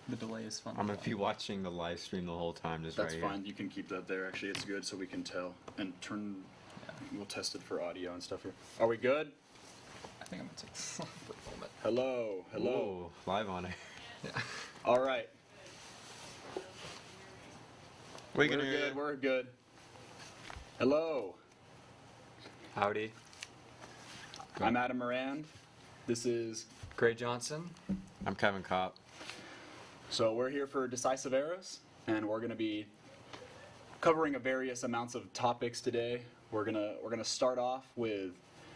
The delay is fun. I'm gonna be watching the live stream the whole time. Just That's right fine. You can keep that there. Actually, it's good so we can tell and turn. Yeah. We'll test it for audio and stuff here. Are we good? I think I'm gonna take this for a moment. Hello. Here. Hello. Whoa, live on it. Yeah. All right. We're Good. We're good. Hello. Howdy. I'm Adam Moran. This is. Gray Johnson. I'm Kevin Kopp. So we're here for Decisive Eras, and we're going to be covering a various amounts of topics today. We're gonna start off with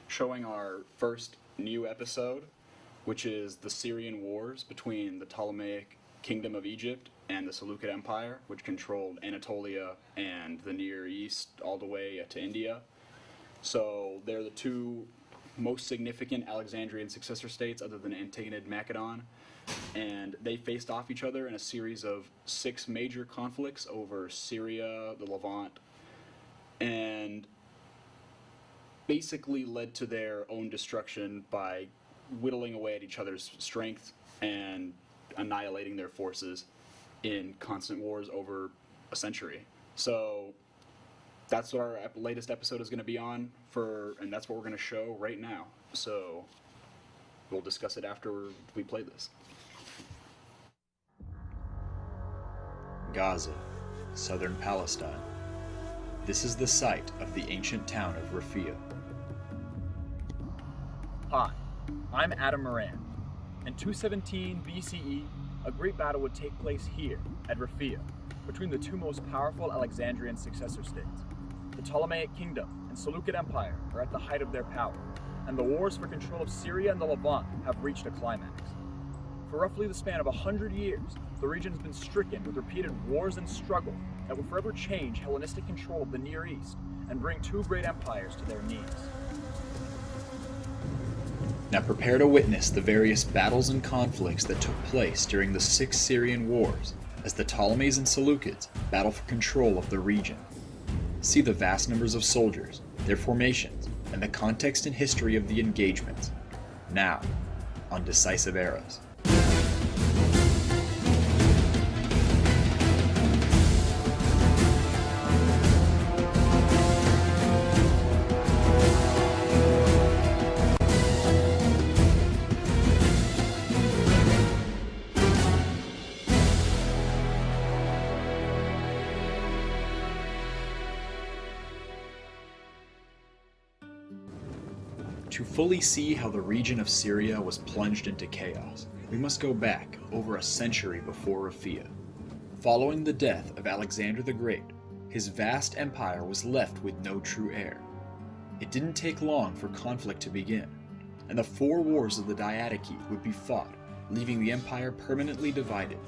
showing our first new episode, which is the Syrian Wars between the Ptolemaic Kingdom of Egypt and the Seleucid Empire, which controlled Anatolia and the Near East all the way to India. So they're the two most significant Alexandrian successor states other than Antigonid Macedon, and they faced off each other in a series of 6 major conflicts over Syria, the Levant, and basically led to their own destruction by whittling away at each other's strength and annihilating their forces in constant wars over a century. So that's what our latest episode is going to be on and that's what we're going to show right now. So we'll discuss it after we play this. Gaza, southern Palestine. This is the site of the ancient town of Raphia. Hi, I'm Adam Moran. In 217 BCE, a great battle would take place here at Raphia between the two most powerful Alexandrian successor states. The Ptolemaic Kingdom and Seleucid Empire are at the height of their power, and the wars for control of Syria and the Levant have reached a climax. For roughly the span of 100 years, the region has been stricken with repeated wars and struggle that will forever change Hellenistic control of the Near East and bring two great empires to their knees. Now prepare to witness the various battles and conflicts that took place during the 6 Syrian wars as the Ptolemies and Seleucids battle for control of the region. See the vast numbers of soldiers, their formations, and the context and history of the engagements. Now, on Decisive Eras. To fully see how the region of Syria was plunged into chaos, we must go back over a century before Raphia. Following the death of Alexander the Great, his vast empire was left with no true heir. It didn't take long for conflict to begin, and the 4 wars of the Diadochi would be fought, leaving the empire permanently divided.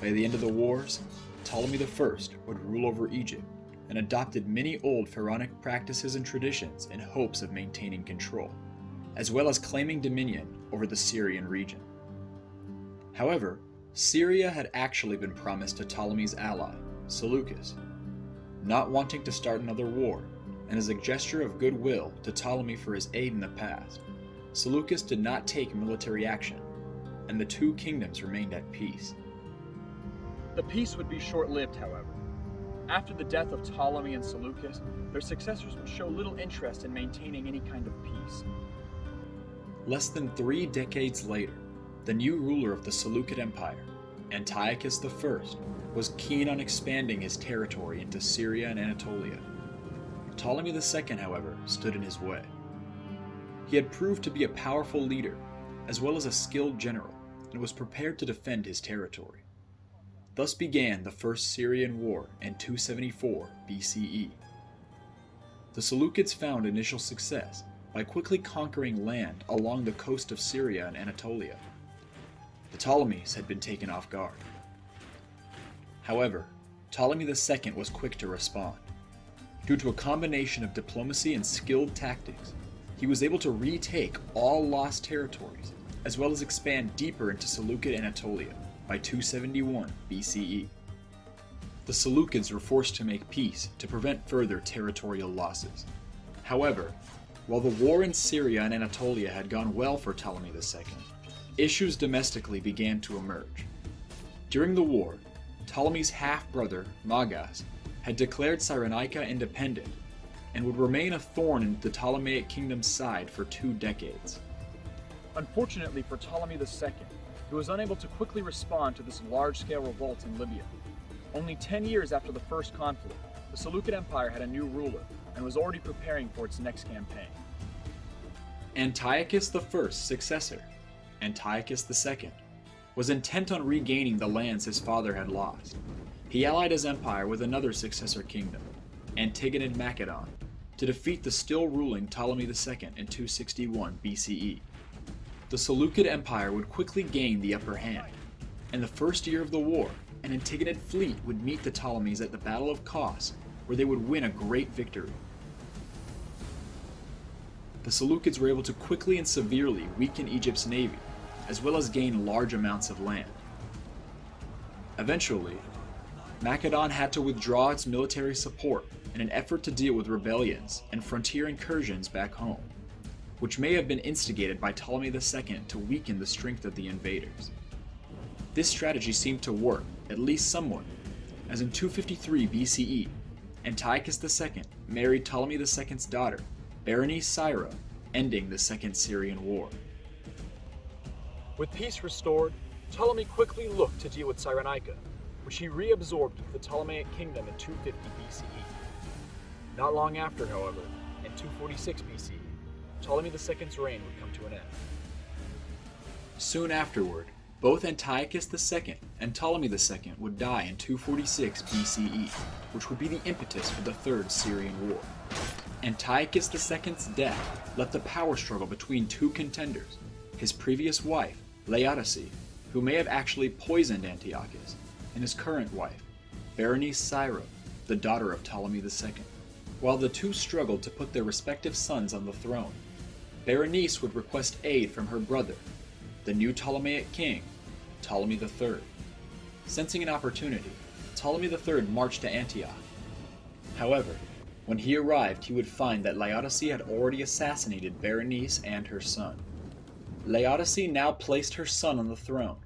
By the end of the wars, Ptolemy I would rule over Egypt, and adopted many old pharaonic practices and traditions in hopes of maintaining control, as well as claiming dominion over the Syrian region. However, Syria had actually been promised to Ptolemy's ally, Seleucus. Not wanting to start another war, and as a gesture of goodwill to Ptolemy for his aid in the past, Seleucus did not take military action, and the two kingdoms remained at peace. The peace would be short-lived, however. After the death of Ptolemy and Seleucus, their successors would show little interest in maintaining any kind of peace. Less than 3 decades later, the new ruler of the Seleucid Empire, Antiochus I, was keen on expanding his territory into Syria and Anatolia. Ptolemy II, however, stood in his way. He had proved to be a powerful leader, as well as a skilled general, and was prepared to defend his territory. Thus began the First Syrian War in 274 BCE. The Seleucids found initial success by quickly conquering land along the coast of Syria and Anatolia. The Ptolemies had been taken off guard. However, Ptolemy II was quick to respond. Due to a combination of diplomacy and skilled tactics, he was able to retake all lost territories, as well as expand deeper into Seleucid Anatolia by 271 BCE. The Seleucids were forced to make peace to prevent further territorial losses. However, while the war in Syria and Anatolia had gone well for Ptolemy II, issues domestically began to emerge. During the war, Ptolemy's half-brother, Magas, had declared Cyrenaica independent and would remain a thorn in the Ptolemaic kingdom's side for 2 decades. Unfortunately for Ptolemy II, he was unable to quickly respond to this large-scale revolt in Libya. Only 10 years after the first conflict, the Seleucid Empire had a new ruler and was already preparing for its next campaign. Antiochus I's successor, Antiochus II, was intent on regaining the lands his father had lost. He allied his empire with another successor kingdom, Antigonid Macedon, to defeat the still ruling Ptolemy II in 261 BCE. The Seleucid Empire would quickly gain the upper hand. In the first year of the war, an Antigonid fleet would meet the Ptolemies at the Battle of Kos, where they would win a great victory. The Seleucids were able to quickly and severely weaken Egypt's navy, as well as gain large amounts of land. Eventually, Macedon had to withdraw its military support in an effort to deal with rebellions and frontier incursions back home, which may have been instigated by Ptolemy II to weaken the strength of the invaders. This strategy seemed to work, at least somewhat, as in 253 BCE, Antiochus II married Ptolemy II's daughter, Berenice Syra, ending the Second Syrian War. With peace restored, Ptolemy quickly looked to deal with Cyrenaica, which he reabsorbed into the Ptolemaic kingdom in 250 BCE. Not long after, however, in 246 BCE, Ptolemy II's reign would come to an end. Soon afterward, both Antiochus II and Ptolemy II would die in 246 BCE, which would be the impetus for the Third Syrian War. Antiochus II's death left a power struggle between 2 contenders, his previous wife, Laodice, who may have actually poisoned Antiochus, and his current wife, Berenice Syra, the daughter of Ptolemy II. While the two struggled to put their respective sons on the throne, Berenice would request aid from her brother, the new Ptolemaic king, Ptolemy III. Sensing an opportunity, Ptolemy III marched to Antioch. However, when he arrived, he would find that Laodice had already assassinated Berenice and her son. Laodice now placed her son on the throne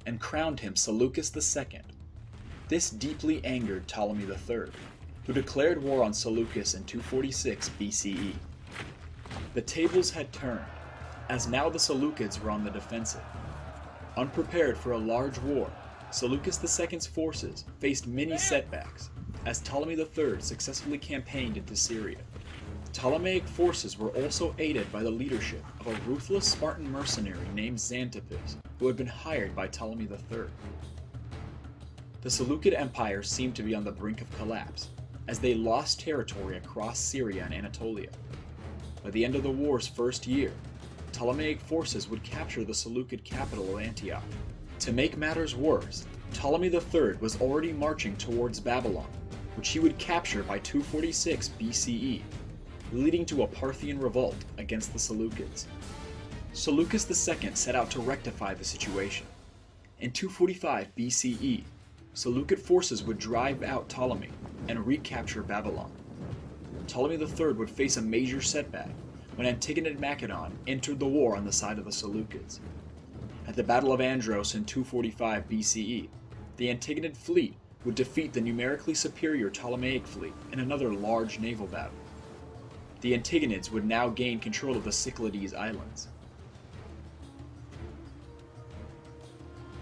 and crowned him Seleucus II. This deeply angered Ptolemy III, who declared war on Seleucus in 246 BCE. The tables had turned, as now the Seleucids were on the defensive. Unprepared for a large war, Seleucus II's forces faced many setbacks, as Ptolemy III successfully campaigned into Syria. Ptolemaic forces were also aided by the leadership of a ruthless Spartan mercenary named Xanthippus, who had been hired by Ptolemy III. The Seleucid Empire seemed to be on the brink of collapse, as they lost territory across Syria and Anatolia. By the end of the war's first year, Ptolemaic forces would capture the Seleucid capital of Antioch. To make matters worse, Ptolemy III was already marching towards Babylon, which he would capture by 246 BCE, leading to a Parthian revolt against the Seleucids. Seleucus II set out to rectify the situation. In 245 BCE, Seleucid forces would drive out Ptolemy and recapture Babylon. Ptolemy III would face a major setback when Antigonid Macedon entered the war on the side of the Seleucids. At the Battle of Andros in 245 BCE, the Antigonid fleet would defeat the numerically superior Ptolemaic fleet in another large naval battle. The Antigonids would now gain control of the Cyclades Islands.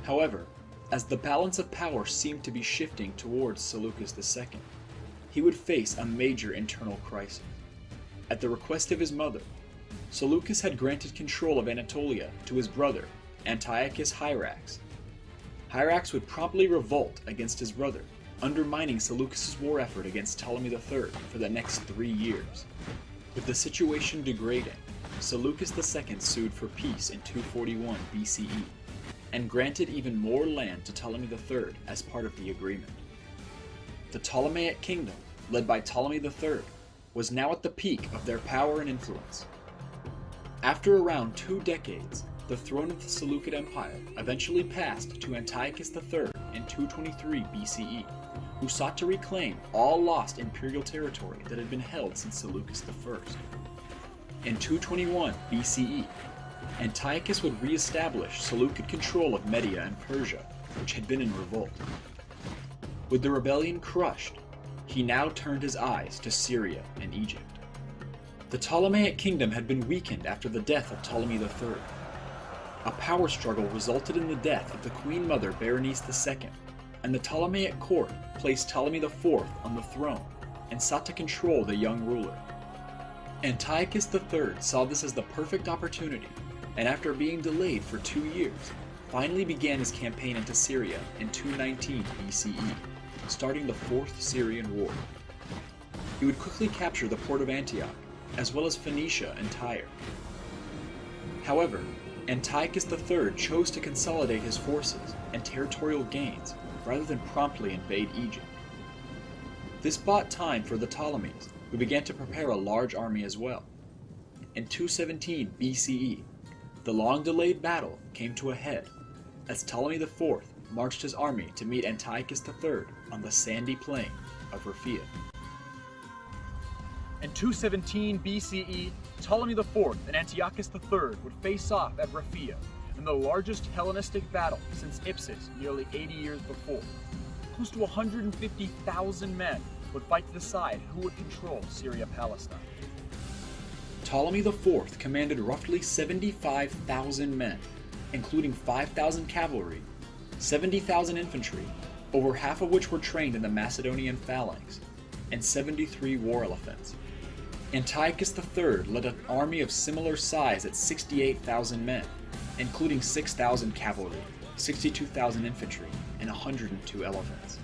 However, as the balance of power seemed to be shifting towards Seleucus II, he would face a major internal crisis. At the request of his mother, Seleucus had granted control of Anatolia to his brother, Antiochus Hyrax. Hyrax would promptly revolt against his brother, undermining Seleucus' war effort against Ptolemy III for the next 3 years. With the situation degrading, Seleucus II sued for peace in 241 BCE, and granted even more land to Ptolemy III as part of the agreement. The Ptolemaic kingdom, led by Ptolemy III, was now at the peak of their power and influence. After around 2 decades, the throne of the Seleucid Empire eventually passed to Antiochus III in 223 BCE, who sought to reclaim all lost imperial territory that had been held since Seleucus I. In 221 BCE, Antiochus would re-establish Seleucid control of Media and Persia which had been in revolt. With the rebellion crushed, he now turned his eyes to Syria and Egypt. The Ptolemaic kingdom had been weakened after the death of Ptolemy III. A power struggle resulted in the death of the Queen Mother Berenice II, and the Ptolemaic court placed Ptolemy IV on the throne and sought to control the young ruler. Antiochus III saw this as the perfect opportunity, and after being delayed for 2 years, finally began his campaign into Syria in 219 BCE, starting the Fourth Syrian War. He would quickly capture the port of Antioch, as well as Phoenicia and Tyre. However, Antiochus III chose to consolidate his forces and territorial gains rather than promptly invade Egypt. This bought time for the Ptolemies, who began to prepare a large army as well. In 217 BCE, the long-delayed battle came to a head as Ptolemy IV marched his army to meet Antiochus III on the sandy plain of Raphia. In 217 BCE, Ptolemy IV and Antiochus III would face off at Raphia in the largest Hellenistic battle since Ipsus nearly 80 years before. Close to 150,000 men would fight to decide who would control Syria-Palestine. Ptolemy IV commanded roughly 75,000 men, including 5,000 cavalry, 70,000 infantry, over half of which were trained in the Macedonian phalanx, and 73 war elephants. Antiochus III led an army of similar size at 68,000 men, including 6,000 cavalry, 62,000 infantry, and 102 elephants.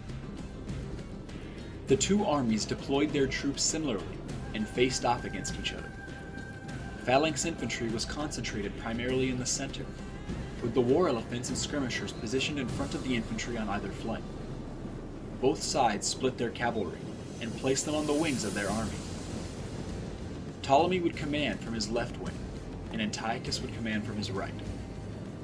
The two armies deployed their troops similarly and faced off against each other. Phalanx infantry was concentrated primarily in the center, with the war elephants and skirmishers positioned in front of the infantry on either flank. Both sides split their cavalry and placed them on the wings of their army. Ptolemy would command from his left wing, and Antiochus would command from his right.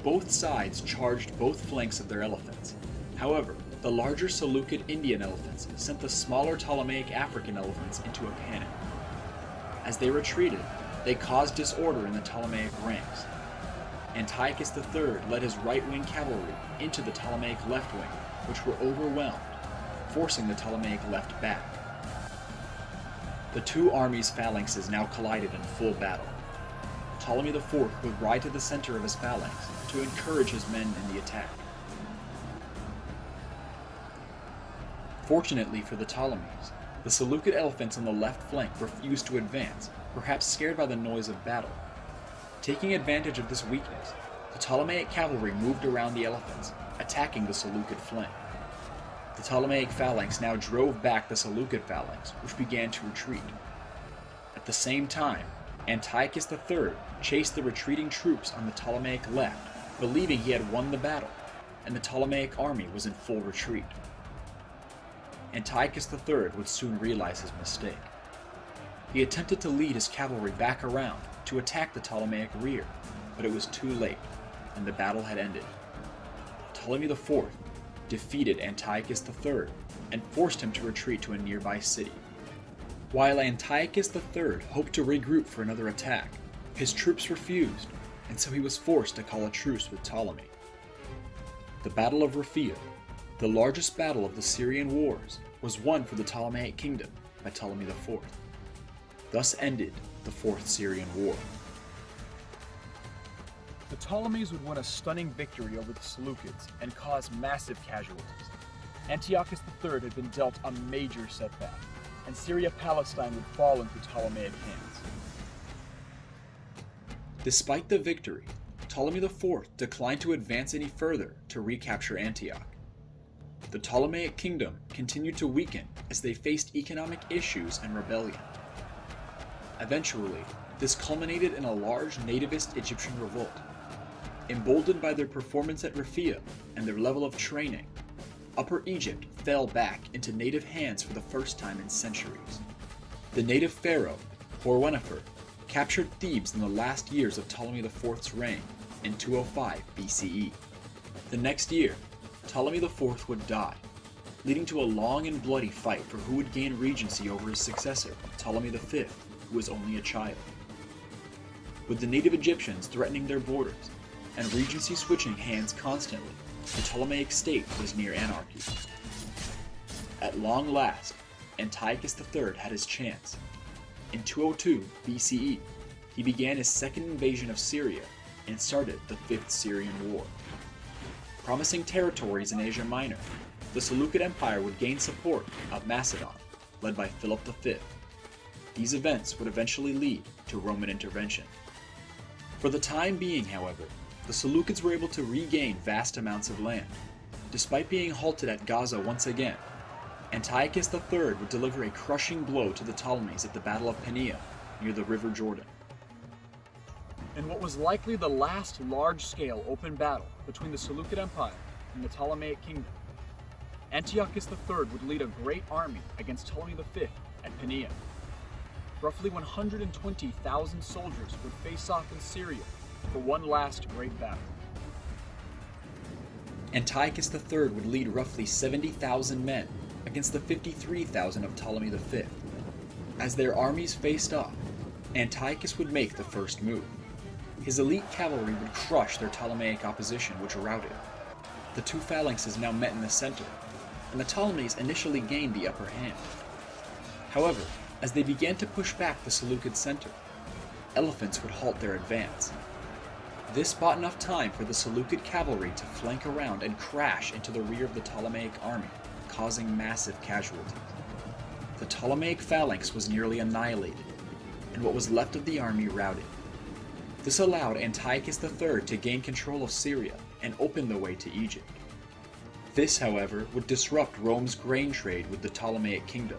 Both sides charged both flanks of their elephants. However, the larger Seleucid Indian elephants sent the smaller Ptolemaic African elephants into a panic. As they retreated, they caused disorder in the Ptolemaic ranks. Antiochus III led his right-wing cavalry into the Ptolemaic left wing, which were overwhelmed, forcing the Ptolemaic left back. The two armies' phalanxes now collided in full battle. Ptolemy IV would ride to the center of his phalanx to encourage his men in the attack. Fortunately for the Ptolemies, the Seleucid elephants on the left flank refused to advance, perhaps scared by the noise of battle. Taking advantage of this weakness, the Ptolemaic cavalry moved around the elephants, attacking the Seleucid flank. The Ptolemaic phalanx now drove back the Seleucid phalanx, which began to retreat. At the same time, Antiochus III chased the retreating troops on the Ptolemaic left, believing he had won the battle, and the Ptolemaic army was in full retreat. Antiochus III would soon realize his mistake. He attempted to lead his cavalry back around to attack the Ptolemaic rear, but it was too late, and the battle had ended. Ptolemy IV defeated Antiochus III and forced him to retreat to a nearby city. While Antiochus III hoped to regroup for another attack, his troops refused, and so he was forced to call a truce with Ptolemy. The Battle of Raphia, the largest battle of the Syrian wars, was won for the Ptolemaic kingdom by Ptolemy IV. Thus ended the Fourth Syrian War. The Ptolemies would win a stunning victory over the Seleucids and cause massive casualties. Antiochus III had been dealt a major setback, and Syria-Palestine would fall into Ptolemaic hands. Despite the victory, Ptolemy IV declined to advance any further to recapture Antioch. The Ptolemaic kingdom continued to weaken as they faced economic issues and rebellion. Eventually, this culminated in a large nativist Egyptian revolt. Emboldened by their performance at Raphia and their level of training, Upper Egypt fell back into native hands for the first time in centuries. The native pharaoh, Horwennefer, captured Thebes in the last years of Ptolemy IV's reign in 205 BCE. The next year, Ptolemy IV would die, leading to a long and bloody fight for who would gain regency over his successor, Ptolemy V, who was only a child. With the native Egyptians threatening their borders, and regency switching hands constantly, the Ptolemaic state was near anarchy. At long last, Antiochus III had his chance. In 202 BCE, he began his second invasion of Syria and started the Fifth Syrian War. Promising territories in Asia Minor, the Seleucid Empire would gain support of Macedon, led by Philip V. These events would eventually lead to Roman intervention. For the time being, however, the Seleucids were able to regain vast amounts of land. Despite being halted at Gaza once again, Antiochus III would deliver a crushing blow to the Ptolemies at the Battle of Pania, near the River Jordan. In what was likely the last large-scale open battle between the Seleucid Empire and the Ptolemaic Kingdom, Antiochus III would lead a great army against Ptolemy V at Pania. Roughly 120,000 soldiers would face off in Syria for one last great battle. Antiochus III would lead roughly 70,000 men against the 53,000 of Ptolemy V. As their armies faced off, Antiochus would make the first move. His elite cavalry would crush their Ptolemaic opposition, which routed. The two phalanxes now met in the center, and the Ptolemies initially gained the upper hand. However, as they began to push back the Seleucid center, elephants would halt their advance. This bought enough time for the Seleucid cavalry to flank around and crash into the rear of the Ptolemaic army, causing massive casualties. The Ptolemaic phalanx was nearly annihilated, and what was left of the army routed. This allowed Antiochus III to gain control of Syria and open the way to Egypt. This, however, would disrupt Rome's grain trade with the Ptolemaic kingdom,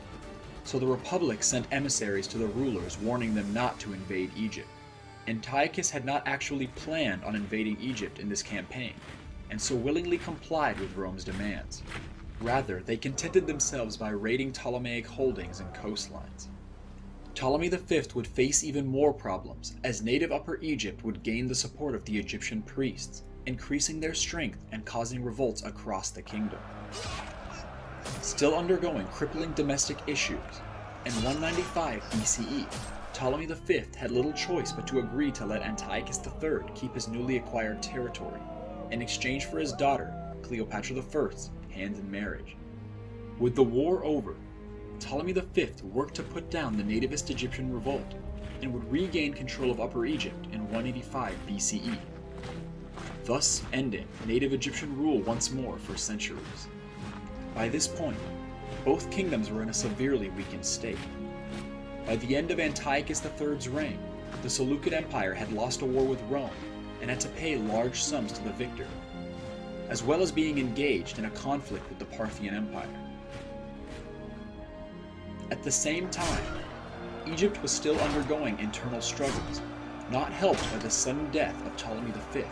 so the Republic sent emissaries to the rulers warning them not to invade Egypt. Antiochus had not actually planned on invading Egypt in this campaign, and so willingly complied with Rome's demands. Rather, they contented themselves by raiding Ptolemaic holdings and coastlines. Ptolemy V would face even more problems, as native Upper Egypt would gain the support of the Egyptian priests, increasing their strength and causing revolts across the kingdom. Still undergoing crippling domestic issues, in 195 BCE, Ptolemy V had little choice but to agree to let Antiochus III keep his newly acquired territory, in exchange for his daughter, Cleopatra I's, hand in marriage. With the war over, Ptolemy V worked to put down the nativist Egyptian revolt, and would regain control of Upper Egypt in 185 BCE, thus ending native Egyptian rule once more for centuries. By this point, both kingdoms were in a severely weakened state. By the end of Antiochus III's reign, the Seleucid Empire had lost a war with Rome and had to pay large sums to the victor, as well as being engaged in a conflict with the Parthian Empire. At the same time, Egypt was still undergoing internal struggles, not helped by the sudden death of Ptolemy V.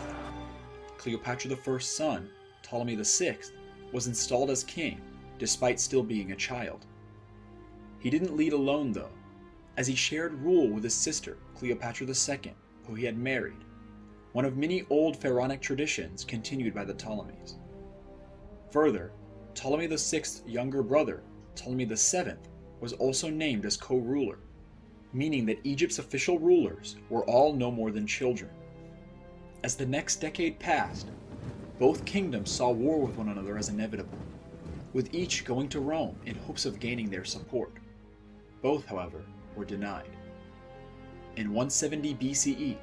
Cleopatra I's son, Ptolemy VI, was installed as king, despite still being a child. He didn't lead alone though, as he shared rule with his sister, Cleopatra II, who he had married, one of many old pharaonic traditions continued by the Ptolemies. Further, Ptolemy VI's younger brother, Ptolemy VII, was also named as co-ruler, meaning that Egypt's official rulers were all no more than children. As the next decade passed, both kingdoms saw war with one another as inevitable, with each going to Rome in hopes of gaining their support. Both, however, were denied. In 170 BCE,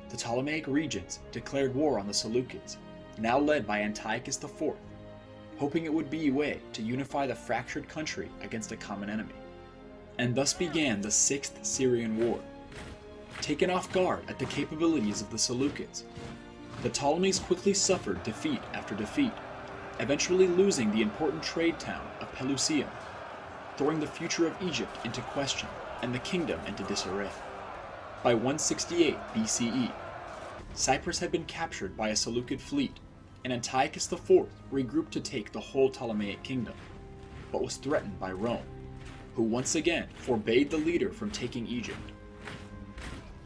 the Ptolemaic regents declared war on the Seleucids, now led by Antiochus IV, hoping it would be a way to unify the fractured country against a common enemy. And thus began the Sixth Syrian War. Taken off guard at the capabilities of the Seleucids, the Ptolemies quickly suffered defeat after defeat, eventually losing the important trade town of Pelusium, throwing the future of Egypt into question and the kingdom into disarray. By 168 BCE, Cyprus had been captured by a Seleucid fleet, and Antiochus IV regrouped to take the whole Ptolemaic kingdom, but was threatened by Rome, who once again forbade the leader from taking Egypt.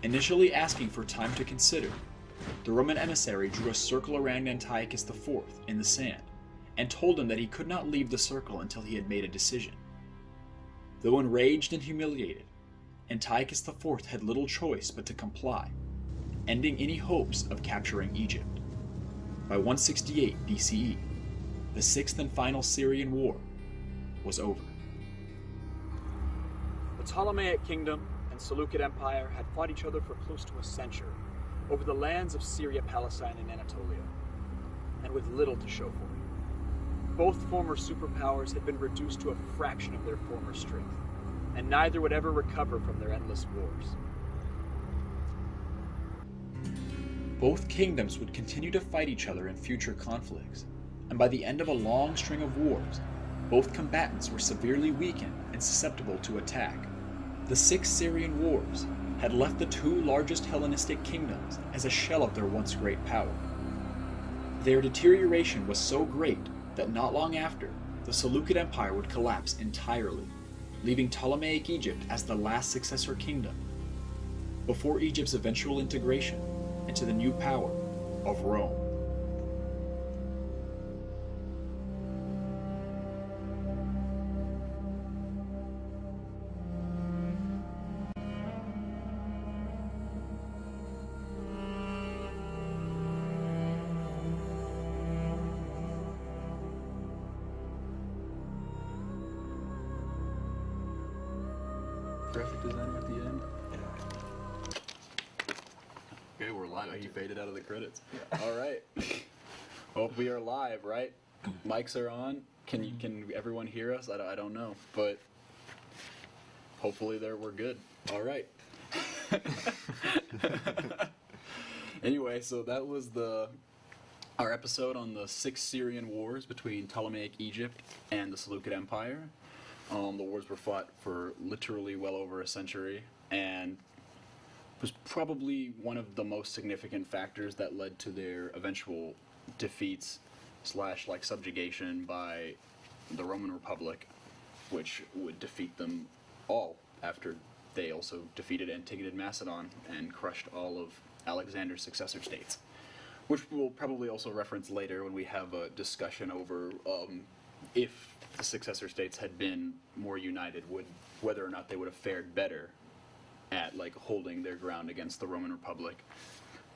Initially asking for time to consider, the Roman emissary drew a circle around Antiochus IV in the sand, and told him that he could not leave the circle until he had made a decision. Though enraged and humiliated, Antiochus IV had little choice but to comply, ending any hopes of capturing Egypt. By 168 BCE, the sixth and final Syrian war was over. The Ptolemaic Kingdom and Seleucid Empire had fought each other for close to a century over the lands of Syria, Palestine, and Anatolia, and with little to show for it. Both former superpowers had been reduced to a fraction of their former strength, and neither would ever recover from their endless wars. Both kingdoms would continue to fight each other in future conflicts, and by the end of a long string of wars, both combatants were severely weakened and susceptible to attack. The 6 Syrian wars had left the 2 largest Hellenistic kingdoms as a shell of their once great power. Their deterioration was so great that not long after, the Seleucid Empire would collapse entirely, leaving Ptolemaic Egypt as the last successor kingdom, before Egypt's eventual integration into the new power of Rome. Graphic designer at the end. Okay, we're live. He faded out of the credits. All right. Well, we are live, right? Mics are on. Can everyone hear us? I don't know, but hopefully we're good. All right. Anyway, so that was our episode on the 6 Syrian wars between Ptolemaic Egypt and the Seleucid Empire. The wars were fought for literally well over a century, and was probably one of the most significant factors that led to their eventual defeats / like subjugation by the Roman Republic, which would defeat them all after they also defeated Antigonid Macedon and crushed all of Alexander's successor states, which we'll probably also reference later when we have a discussion over if the successor states had been more united, whether or not they would have fared better at like holding their ground against the Roman Republic.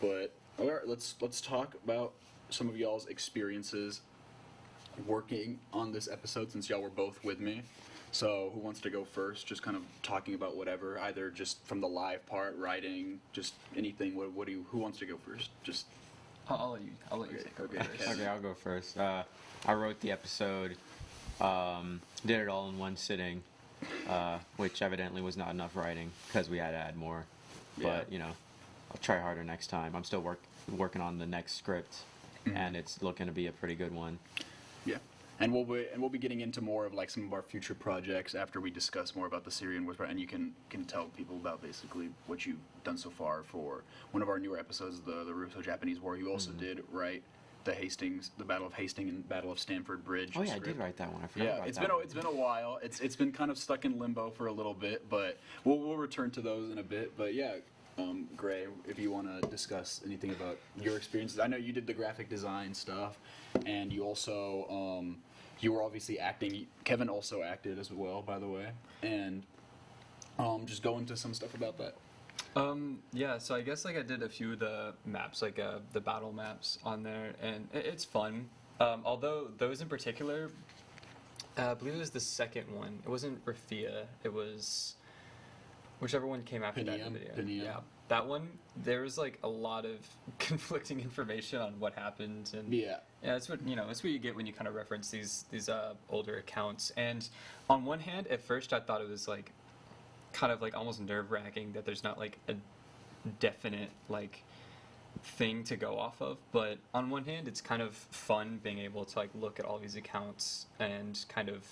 But all right, let's talk about some of y'all's experiences working on this episode, since y'all were both with me. So who wants to go first? Just kind of talking about whatever, either just from the live part, writing, just anything. Who wants to go first? Just I'll let you take over first. Okay, I'll go first. I wrote the episode, did it all in one sitting, which evidently was not enough writing because we had to add more. But, Yeah. I'll try harder next time. I'm still working on the next script, and it's looking to be a pretty good one. Yeah, and we'll be getting into more of like some of our future projects after we discuss more about the Syrian Wars, and you can tell people about basically what you've done so far for one of our newer episodes, the Russo-Japanese War. You also did write the Battle of Hastings and Battle of Stamford Bridge. Oh yeah, script. I did write that one. I forgot about that. It's been a while. It's been kind of stuck in limbo for a little bit, but we'll return to those in a bit. But yeah. Gray, if you want to discuss anything about your experiences. I know you did the graphic design stuff, and you also, you were obviously acting. Kevin also acted as well, by the way. And just go into some stuff about that. Yeah, so I guess like I did a few of the maps, like the battle maps on there, and it's fun. Although those in particular, I believe it was the second one. It wasn't Raphia, it was whichever one came after that video. Pania. Yeah, that one, there was like a lot of conflicting information on what happened, and Yeah. it's what it's what you get when you kind of reference these older accounts. And on one hand, at first I thought it was like kind of like almost nerve-wracking that there's not like a definite like thing to go off of, but on one hand it's kind of fun being able to like look at all these accounts and kind of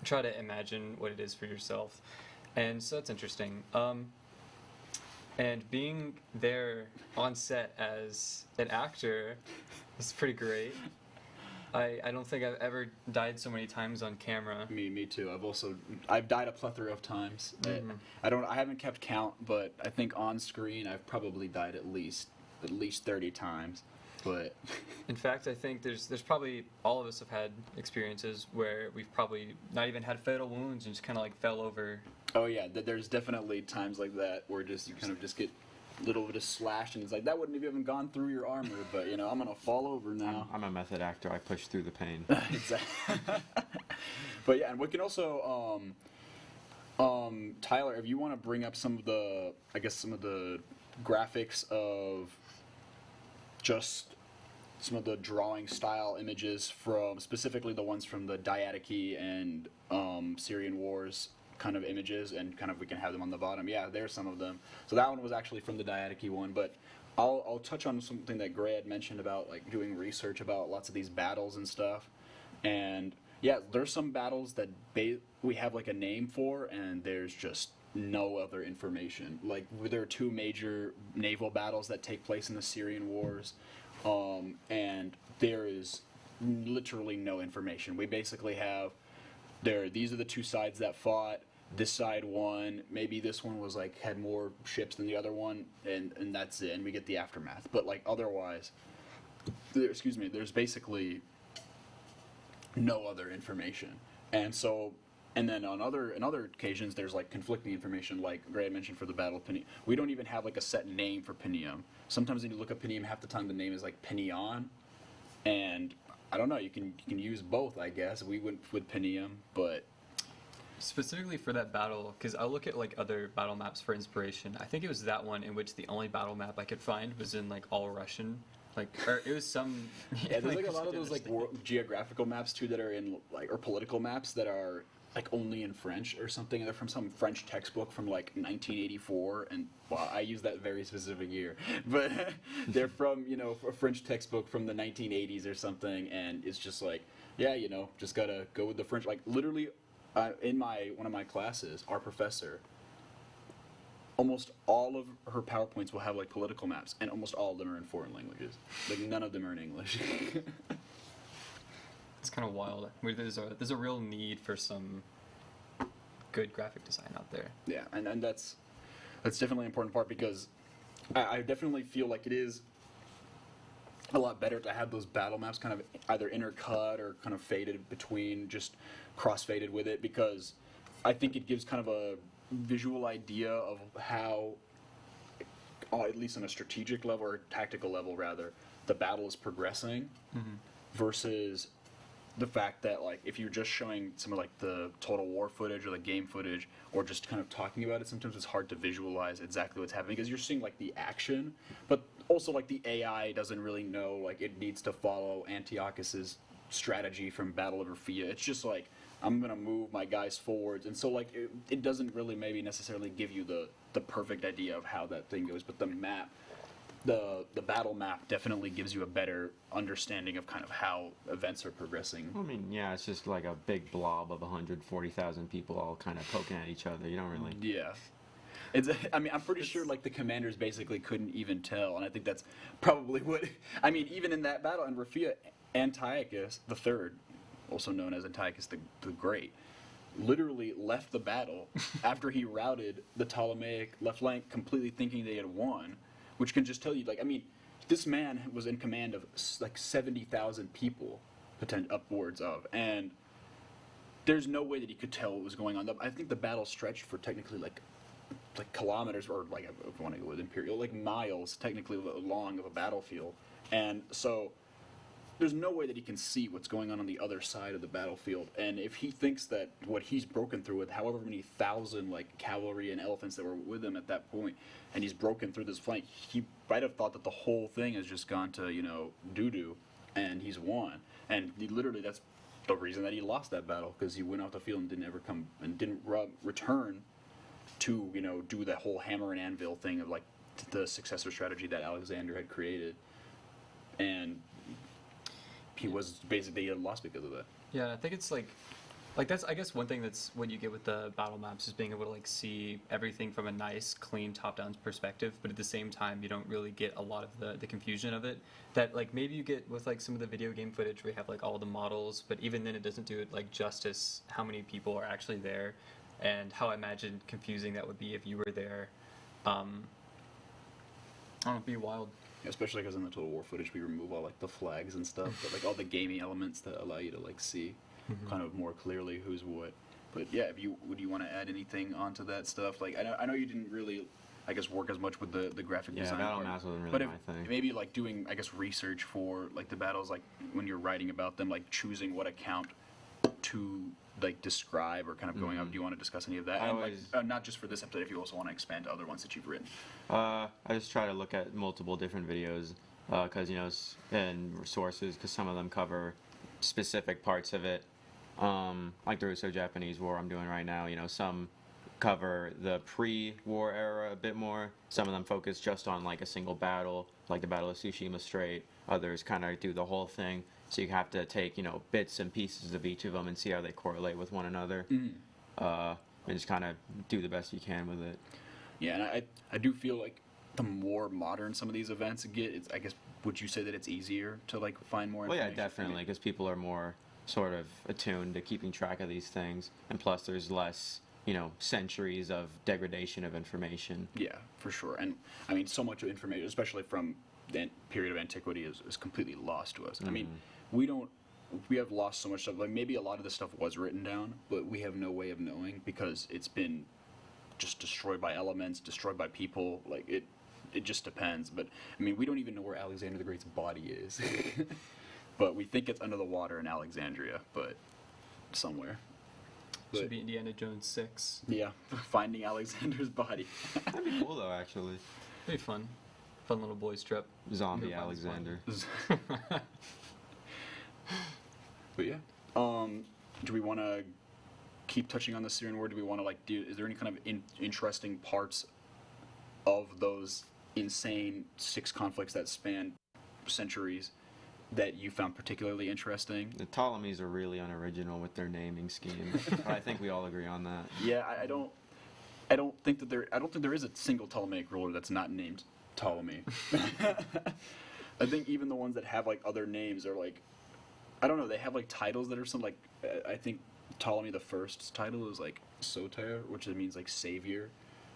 try to imagine what it is for yourself. And so that's interesting. And being there on set as an actor is pretty great. I don't think I've ever died so many times on camera. Me too. I've died a plethora of times. I haven't kept count, but I think on screen I've probably died at least 30 times. But in fact, I think there's probably all of us have had experiences where we've probably not even had fatal wounds and just kind of like fell over. oh yeah, there's definitely times like that where you kind of just get little bit of slash, and it's like that wouldn't have even gone through your armor, but you know, I'm gonna fall over now. I'm a method actor. I push through the pain. Exactly. But yeah, and we can also, Tyler, if you want to bring up some of the graphics of just some of the drawing style images from specifically the ones from the Diadochi and Syrian Wars kind of images, and kind of we can have them on the bottom. Yeah, there's some of them. So that one was actually from the Diadochi one, but I'll touch on something that Gray had mentioned about like doing research about lots of these battles and stuff. And yeah, there's some battles that we have like a name for, and there's just no other information. Like there are two major naval battles that take place in the Syrian Wars, and there is literally no information. We basically have these are the two sides that fought. This side won. Maybe this one was like had more ships than the other one, and that's it. And we get the aftermath. But like otherwise, there's basically no other information. And so, and then on other occasions, there's like conflicting information. Like Gray mentioned for the Battle of Pinium, we don't even have like a set name for Pinium. Sometimes when you look up Pinium, half the time the name is like Pinion, and I don't know. You can use both, I guess. We went with Pinium, but Specifically for that battle, because I'll look at like other battle maps for inspiration. I think it was that one in which the only battle map I could find was in like all Russian, like, or it was some. yeah, there's like a lot of those like geographical maps too that are in like, or political maps that are like only in French or something. They're from some French textbook from like 1984, and well, I use that very specific year, but they're from a French textbook from the 1980s or something, and it's just like, yeah, just gotta go with the French. Like literally. In one of my classes, our professor, almost all of her PowerPoints will have like political maps, and almost all of them are in foreign languages. Like none of them are in English. It's kind of wild. There's a real need for some good graphic design out there. Yeah, and that's definitely an important part, because I definitely feel like it is a lot better to have those battle maps kind of either intercut or kind of faded between, just cross-faded with it, because I think it gives kind of a visual idea of how, at least on a strategic level or tactical level rather, the battle is progressing, versus the fact that like if you're just showing some of like the total war footage or the game footage or just kind of talking about it, sometimes it's hard to visualize exactly what's happening, because you're seeing like the action, but also like the AI doesn't really know, like it needs to follow Antiochus's strategy from Battle of Rafia. It's just like, I'm gonna move my guys forwards, and so like it doesn't really maybe necessarily give you the perfect idea of how that thing goes, but the map, the battle map definitely gives you a better understanding of kind of how events are progressing. I mean, yeah, it's just like a big blob of 140,000 people all kind of poking at each other. You don't really. Yeah. I mean, I'm pretty sure like the commanders basically couldn't even tell, and I think that's probably what. I mean, even in that battle in Rafia, Antiochus III, also known as Antiochus the Great, literally left the battle after he routed the Ptolemaic left flank, completely thinking they had won, which can just tell you, like, I mean, this man was in command of like 70,000 people, upwards of, and there's no way that he could tell what was going on. I think the battle stretched for technically like kilometers, or like, if you want to go with imperial, like miles technically long of a battlefield, and so there's no way that he can see what's going on the other side of the battlefield. And if he thinks that what he's broken through with however many thousand like cavalry and elephants that were with him at that point, and he's broken through this flank, he might have thought that the whole thing has just gone to doo-doo, and he's won. And literally that's the reason that he lost that battle, because he went off the field and didn't return to do that whole hammer and anvil thing of like the successor strategy that Alexander had created, and he was basically lost because of that. Yeah, I think it's like that's, I guess, one thing that's what you get with the battle maps is being able to like see everything from a nice, clean, top-down perspective, but at the same time, you don't really get a lot of the confusion of it that like maybe you get with like some of the video game footage where you have like all the models, but even then it doesn't do it like justice how many people are actually there, and how I imagine confusing that would be if you were there. I don't know, it'd be wild. Especially because in the Total War footage we remove all like the flags and stuff, but like all the gaming elements that allow you to like see kind of more clearly who's what. But yeah, would you want to add anything onto that stuff? Like I know you didn't really I guess, work as much with the graphic Yeah, design battle part. maps wasn't really But if, my thing. maybe like doing, I guess, research for like the battles, like when you're writing about them, like choosing what account to like describe or kind of going up. Do you want to discuss any of that? I And always- like, not just for this episode, if you also want to expand to other ones that you've written. I just try to look at multiple different videos because and sources, because some of them cover specific parts of it. Like the Russo-Japanese War I'm doing right now. Some cover the pre-war era a bit more. Some of them focus just on like a single battle, like the Battle of Tsushima Strait. Others kind of do the whole thing. So you have to take bits and pieces of each of them and see how they correlate with one another. And just kind of do the best you can with it. Yeah, and I do feel like the more modern some of these events get, I guess, would you say that it's easier to like find more Well, yeah, information? definitely, because people are more sort of attuned to keeping track of these things, and plus there's less, centuries of degradation of information. Yeah, for sure. And I mean, so much of information, especially from the period of antiquity, is completely lost to us. I mean, we have lost so much stuff. Like maybe a lot of this stuff was written down, but we have no way of knowing because it's been just destroyed by elements, destroyed by people. Like it just depends. But I mean, we don't even know where Alexander the Great's body is. But we think it's under the water in Alexandria, but somewhere. Should But, be Indiana Jones 6. yeah, finding Alexander's body. That'd be cool though, actually. It'd be fun. Fun little boys trip. Zombie You'll find this Alexander. But yeah, do we want to keep touching on the Syrian War? Do we want to like is there any kind of interesting parts of those insane 6 conflicts that span centuries that you found particularly interesting? The Ptolemies are really unoriginal with their naming scheme. But I think we all agree on that. Yeah, I don't think there is a single Ptolemaic ruler that's not named Ptolemy. I think even the ones that have like other names are like, I don't know, they have like titles that are some like, I think Ptolemy the First's title is like Soter, which means like savior,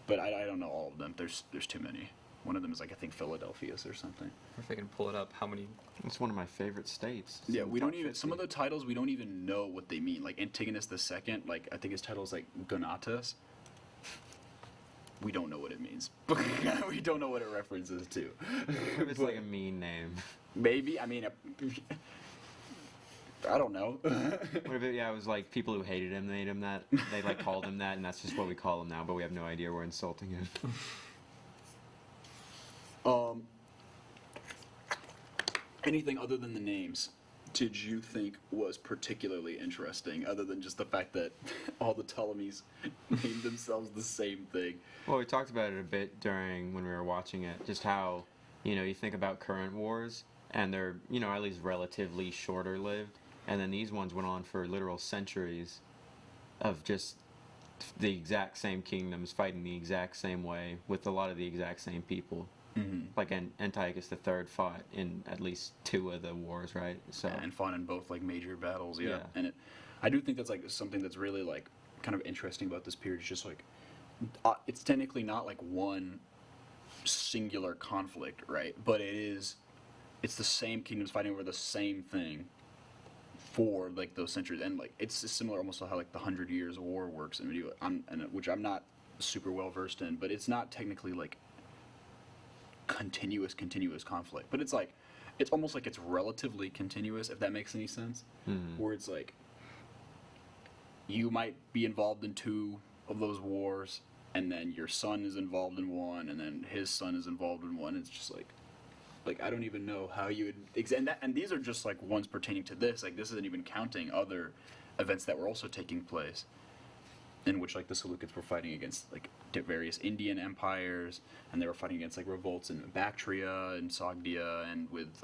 but I don't know all of them. There's too many. One of them is like, I think Philadelphius or something. If I can pull it up, how many? It's one of my favorite states. It's Yeah, in we the don't top even, 50. some of the titles we don't even know what they mean. Like Antigonus II, like I think his title is like Gonatas. We don't know what it means. We don't know what it references to. It's like a mean name. Maybe, I mean, I don't know. What if it was like people who hated him made him that? They like called him that, and that's just what we call him now, but we have no idea we're insulting him. Anything other than the names did you think was particularly interesting, other than just the fact that all the Ptolemies named themselves the same thing? Well, we talked about it a bit during when we were watching it, just how, you think about current wars, and they're, at least relatively shorter lived, and then these ones went on for literal centuries of just the exact same kingdoms fighting the exact same way with a lot of the exact same people. Mm-hmm. Like Antiochus III fought in at least 2 of the wars, right? So And fought in both like major battles, yeah. Yeah. And I do think that's like something that's really like kind of interesting about this period. It's just like it's technically not like one singular conflict, right? But it's the same kingdoms fighting over the same thing for like those centuries, and like it's similar almost to how like the 100 Years War works in medieval, which I'm not super well versed in, but it's not technically like continuous conflict, but it's like it's almost like it's relatively continuous, if that makes any sense. Where it's like you might be involved in 2 of those wars, and then your son is involved in one, and then his son is involved in one. It's just like I don't even know how you would and these are just like ones pertaining to this. Like this isn't even counting other events that were also taking place, in which like the Seleucids were fighting against like various Indian empires, and they were fighting against like revolts in Bactria and Sogdia, and with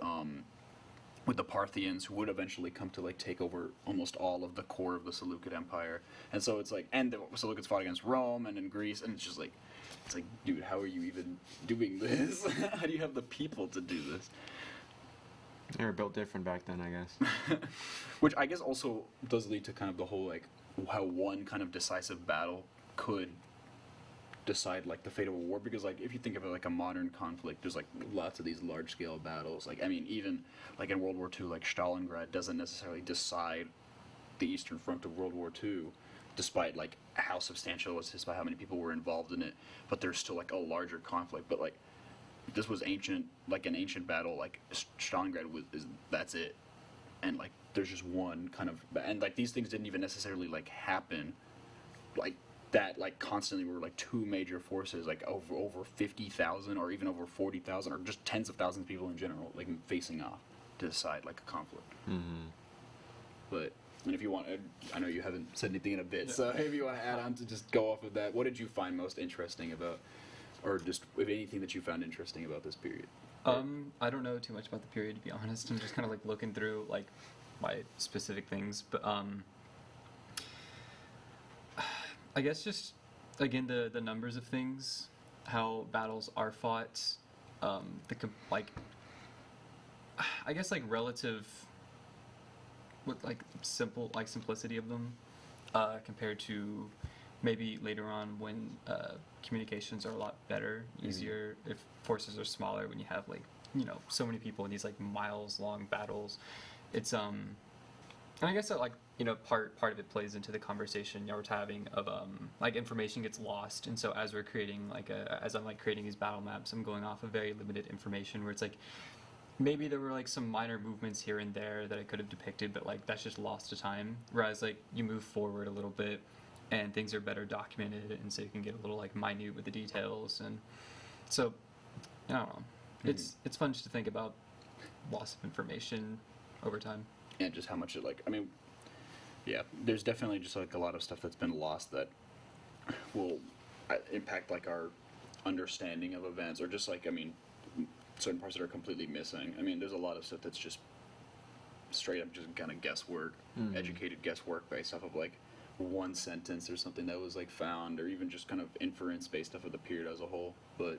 the Parthians, who would eventually come to like take over almost all of the core of the Seleucid Empire. And so it's like, and the Seleucids fought against Rome and in Greece, and it's like, dude, how are you even doing this? How do you have the people to do this? they were built different back then, I guess. Which I guess also does lead to kind of the whole like how one kind of decisive battle could decide like the fate of a war, because like if you think of it like a modern conflict, there's like lots of these large scale battles. Like I mean, even like in World War II, like Stalingrad doesn't necessarily decide the Eastern Front of World War II, despite like how substantial it was, despite how many people were involved in it. But there's still like a larger conflict. But like this was ancient, like an ancient battle. Like Stalingrad that's it, and like there's just one kind of, and like these things didn't even necessarily like happen, like that like constantly were like two major forces like over 50,000 or even over 40,000 or just tens of thousands of people in general like facing off to decide like a conflict. But and if you want, I know you haven't said anything in a bit, so if you want to add on to just go off of that, what did you find most interesting about, or just if anything that you found interesting about this period? I don't know too much about the period, to be honest. I'm just kind of like looking through like my specific things, but I guess just again the numbers of things, how battles are fought, like I guess like relative with like simplicity of them compared to maybe later on when communications are a lot better, easier if forces are smaller, when you have like so many people in these like miles long battles. It's and I guess that like part of it plays into the conversation we're having of like information gets lost, and so as we're creating like as I'm like creating these battle maps, I'm going off of very limited information where it's like maybe there were like some minor movements here and there that I could have depicted, but like that's just lost to time. Whereas like you move forward a little bit and things are better documented, and so you can get a little like minute with the details, and so I don't know. It's fun just to think about loss of information over time. And just how much it like, I mean, yeah, there's definitely just like a lot of stuff that's been lost that will impact like our understanding of events, or just like, I mean, certain parts that are completely missing. I mean, there's a lot of stuff that's just straight up just kind of guesswork, educated guesswork based off of like one sentence or something that was like found, or even just kind of inference based off of the period as a whole. But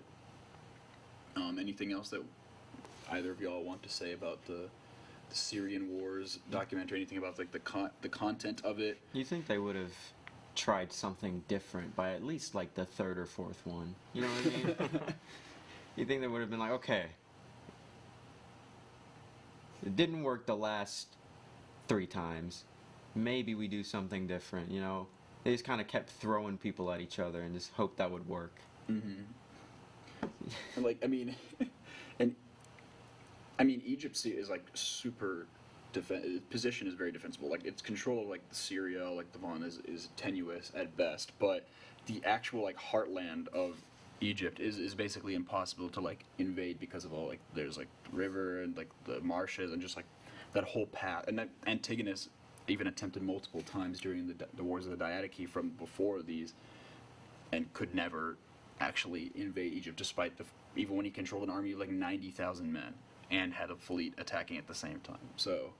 anything else that either of y'all want to say about the Syrian Wars documentary? Anything about like the content of it? You think they would have tried something different by at least like the third or fourth one? You know what I mean? You think they would have been like, okay, it didn't work the last 3 times. Maybe we do something different, They just kind of kept throwing people at each other and just hoped that would work. And like, I mean, Egypt is like super position is very defensible. Like its control of like Syria, like the Levant is tenuous at best, but the actual like heartland of Egypt is basically impossible to like invade because of all like there's like river and like the marshes and just like that whole path. And that Antigonus even attempted multiple times during the wars of the Diadochi from before these, and could never actually invade Egypt, despite even when he controlled an army of like 90,000 men and had a fleet attacking at the same time. So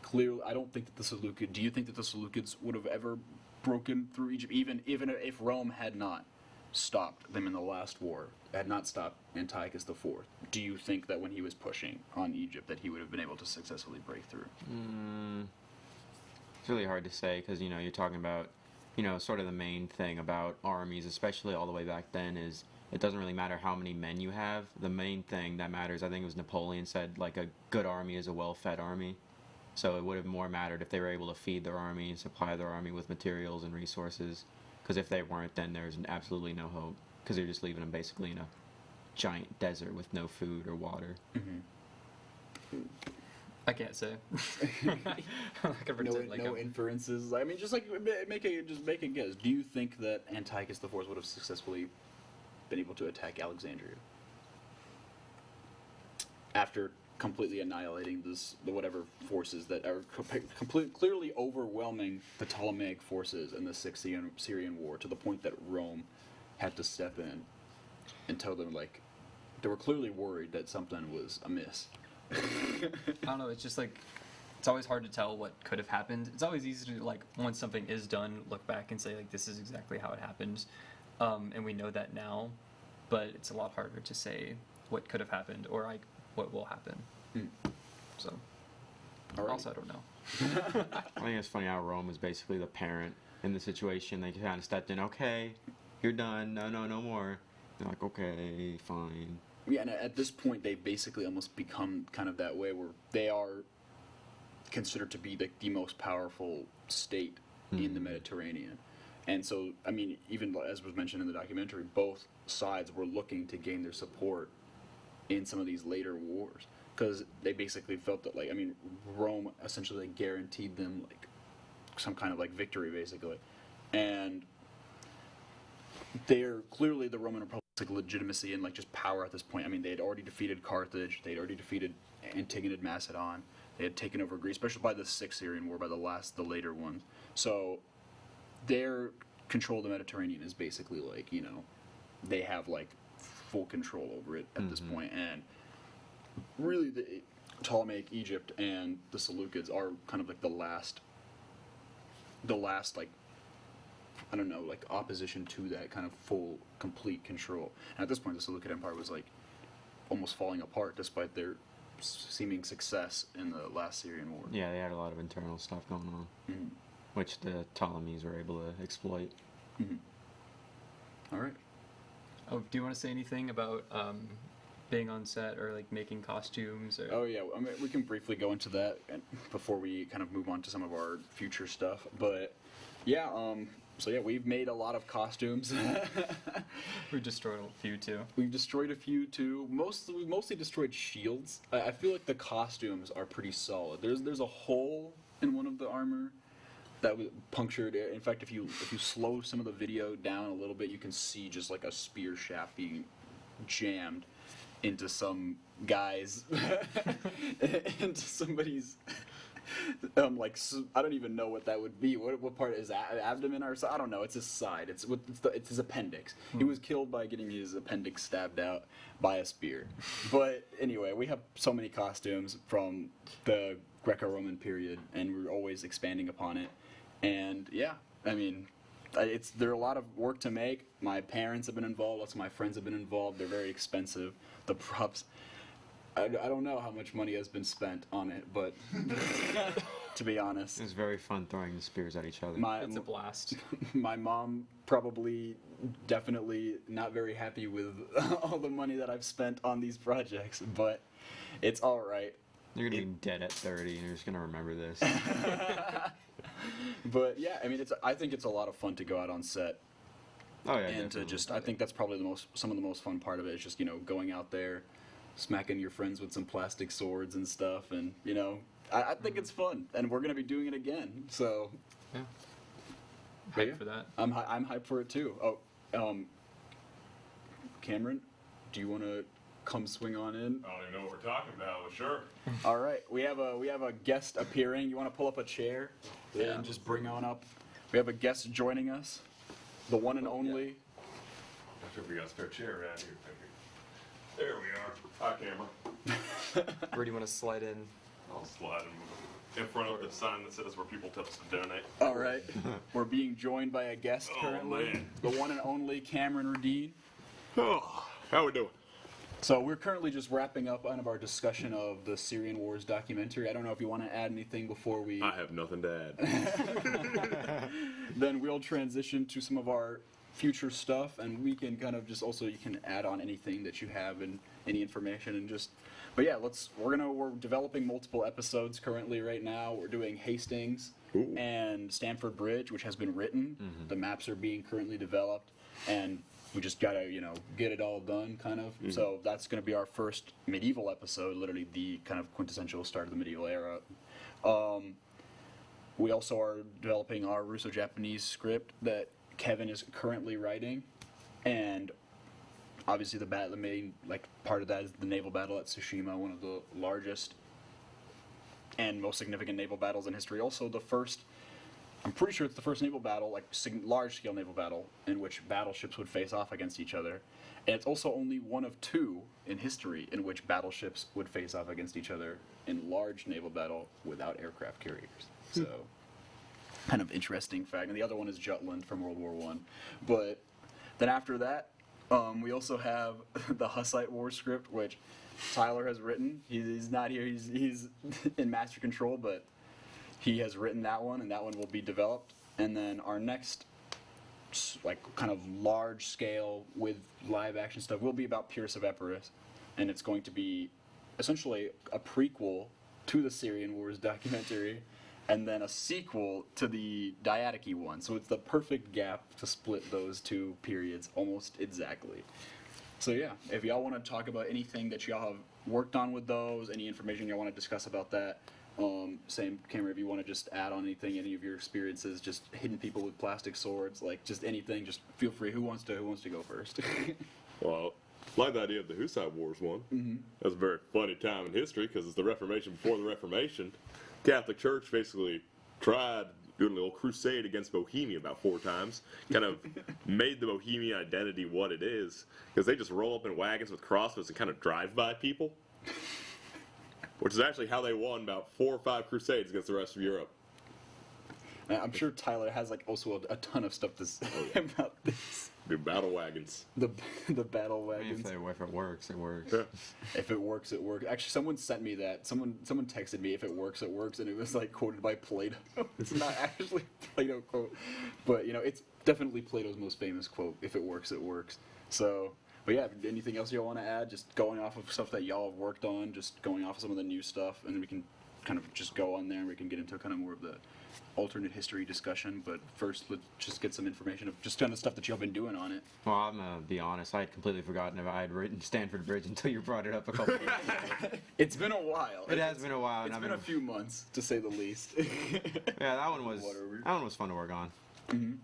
clearly, I don't think that the Seleucids. Do you think that the Seleucids would have ever broken through Egypt, even if Rome had not stopped them in the last war, had not stopped Antiochus IV? Do you think that when he was pushing on Egypt that he would have been able to successfully break through? It's really hard to say because you're talking about sort of the main thing about armies, especially all the way back then, is it doesn't really matter how many men you have. The main thing that matters, I think it was Napoleon said, like a good army is a well-fed army. So it would have more mattered if they were able to feed their army and supply their army with materials and resources. Because if they weren't, then there's absolutely no hope. Because they're just leaving them basically in a giant desert with no food or water. I can't say. I'm not gonna pretend no inferences. I mean, just like make a guess. Do you think that Antiochus IV would have successfully been able to attack Alexandria after completely annihilating the whatever forces that are clearly overwhelming the Ptolemaic forces in the Sixth Syrian War, to the point that Rome had to step in and tell them, like, they were clearly worried that something was amiss. I don't know, it's just like, it's always hard to tell what could have happened. It's always easy to, like, once something is done, look back and say, like, this is exactly how it happened. And we know that now, but it's a lot harder to say what could have happened or, like, what will happen. So, also, I don't know. I think it's funny how Rome was basically the parent in the situation. They kind of stepped in, okay, you're done, no more. They're like, okay, fine. Yeah, and at this point, they've basically almost become kind of that way, where they are considered to be the most powerful state in the Mediterranean. And so, I mean, even as was mentioned in the documentary, both sides were looking to gain their support in some of these later wars, because they basically felt that, like, I mean, Rome essentially guaranteed them like some kind of like victory, basically, and they're clearly the Roman Republic's like legitimacy and like just power at this point. I mean, they had already defeated Carthage, they had already defeated Antigonid Macedon, they had taken over Greece, especially by the Sixth Syrian War, by the later ones. So their control of the Mediterranean is basically like, you know, they have like full control over it at this point. And really the Ptolemaic Egypt and the Seleucids are kind of like the last like, I don't know, like opposition to that kind of full, complete control. And at this point, the Seleucid Empire was like almost falling apart despite their seeming success in the last Syrian War. Yeah, they had a lot of internal stuff going on, which the Ptolemies were able to exploit. All right. Oh, do you want to say anything about being on set or like making costumes? Or... Oh yeah, I mean, we can briefly go into that before we kind of move on to some of our future stuff. But yeah, so yeah, we've made a lot of costumes. We've destroyed a few too. We've destroyed a few too. We mostly destroyed shields. I feel like the costumes are pretty solid. There's a hole in one of the armor that was punctured. In fact, if you slow some of the video down a little bit, you can see just like a spear shaft being jammed into some guy's into somebody's like, I don't even know what that would be. What part is that? Abdomen or so? I don't know. It's his side. It's his appendix. He was killed by getting his appendix stabbed out by a spear. But anyway, we have so many costumes from the Greco-Roman period, and we're always expanding upon it. And yeah, I mean, they're a lot of work to make. My parents have been involved. Lots of my friends have been involved. They're very expensive. The props, I don't know how much money has been spent on it, but to be honest, It was very fun throwing the spears at each other. It's a blast. My mom definitely not very happy with all the money that I've spent on these projects, but it's all right. You're gonna be dead at 30, and you're just gonna remember this. But yeah, I mean, I think it's a lot of fun to go out on set. Oh yeah, And to just, I think that's probably some of the most fun part of it is just, you know, going out there, smacking your friends with some plastic swords and stuff, and, you know, I think it's fun, and we're gonna be doing it again. So, Yeah. but Hyped for that. I'm hyped for it too. Oh, Cameron, do you want to come swing on in? I don't even know what we're talking about, but sure. All right, we have a guest appearing. You want to pull up a chair and just bring on up? We have a guest joining us, the one and only. Not sure if we got a spare chair around here. There we are. Hi, camera. Where do you want to slide in? I'll slide in front of the sign that says where people tell us to donate. All right, we're being joined by a guest Oh, currently, man. the one and only Cameron Radine. Oh, how we doing? So we're currently just wrapping up kind of our discussion of the Syrian Wars documentary. I don't know if you want to add anything before we... I have nothing to add. Then we'll transition to some of our future stuff, and we can kind of just also, you can add on anything that you have and any information, and just, but yeah, we're developing multiple episodes currently right now. We're doing Hastings and Stamford Bridge, which has been written. The maps are being currently developed, and we just gotta, you know, get it all done, kind of. So that's going to be our first medieval episode, literally the kind of quintessential start of the medieval era. We also are developing our Russo-Japanese script that Kevin is currently writing, and obviously the main like part of that is the naval battle at Tsushima, one of the largest and most significant naval battles in history. Also, I'm pretty sure it's the first naval battle, like large-scale naval battle, in which battleships would face off against each other. And it's also only one of two in history in which battleships would face off against each other in large naval battle without aircraft carriers. So, kind of interesting fact. And the other one is Jutland from World War I. But then after that, we also have the Hussite War script, which Tyler has written. He's not here. He's in master control, but he has written that one, and that one will be developed. And then our next, like, kind of large scale with live action stuff will be about Pierce of Epirus, and it's going to be essentially a prequel to the Syrian Wars documentary, and then a sequel to the Diadochi one. So it's the perfect gap to split those two periods almost exactly. So yeah, if y'all want to talk about anything that y'all have worked on with those, any information y'all want to discuss about that, same camera, if you want to just add on anything, any of your experiences, just hitting people with plastic swords, like just anything, just feel free. Who wants to go first? Well, I like the idea of the Hussite Wars one. Mm-hmm. That's a very funny time in history because it's the Reformation before the Reformation. Catholic Church basically tried doing a little crusade against Bohemia about 4 times, kind of made the Bohemian identity what it is, because they just roll up in wagons with crossbows and kind of drive by people, which is actually how they won about 4 or 5 crusades against the rest of Europe. I'm sure Tyler has like also a ton of stuff to say about this. Do battle wagons. The battle wagons. If it works, it works. Yeah. If it works, it works. Actually, someone sent me that. Someone texted me, if it works, it works, and it was like quoted by Plato. It's not actually a Plato quote, but you know, it's definitely Plato's most famous quote. If it works, it works. So, but yeah, anything else y'all want to add? Just going off of stuff that y'all have worked on, just going off of some of the new stuff, and then we can kind of just go on there and we can get into kind of more of the alternate history discussion. But first, let's just get some information of just kind of stuff that y'all been doing on it. Well, I'm gonna be honest. I had completely forgotten if I had written Stanford Bridge until you brought it up a couple of years ago. It's been a while. It has been a while. It's been a few months, to say the least. Yeah, that one was fun to work on. Mm-hmm.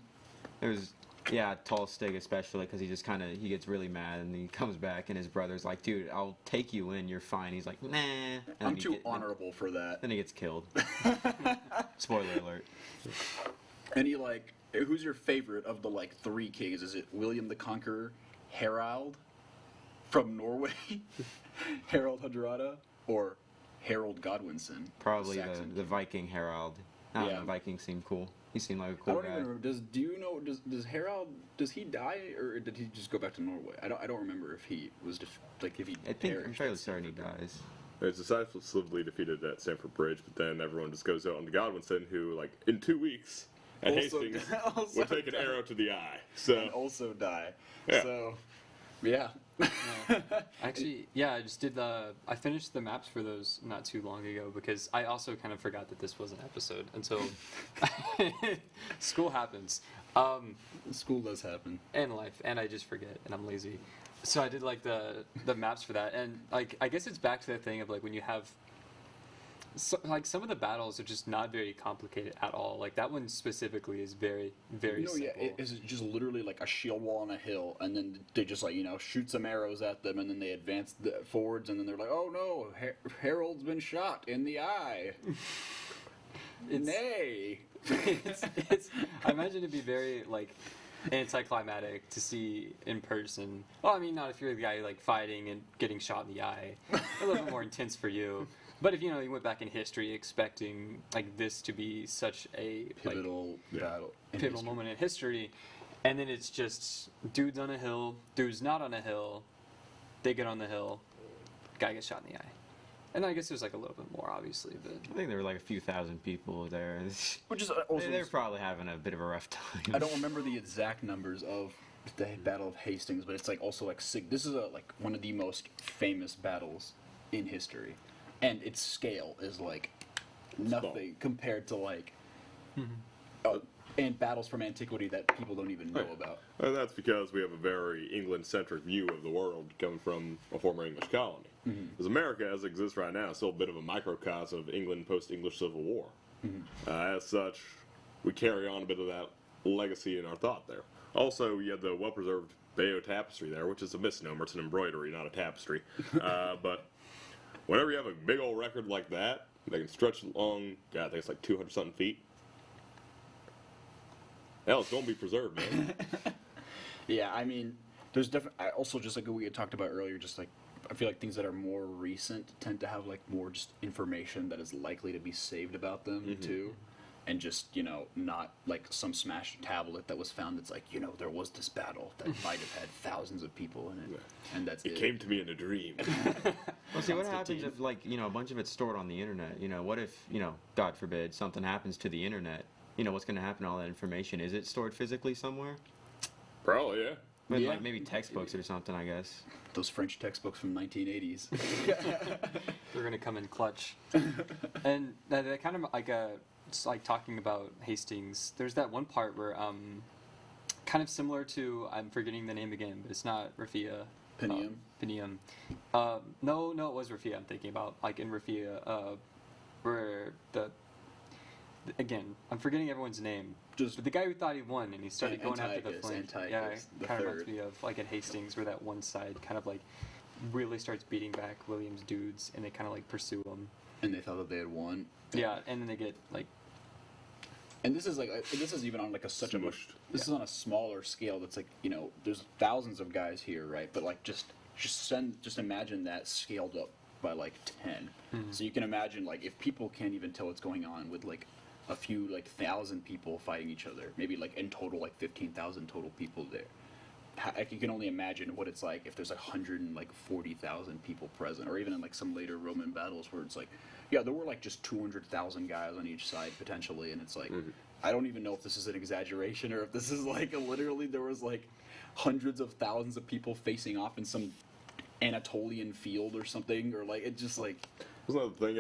It was, yeah, Tall Stig especially, because he gets really mad and he comes back and his brother's like, dude, I'll take you in, you're fine. He's like, nah. And I'm too honorable for that. Then he gets killed. Spoiler alert. Any like, who's your favorite of the like 3 kings? Is it William the Conqueror, Harald from Norway, Harald Hardrada, or Harold Godwinson? Probably Saxon? the Viking Harold. I don't know, Yeah. Vikings seemed cool. He seemed like a I cool don't guy. even remember. Do you know? Does Harold? Does he die or did he just go back to Norway? I don't remember if he was if he I think I'm perished. fairly certain he dies. It's decisively defeated at Stamford Bridge, but then everyone just goes out on to Godwinson, who, like, in 2 weeks at Also- Hastings also will take an died. arrow to the eye. So, And also die. Yeah. So, yeah. Actually, yeah, I just did I finished the maps for those not too long ago because I also kind of forgot that this was an episode until school happens. School does happen. And life, and I just forget, and I'm lazy. So I did like the maps for that, and like I guess it's back to that thing of like when you have like some of the battles are just not very complicated at all. Like that one specifically is very very simple. Yeah, it's just literally like a shield wall on a hill, and then they just like shoot some arrows at them, and then they advance forwards, and then they're like, oh no, Harold's been shot in the eye. Nay. I imagine it'd be very like anticlimactic to see in person. Well, I mean, not if you're the guy like fighting and getting shot in the eye. A little bit more intense for you. But if you went back in history expecting like this to be such a Pivotal battle. pivotal moment in history, and then it's just dudes on a hill, dudes not on a hill, they get on the hill, guy gets shot in the eye. And I guess there's like a little bit more, obviously, but I think there were like a few thousand people there. Which is also They're probably having a bit of a rough time. I don't remember the exact numbers of the Battle of Hastings, but it's like also like this is like one of the most famous battles in history, and its scale is like nothing compared to like and battles from antiquity that people don't even know about. and that's because we have a very England-centric view of the world coming from a former English colony. Because America, as it exists right now, is still a bit of a microcosm of England post-English Civil War. As such, we carry on a bit of that legacy in our thought there. Also, you have the well-preserved Bayeux tapestry there, which is a misnomer. It's an embroidery, not a tapestry. But whenever you have a big old record like that, they can stretch along, God, I think it's like 200-something feet. Hell, it's going to be preserved, man. Yeah, I mean, there's definitely also just like we had talked about earlier, just like I feel like things that are more recent tend to have like more just information that is likely to be saved about them too, and just not like some smashed tablet that was found that's like there was this battle that might have had thousands of people in it, and that's It came to me in a dream. Well, see, what happens if like a bunch of it's stored on the internet? What if God forbid something happens to the internet? What's going to happen to all that information? Is it stored physically somewhere? Probably, yeah. With, Yeah. like maybe textbooks or something, I guess. Those French textbooks from 1980s. they're gonna come in clutch. And that kind of like it's like talking about Hastings, there's that one part where kind of similar to, I'm forgetting the name again, but it's not Rafia. Pinium. Pinium. No, it was Rafia. I'm thinking about like in Rafia, where again, I'm forgetting everyone's name. But the guy who thought he won and he started going after the flank. Yeah, it kind of reminds me of like at Hastings, where that one side kind of like really starts beating back William's dudes, and they kind of like pursue him. And they thought that they had won. Yeah, and then they get like. And this is even on like this is on a smaller scale. That's like, you know, there's thousands of guys here, right? But like just imagine that scaled up by like 10. Mm-hmm. So you can imagine like if people can't even tell what's going on with like a few like 1,000 people fighting each other, maybe like in total like 15,000 total people there. You can only imagine what it's like if there's like 140,000 people present, or even in like some later Roman battles where it's like, yeah, there were like just 200,000 guys on each side potentially, and it's like, I don't even know if this is an exaggeration or if this is like literally there was like hundreds of thousands of people facing off in some Anatolian field or something, or like it just like. Wasn't that the thing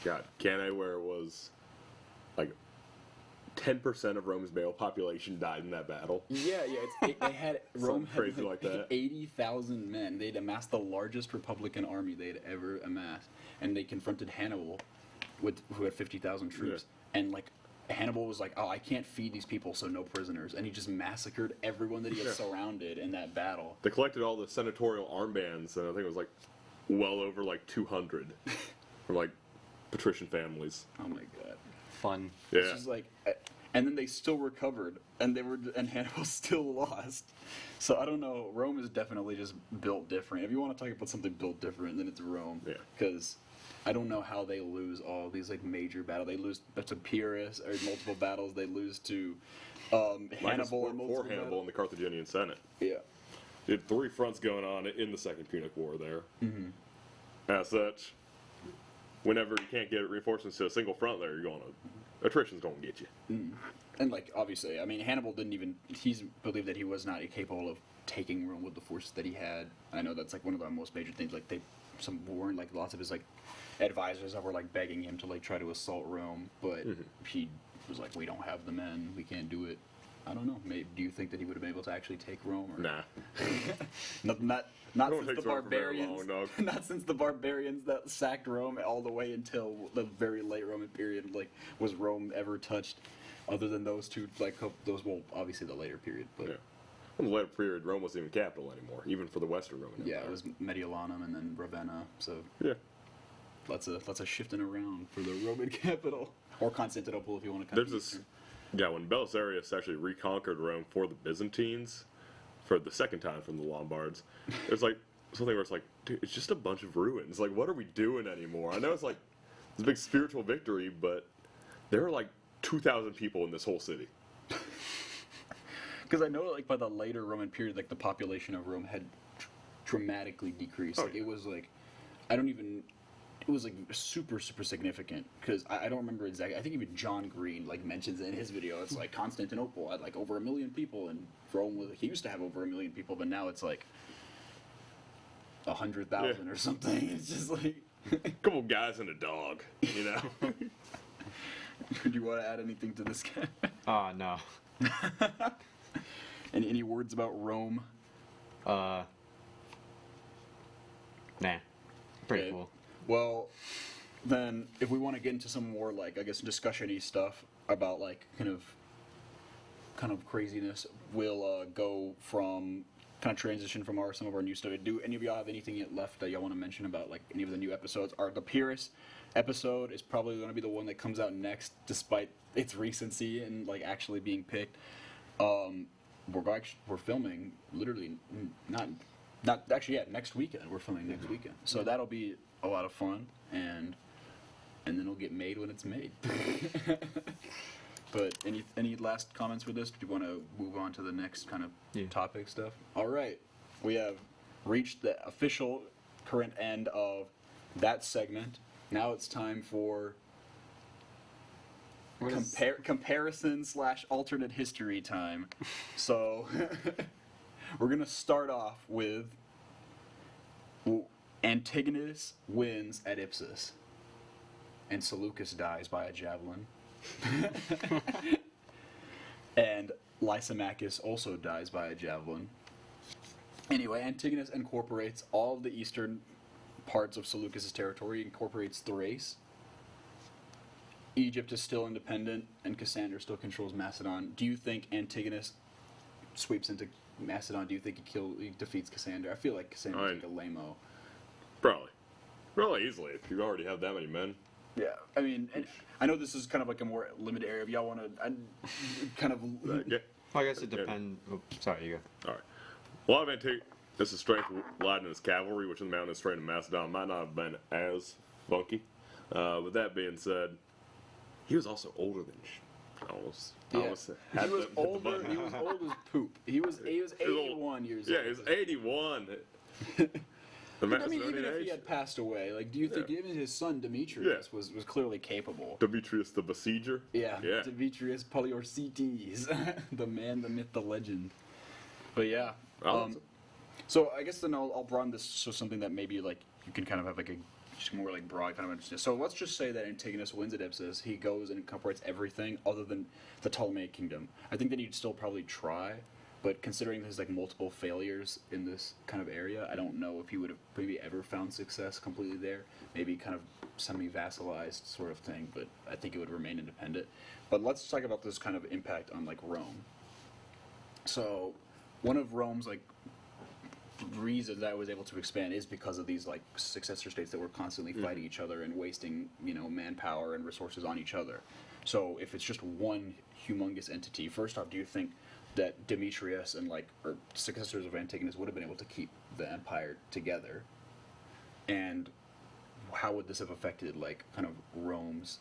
at Cannae where it was like 10% of Rome's male population died in that battle? Yeah, they had Rome had crazy like that. 80,000 men. They'd amassed the largest Republican army they'd ever amassed, and they confronted Hannibal, who had 50,000 troops, and like Hannibal was like, "Oh, I can't feed these people, so no prisoners," and he just massacred everyone that he had surrounded in that battle. They collected all the senatorial armbands, and I think it was like well over like 200 from like patrician families. Oh my god. Fun. Yeah. It's just like, and then they still recovered, and Hannibal still lost. So I don't know. Rome is definitely just built different. If you want to talk about something built different, then it's Rome. Yeah. Because I don't know how they lose all these like major battles. They lose to Pyrrhus or multiple battles. They lose to Hannibal or multiple Hannibal in the Carthaginian Senate. Yeah. You had 3 fronts going on in the Second Punic War there. Mm-hmm. As such, whenever you can't get reinforcements to a single front there, you're going to attrition's going to get you. Mm. And like obviously, I mean, Hannibal he's believed that he was not capable of taking Rome with the forces that he had. I know that's like one of the most major things. Like lots of his like advisors that were like begging him to like try to assault Rome, but he was like, "We don't have the men. We can't do it." I don't know. Maybe, do you think that he would have been able to actually take Rome? Or? Nah. Not since the barbarians. Long, not since the barbarians that sacked Rome all the way until the very late Roman period. Like, was Rome ever touched? Other than those two, like well, obviously the later period, but yeah. In the later period, Rome wasn't even capital anymore, even for the Western Roman Empire. Yeah, it was Mediolanum and then Ravenna. So yeah, lots of shifting around for the Roman capital, or Constantinople if you want to. There's this. Yeah, when Belisarius actually reconquered Rome for the Byzantines, for the second time from the Lombards, there's like something where it's like, dude, it's just a bunch of ruins. Like, what are we doing anymore? I know it's like this big spiritual victory, but there are like 2,000 people in this whole city. Because I know, like, by the later Roman period, like, the population of Rome had dramatically decreased. Oh, like, yeah. it was, like, it was, like, super, super significant. Because I don't remember exactly. I think even John Green, like, mentions it in his video. It's, like, Constantinople had, like, over 1 million people. And Rome, he used to have over 1 million people, but now it's, like, 100,000 or something. It's just, like... A couple guys and a dog, you know? Do you want to add anything to this guy? No. Any words about Rome? Nah. Pretty Okay. cool. Well, then, if we want to get into some more, like, I guess, discussion-y stuff about, like, kind of craziness, we'll go from, kind of transition from some of our new stuff. Do any of y'all have anything yet left that y'all want to mention about, like, any of the new episodes? The Pyrrhus episode is probably going to be the one that comes out next, despite its recency and, like, actually being picked. We're filming literally next weekend. We're filming next weekend, so that'll be a lot of fun, and then it'll get made when it's made. But any last comments for this? Do you want to move on to the next kind of topic stuff? All right, we have reached the official current end of that segment. Now it's time for comparison / alternate history time. So we're gonna start off with Antigonus wins at Ipsus. and Seleucus dies by a javelin. And Lysimachus also dies by a javelin. Anyway, Antigonus incorporates all of the eastern parts of Seleucus' territory, incorporates Thrace. Egypt is still independent, and Cassander still controls Macedon. Do you think Antigonus sweeps into Macedon? Do you think he defeats Cassander? I feel like Cassander's like a lame-o. Probably easily, if you already have that many men. Yeah, I mean, and I know this is kind of like a more limited area. If y'all want to, kind of. Yeah. I guess it depends. Oh, sorry, you go. All right. A lot of Antigonus' strength lied in his cavalry, which in the mountainous terrain of Macedon might not have been as funky. With that being said, he was also older than almost. Yeah. He was older. He was old as poop. He was 81 years old. Yeah, he was 81. I mean, even if he had passed away, like, do you think even his son Demetrius was clearly capable? Demetrius the Besieger? Yeah. Demetrius Poliorcetes, the man, the myth, the legend. But yeah. So I guess then I'll broaden this to something that maybe like you can kind of have like a just more like broad kind of understanding. So let's just say that Antigonus wins at Ipsus. He goes and incorporates everything other than the Ptolemaic kingdom. I think that he'd still probably try. But considering there's like multiple failures in this kind of area, I don't know if he would have maybe ever found success completely there. Maybe kind of semi-vassalized sort of thing, but I think it would remain independent. But let's talk about this kind of impact on like Rome. So one of Rome's like reasons that it was able to expand is because of these like successor states that were constantly fighting each other and wasting, manpower and resources on each other. So if it's just one humongous entity, first off, do you think that Demetrius and or successors of Antigonus would have been able to keep the empire together? And how would this have affected kind of Rome's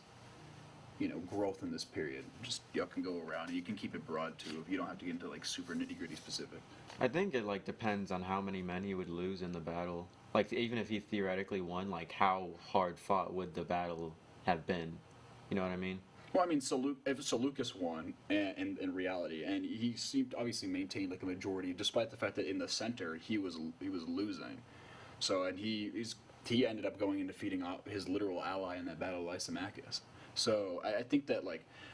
growth in this period? Just y'all can go around and you can keep it broad too, if you don't have to get into super nitty-gritty specific. I think it depends on how many men he would lose in the battle. Even if he theoretically won, how hard fought would the battle have been? You know what I mean? Well, I mean, if Seleucus won in reality, and he seemed to obviously maintain a majority, despite the fact that in the center he was losing. So, and he ended up going and defeating his literal ally in that battle, Lysimachus. So I think that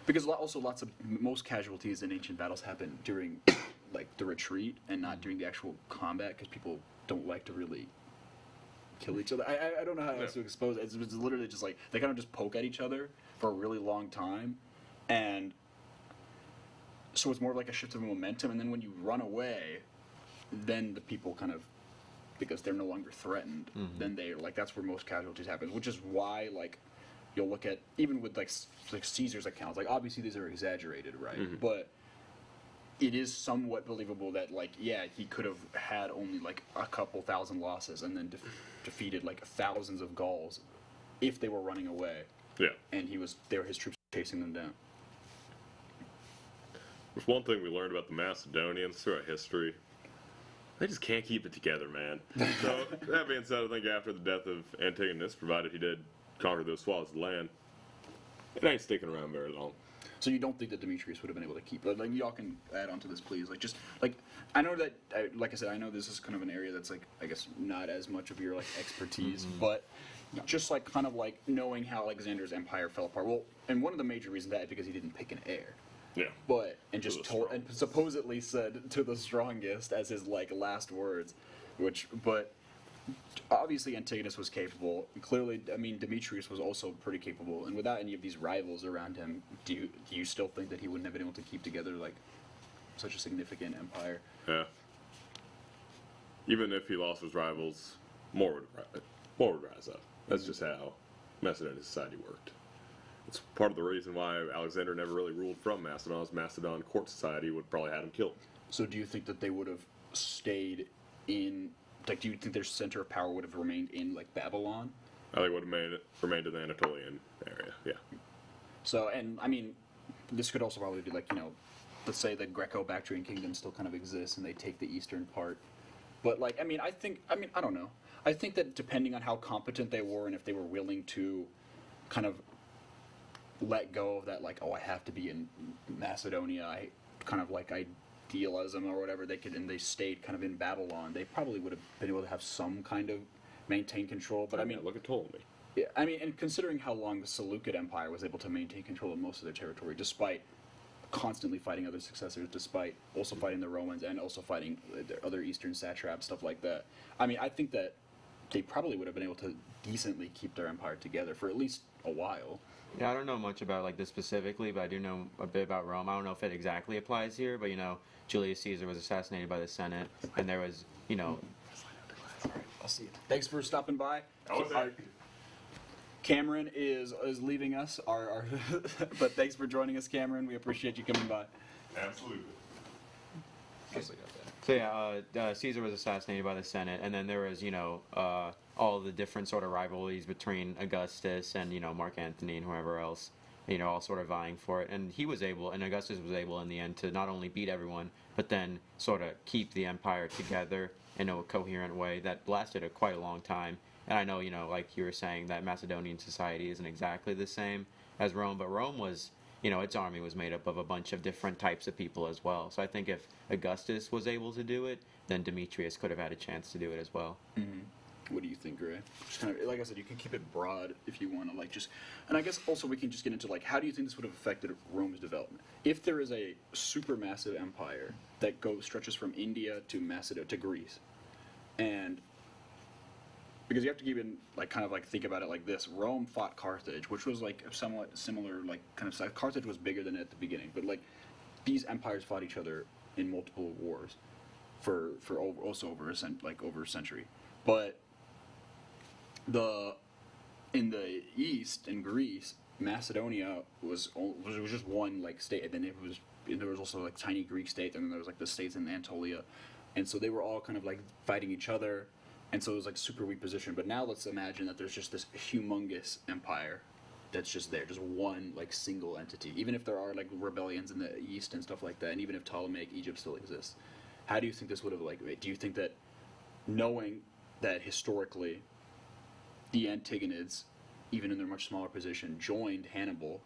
because also most casualties in ancient battles happen during the retreat and not during the actual combat, because people don't like to really kill each other. I don't know how else to expose it. It's literally just they kind of just poke at each other for a really long time, and so it's more of a shift of momentum, and then when you run away, then the people kind of, because they're no longer threatened, then they that's where most casualties happen, which is why you'll look at, even with Caesar's accounts, obviously these are exaggerated, right? But it is somewhat believable that he could have had only a couple thousand losses and then defeated thousands of Gauls if they were running away. Yeah. And his troops chasing them down. There's one thing we learned about the Macedonians throughout history. They just can't keep it together, man. So, that being said, I think after the death of Antigonus, provided he did conquer those swaths of land, it ain't sticking around very long. So you don't think that Demetrius would have been able to keep it? Y'all can add on to this, please. I know that, like I said, I know this is kind of an area that's I guess not as much of your expertise, but just knowing how Alexander's empire fell apart. Well, and one of the major reasons that is because he didn't pick an heir. Yeah. And supposedly said to the strongest as his last words, but obviously Antigonus was capable. Clearly, I mean, Demetrius was also pretty capable, and without any of these rivals around him, do you still think that he wouldn't have been able to keep together such a significant empire? Yeah. Even if he lost his rivals, more would rise up. That's just how Macedonian society worked. It's part of the reason why Alexander never really ruled from Macedon, as Macedon court society would probably had him killed. So do you think that they would have stayed in, do you think their center of power would have remained in Babylon? I think it would have remained in the Anatolian area, yeah. So, and I mean, this could also probably be let's say the Greco-Bactrian kingdom still kind of exists and they take the eastern part. But I don't know. I think that depending on how competent they were and if they were willing to kind of let go of that, I have to be in Macedonia, I kind of idealism or whatever, and they stayed kind of in Babylon, they probably would have been able to have some kind of maintain control. But I mean, look at Ptolemy. Yeah, I mean, and considering how long the Seleucid Empire was able to maintain control of most of their territory, despite constantly fighting other successors, despite also fighting the Romans and also fighting the other Eastern satraps, stuff like that. I mean, I think that they probably would have been able to decently keep their empire together for at least a while. Yeah, I don't know much about like this specifically, but I do know a bit about Rome. I don't know if it exactly applies here, but Julius Caesar was assassinated by the Senate, and there was, I'll see you. Thanks for stopping by. was Our- Cameron is leaving us. But thanks for joining us, Cameron. We appreciate you coming by. Absolutely. So yeah, Caesar was assassinated by the Senate, and then there was, all the different sort of rivalries between Augustus and, Mark Antony and whoever else, all sort of vying for it. And Augustus was able in the end to not only beat everyone, but then sort of keep the empire together in a coherent way that lasted quite a long time. And I know, like you were saying, that Macedonian society isn't exactly the same as Rome, but Rome was, its army was made up of a bunch of different types of people as well. So I think if Augustus was able to do it, then Demetrius could have had a chance to do it as well. Mm-hmm. What do you think, Gray? Just kind of, like I said, you can keep it broad if you want to, and I guess also we can just get into, how do you think this would have affected Rome's development? If there is a supermassive empire that stretches from India to Greece, and because you have to even think about it like this: Rome fought Carthage, which was somewhat similar, kind of size. Carthage was bigger than it at the beginning, but these empires fought each other in multiple wars for also over a century. But in the east, in Greece, Macedonia was just one state, and then there was also tiny Greek states, and then there was the states in Anatolia, and so they were all kind of fighting each other. And so it was super weak position. But now let's imagine that there's just this humongous empire that's just there, just one single entity. Even if there are rebellions in the east and stuff like that, and even if Ptolemaic Egypt still exists, how do you think this would have do you think that, knowing that historically the Antigonids, even in their much smaller position, joined Hannibal,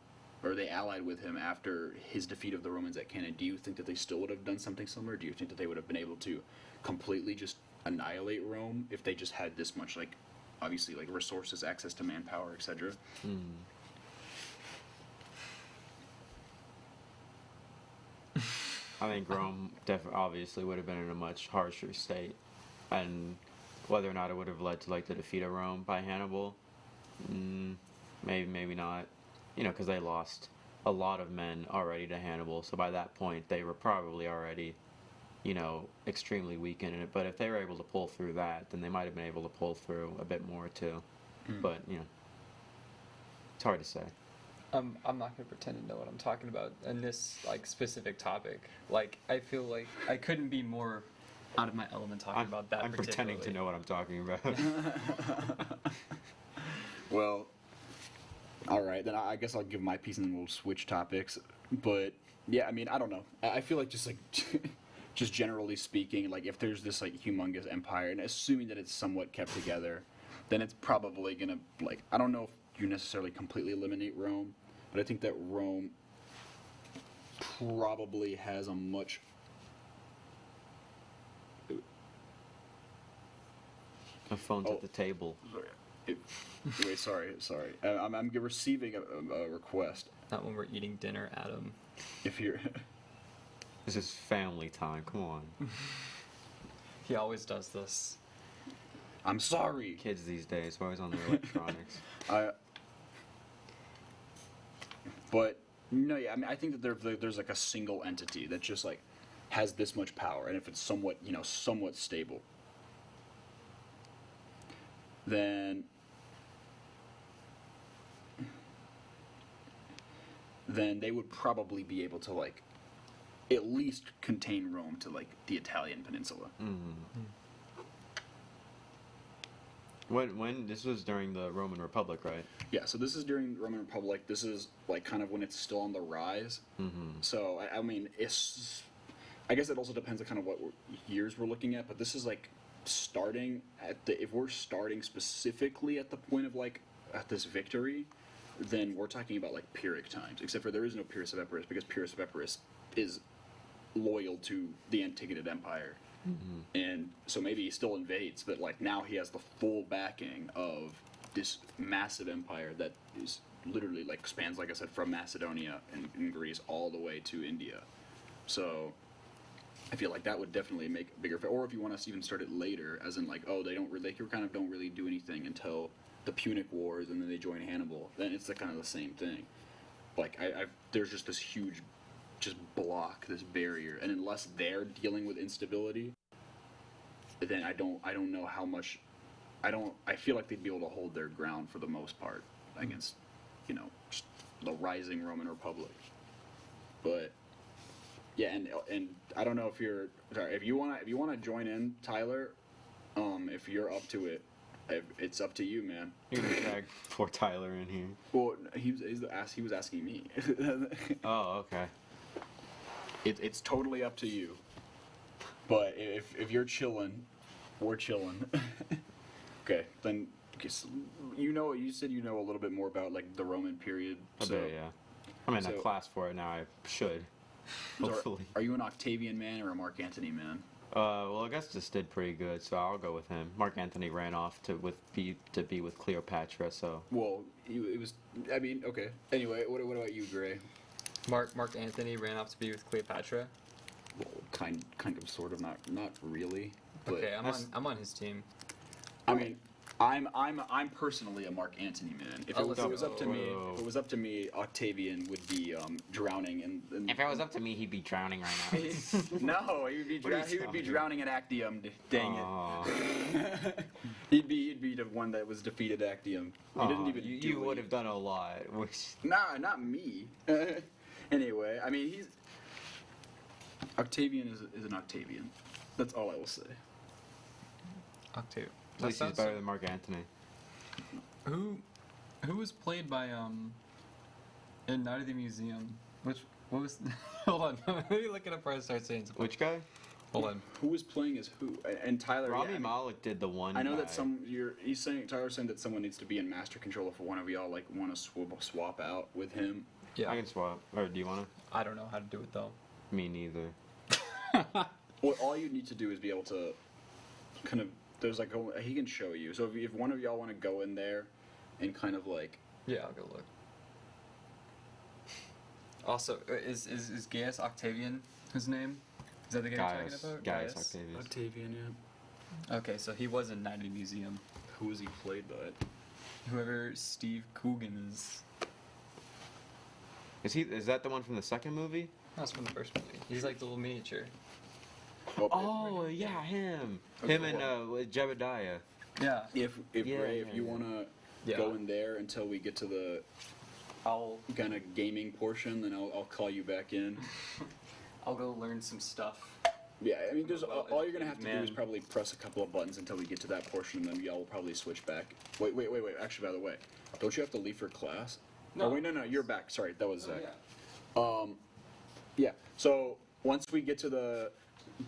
or they allied with him after his defeat of the Romans at Cannae, do you think that they still would have done something similar? Do you think that they would have been able to completely just annihilate Rome if they just had this much obviously resources, access to manpower, etc.? I think Rome obviously would have been in a much harsher state, and whether or not it would have led to the defeat of Rome by Hannibal, maybe not, because they lost a lot of men already to Hannibal, so by that point they were probably already extremely weak in it. But if they were able to pull through that, then they might have been able to pull through a bit more too. But it's hard to say. I'm not going to pretend to know what I'm talking about in this specific topic. I feel like I couldn't be more out of my element talking about that. I'm pretending to know what I'm talking about. Well, all right, then I guess I'll give my piece and then we'll switch topics. But yeah, I mean, I don't know. I feel just just generally speaking, if there's this humongous empire, and assuming that it's somewhat kept together, then it's probably gonna I don't know if you necessarily completely eliminate Rome, but I think that Rome probably has a much The phone's at the table. wait, sorry. I'm receiving a request. Not when we're eating dinner, Adam. If you're This is family time. Come on. He always does this. I'm sorry. Kids these days, we're always on their electronics. But no, yeah, I mean, I think that there's a single entity that just has this much power, and if it's somewhat somewhat stable, then they would probably be able to at least contain Rome to the Italian peninsula. When this was during the Roman Republic, right? Yeah, so this is during the Roman Republic. This is kind of when it's still on the rise. So I mean, I guess it also depends on kind of what years we're looking at, but this is starting at if we're starting specifically at the point of at this victory, then we're talking about Pyrrhic times. Except for there is no Pyrrhus of Epirus, because Pyrrhus of Epirus is loyal to the Antigonid Empire. And so maybe he still invades, but now he has the full backing of this massive empire that is literally like spans, like I said, from Macedonia and Greece all the way to India. So I feel like that would definitely make a bigger. Or if you want us to even start it later, as in like, oh, they kind of don't really do anything until the Punic Wars, and then they join Hannibal. Then it's kind of the same thing. Like there's just this huge, just block, this barrier, and unless they're dealing with instability, then I don't know how much. I feel like they'd be able to hold their ground for the most part against, just the rising Roman Republic. But yeah, and I don't know if you're sorry if you wanna join in, Tyler. If you're up to it, it's up to you, man. You're gonna tag poor Tyler in here. Well, he was asking me. Oh, okay. It's totally up to you. But if you're chilling, we're chilling. Okay, then you said you know a little bit more about like the Roman period. A bit, yeah. I'm in a class for it now. I should. Hopefully. Are you an Octavian man or a Mark Antony man? Well, Augustus did pretty good, so I'll go with him. Mark Antony ran off to be with Cleopatra, so. Well, it was. I mean, okay. Anyway, what about you, Gray? Mark Antony ran off to be with Cleopatra. Well, kind of, sort of, not really. But Okay, I'm on his team. I mean, I'm personally a Mark Antony man. If it was up to me, Octavian would be drowning in. If it was up to me, he'd be drowning right now. No, he would be drowning in Actium. Dang it. He'd be the one that was defeated Actium. He didn't even. You would have done a lot. Nah, not me. Anyway, I mean Octavian is an Octavian. That's all I will say. Octavian. At least he's better than Mark Antony. Who was played by in Night of the Museum? What was? Hold on, let me look it up before I start saying something. Which guy? Hold on. Who was playing as who? And Tyler. Rami Malek did the one. I know guy. that Tyler's saying that someone needs to be in Master Control if one of y'all like want to swap out with him. Yeah. I can swap. Or do you want to? I don't know how to do it though. Me neither. Well, all you need to do is be able to kind of. There's like he can show you. So if one of y'all want to go in there, and kind of like. Yeah, I'll go look. Also, is Gaius Octavian his name? Is that the guy you're talking about? Gaius Octavius. Octavian, yeah. Okay, so he was in Night of the Museum. Who was he played by? Whoever Steve Coogan is. Is that the one from the second movie? That's from the first movie. He's like the little miniature. Oh yeah, him. Okay, Him and with Jebediah. Yeah. If Ray, if you wanna go in there until we get to the kind of gaming portion, then I'll call you back in. I'll go learn some stuff. Yeah, I mean, all you're gonna have to do is probably press a couple of buttons until we get to that portion, and then y'all will probably switch back. Wait. Actually, by the way, don't you have to leave for class? No. Oh, wait, no, you're back. Sorry, that was Zach. Yeah. Yeah. So once we get to the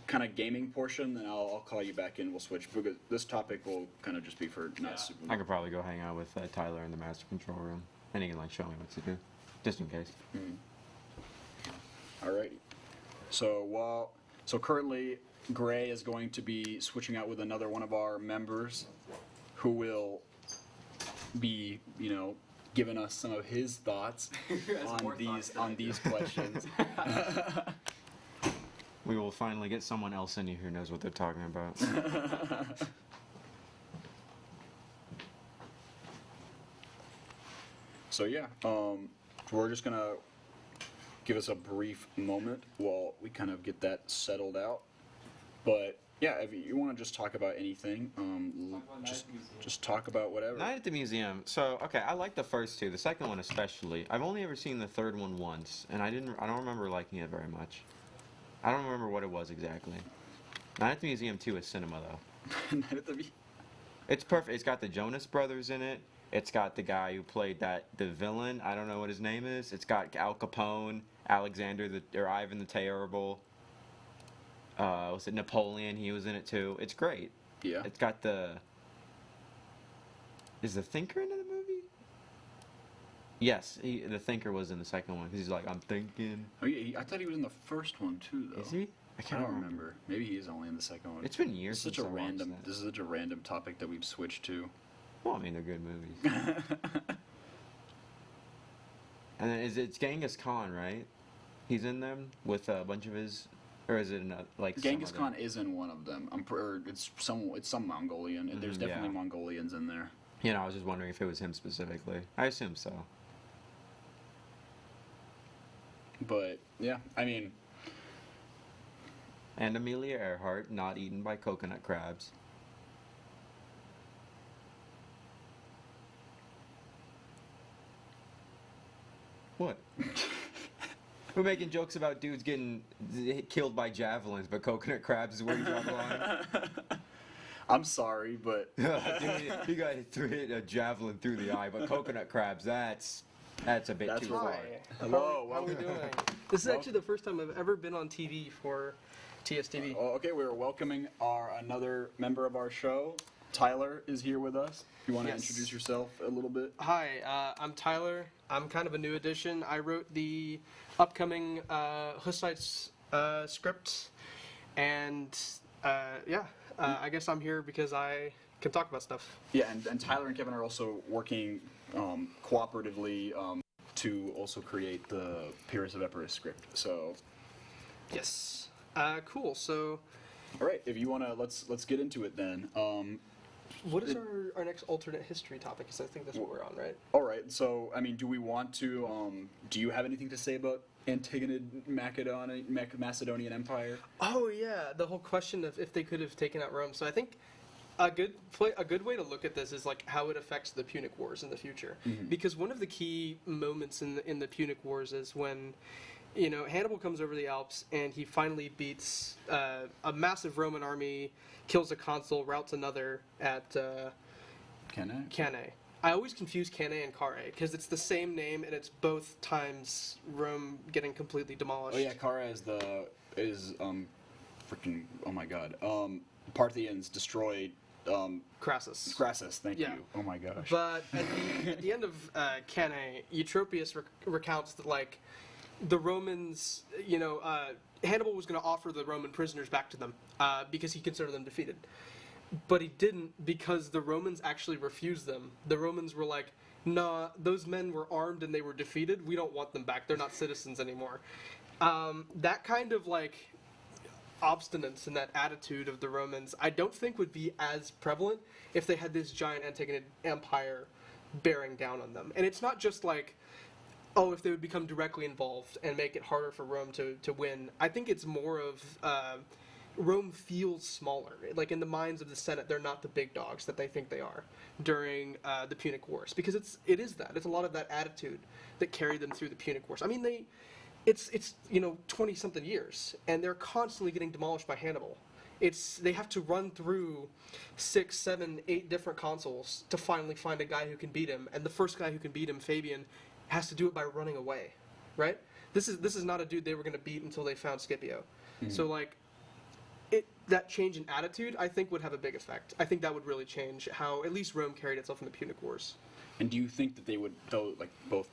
kind of gaming portion, then I'll call you back in. We'll switch because this topic will kind of just be for not super. I could probably go hang out with Tyler in the master control room, and he can like show me what to do, just in case. Alrighty. So currently, Gray is going to be switching out with another one of our members, who will be, giving us some of his thoughts on these questions. We will finally get someone else in here who knows what they're talking about. So yeah, we're just gonna give us a brief moment while we kind of get that settled out. But yeah, if you want to just talk about anything, just talk about whatever. Night at the Museum. So okay, I like the first two. The second one especially. I've only ever seen the third one once, and I don't remember liking it very much. I don't remember what it was exactly. Night at the Museum 2 is cinema though. Night at the It's perfect. It's got the Jonas Brothers in it. It's got the guy who played the villain. I don't know what his name is. It's got Al Capone, Ivan the Terrible. Was it Napoleon? He was in it too. It's great. Yeah. It's got Is the Thinker in the movie? Yes, the Thinker was in the second one because he's like, I'm thinking. Oh yeah, I thought he was in the first one too, though. Is he? I don't remember. Maybe he is only in the second one. This is such a random topic that we've switched to. Well, I mean, they're good movies. And then it's Genghis Khan, right? He's in them with a bunch of his, or is it like Genghis some Khan other- is in one of them. It's some Mongolian. There's definitely yeah. Mongolians in there. You know, I was just wondering if it was him specifically. I assume so. But yeah, I mean, And Amelia Earhart, not eaten by coconut crabs. What? We're making jokes about dudes getting killed by javelins, but coconut crabs is where you draw the line. I'm sorry, but Dude, he got hit a javelin through the eye, but coconut crabs, that's a bit That's too right. far. Hello, How are we welcome. doing? This is actually the first time I've ever been on TV for TSTV. Oh, okay, we're welcoming another member of our show. Tyler is here with us. You want to Yes. introduce yourself a little bit? Hi, I'm Tyler. I'm kind of a new addition. I wrote the upcoming Hussites script, and I guess I'm here because I can talk about stuff. Yeah, and Tyler and Kevin are also working cooperatively to also create the Pyrrhus of Epirus script. So, Yes. Cool. So, all right, if you want to, let's get into it then. what is our next alternate history topic? Because I think that's what we're on, right? All right, so I mean, do we want to? Do you have anything to say about Antigonid Macedonian Empire? Oh yeah, the whole question of if they could have taken out Rome. So I think a good way to look at this is like how it affects the Punic Wars in the future, because one of the key moments in the Punic Wars is when, you know, Hannibal comes over the Alps and he finally beats a massive Roman army, kills a consul, routs another at Cannae. I always confuse Cannae and Carrhae because it's the same name and it's both times Rome getting completely demolished. Oh yeah, Kara is freaking, oh my god. Parthians destroyed Crassus. Crassus. Thank Yeah. you. Oh my gosh. But at the end of Cannae, Eutropius recounts that like the Romans, you know, Hannibal was going to offer the Roman prisoners back to them because he considered them defeated. But he didn't because the Romans actually refused them. The Romans were like, nah, those men were armed and they were defeated. We don't want them back. They're not citizens anymore. That kind of like obstinance and that attitude of the Romans, I don't think would be as prevalent if they had this giant Antigonid empire bearing down on them. And it's not just like, oh, if they would become directly involved and make it harder for Rome to win. I think it's more of Rome feels smaller. Like in the minds of the Senate, they're not the big dogs that they think they are during the Punic Wars, because it is that. It's a lot of that attitude that carried them through the Punic Wars. I mean, it's 20 something years, and they're constantly getting demolished by Hannibal. They have to run through 6, 7, 8 different consuls to finally find a guy who can beat him, and the first guy who can beat him, Fabian, has to do it by running away, right? This is not a dude they were going to beat until they found Scipio. So like, that change in attitude, I think, would have a big effect. I think that would really change how at least Rome carried itself in the Punic Wars. And do you think that they would, though, like both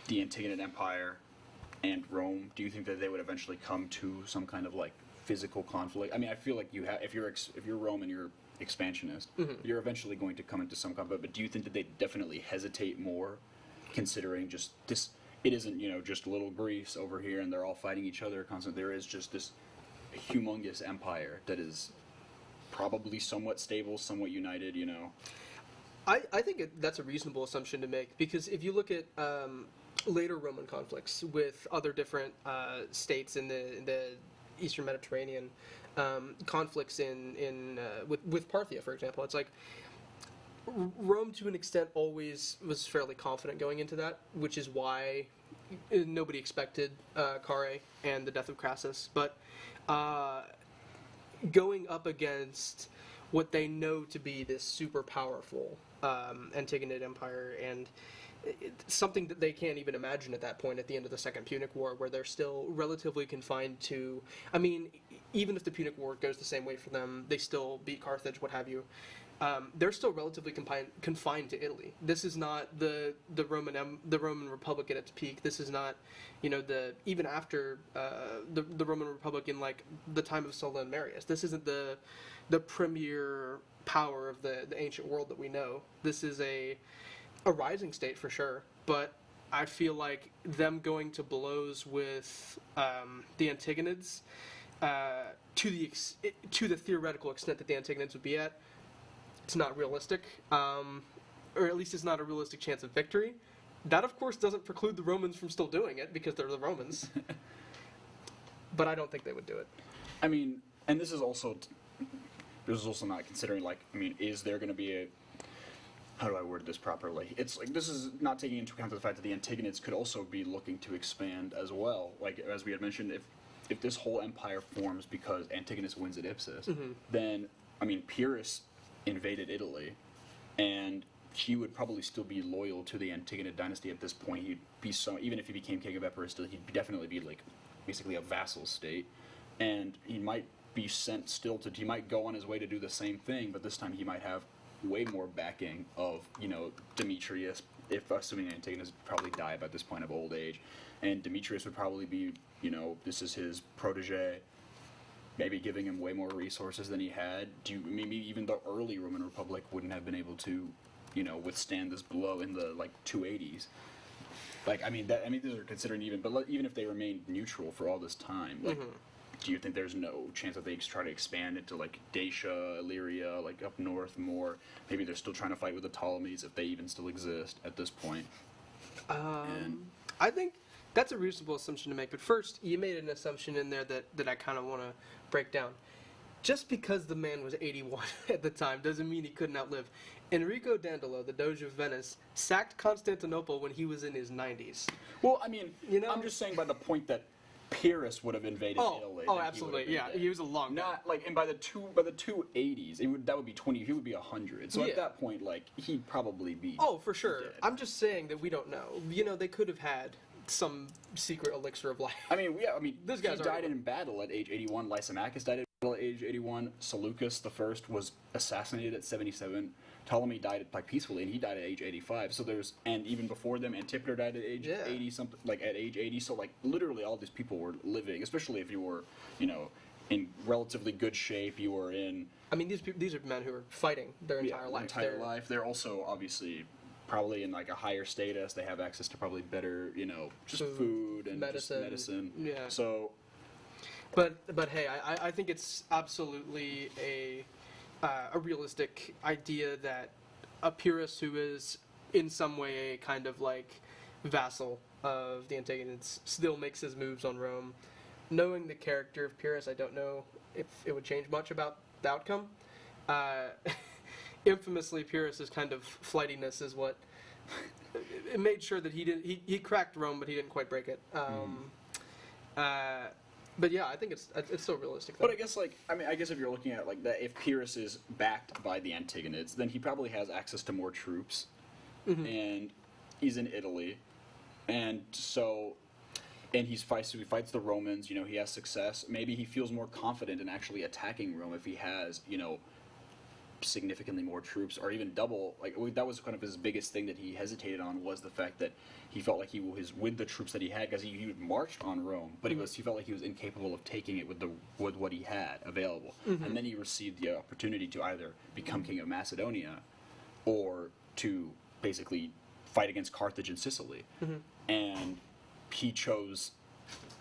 the Antigonid Empire and Rome, do you think that they would eventually come to some kind of like physical conflict? I mean, I feel like if you're Rome and you're expansionist, you're eventually going to come into some conflict. But do you think that they definitely hesitate more, considering just this? It isn't just little Greece over here and they're all fighting each other constantly. There is just this humongous empire that is probably somewhat stable, somewhat united. I think that's a reasonable assumption to make, because if you look at later Roman conflicts with other different states in the Eastern Mediterranean, conflicts with Parthia, for example, it's like Rome, to an extent, always was fairly confident going into that, which is why nobody expected Carrhae and the death of Crassus. But going up against what they know to be this super powerful Antigonid Empire, and something that they can't even imagine at that point at the end of the Second Punic War, where they're still relatively confined to, I mean, even if the Punic War goes the same way for them, they still beat Carthage, what have you, they're still relatively confined to Italy. This is not the Roman Republic at its peak. This is not, even after the Roman Republic in like the time of Sulla and Marius. This isn't the premier power of the ancient world that we know. This is a rising state for sure, but I feel like them going to blows with the Antigonids, to the theoretical extent that the Antigonids would be at, it's not realistic, or at least it's not a realistic chance of victory. That, of course, doesn't preclude the Romans from still doing it, because they're the Romans. But I don't think they would do it. I mean, and this is also not considering, like, I mean, is there going to be a, how do I word this properly? It's like, this is not taking into account the fact that the Antigonids could also be looking to expand as well. Like, as we had mentioned, if this whole empire forms because Antigonus wins at Ipsus, then, I mean, Pyrrhus invaded Italy, and he would probably still be loyal to the Antigonid dynasty at this point. He'd be even if he became king of Epirus, he'd definitely be like basically a vassal state, and he might be sent still to. He might go on his way to do the same thing, but this time he might have way more backing of Demetrius. If assuming Antigonus would probably die by this point of old age, and Demetrius would probably be this is his protege. Maybe giving him way more resources than he had. Maybe even the early Roman Republic wouldn't have been able to, withstand this blow in the 280s. Like, I mean, these are considering even if they remained neutral for all this time, like, do you think there's no chance that they try to expand into like Dacia, Illyria, like up north more? Maybe they're still trying to fight with the Ptolemies if they even still exist at this point. I think that's a reasonable assumption to make. But first, you made an assumption in there that I kind of want to break down. Just because the man was 81 at the time doesn't mean he couldn't outlive. Enrico Dandolo, the Doge of Venice, sacked Constantinople when he was in his 90s. Well, I mean, I'm just saying by the point that Pyrrhus would have invaded Italy. Oh, absolutely, yeah. He was a long guy. Not like, and by the 280s, that would be 20. He would be 100. So at that point, like, he'd probably be. Oh, for sure. dead. I'm just saying that we don't know. They could have had some secret elixir of life. I mean, yeah. I mean, Those guys he died in battle at age 81. Lysimachus died at battle at age 81. Seleucus the First was assassinated at 77. Ptolemy died peacefully, and he died at age 85. So and even before them, Antipater died at age 80 something, like at age 80. So like literally all these people were living, especially if you were, in relatively good shape. You were in. I mean, these are men who are fighting their entire life. They're also obviously probably in like a higher status. They have access to probably better, just food and medicine. Yeah. So. But hey, I think it's absolutely a realistic idea that a Pyrrhus who is in some way a kind of like vassal of the Antagonists still makes his moves on Rome. Knowing the character of Pyrrhus, I don't know if it would change much about the outcome. Infamously, Pyrrhus's kind of flightiness is what it made sure that he cracked Rome, but he didn't quite break it. But yeah, I think it's so realistic. Though. But I guess if you're looking at like that, if Pyrrhus is backed by the Antagonids, then he probably has access to more troops, and he's in Italy, and he fights the Romans. He has success. Maybe he feels more confident in actually attacking Rome if he has significantly more troops, or even double. Like that was kind of his biggest thing that he hesitated on, was the fact that he felt like he was with the troops that he had, because he marched on Rome, but he felt like he was incapable of taking it with what he had available. And then he received the opportunity to either become king of Macedonia, or to basically fight against Carthage and Sicily. And he chose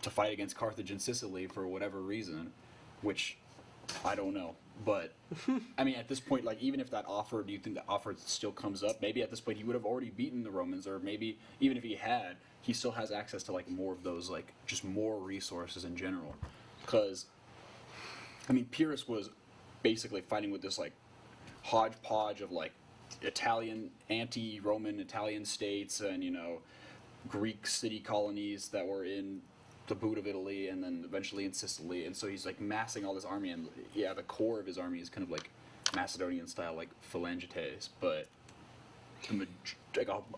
to fight against Carthage and Sicily for whatever reason, which I don't know. But, I mean, at this point, like, even if that offer, do you think the offer still comes up? Maybe at this point he would have already beaten the Romans, or maybe even if he had, he still has access to, like, more of those, like, just more resources in general. Because, I mean, Pyrrhus was basically fighting with this, like, hodgepodge of, like, anti-Roman Italian states and, Greek city colonies that were in the boot of Italy, and then eventually in Sicily, and so he's like massing all this army, and the core of his army is kind of like Macedonian style, like phalangites, but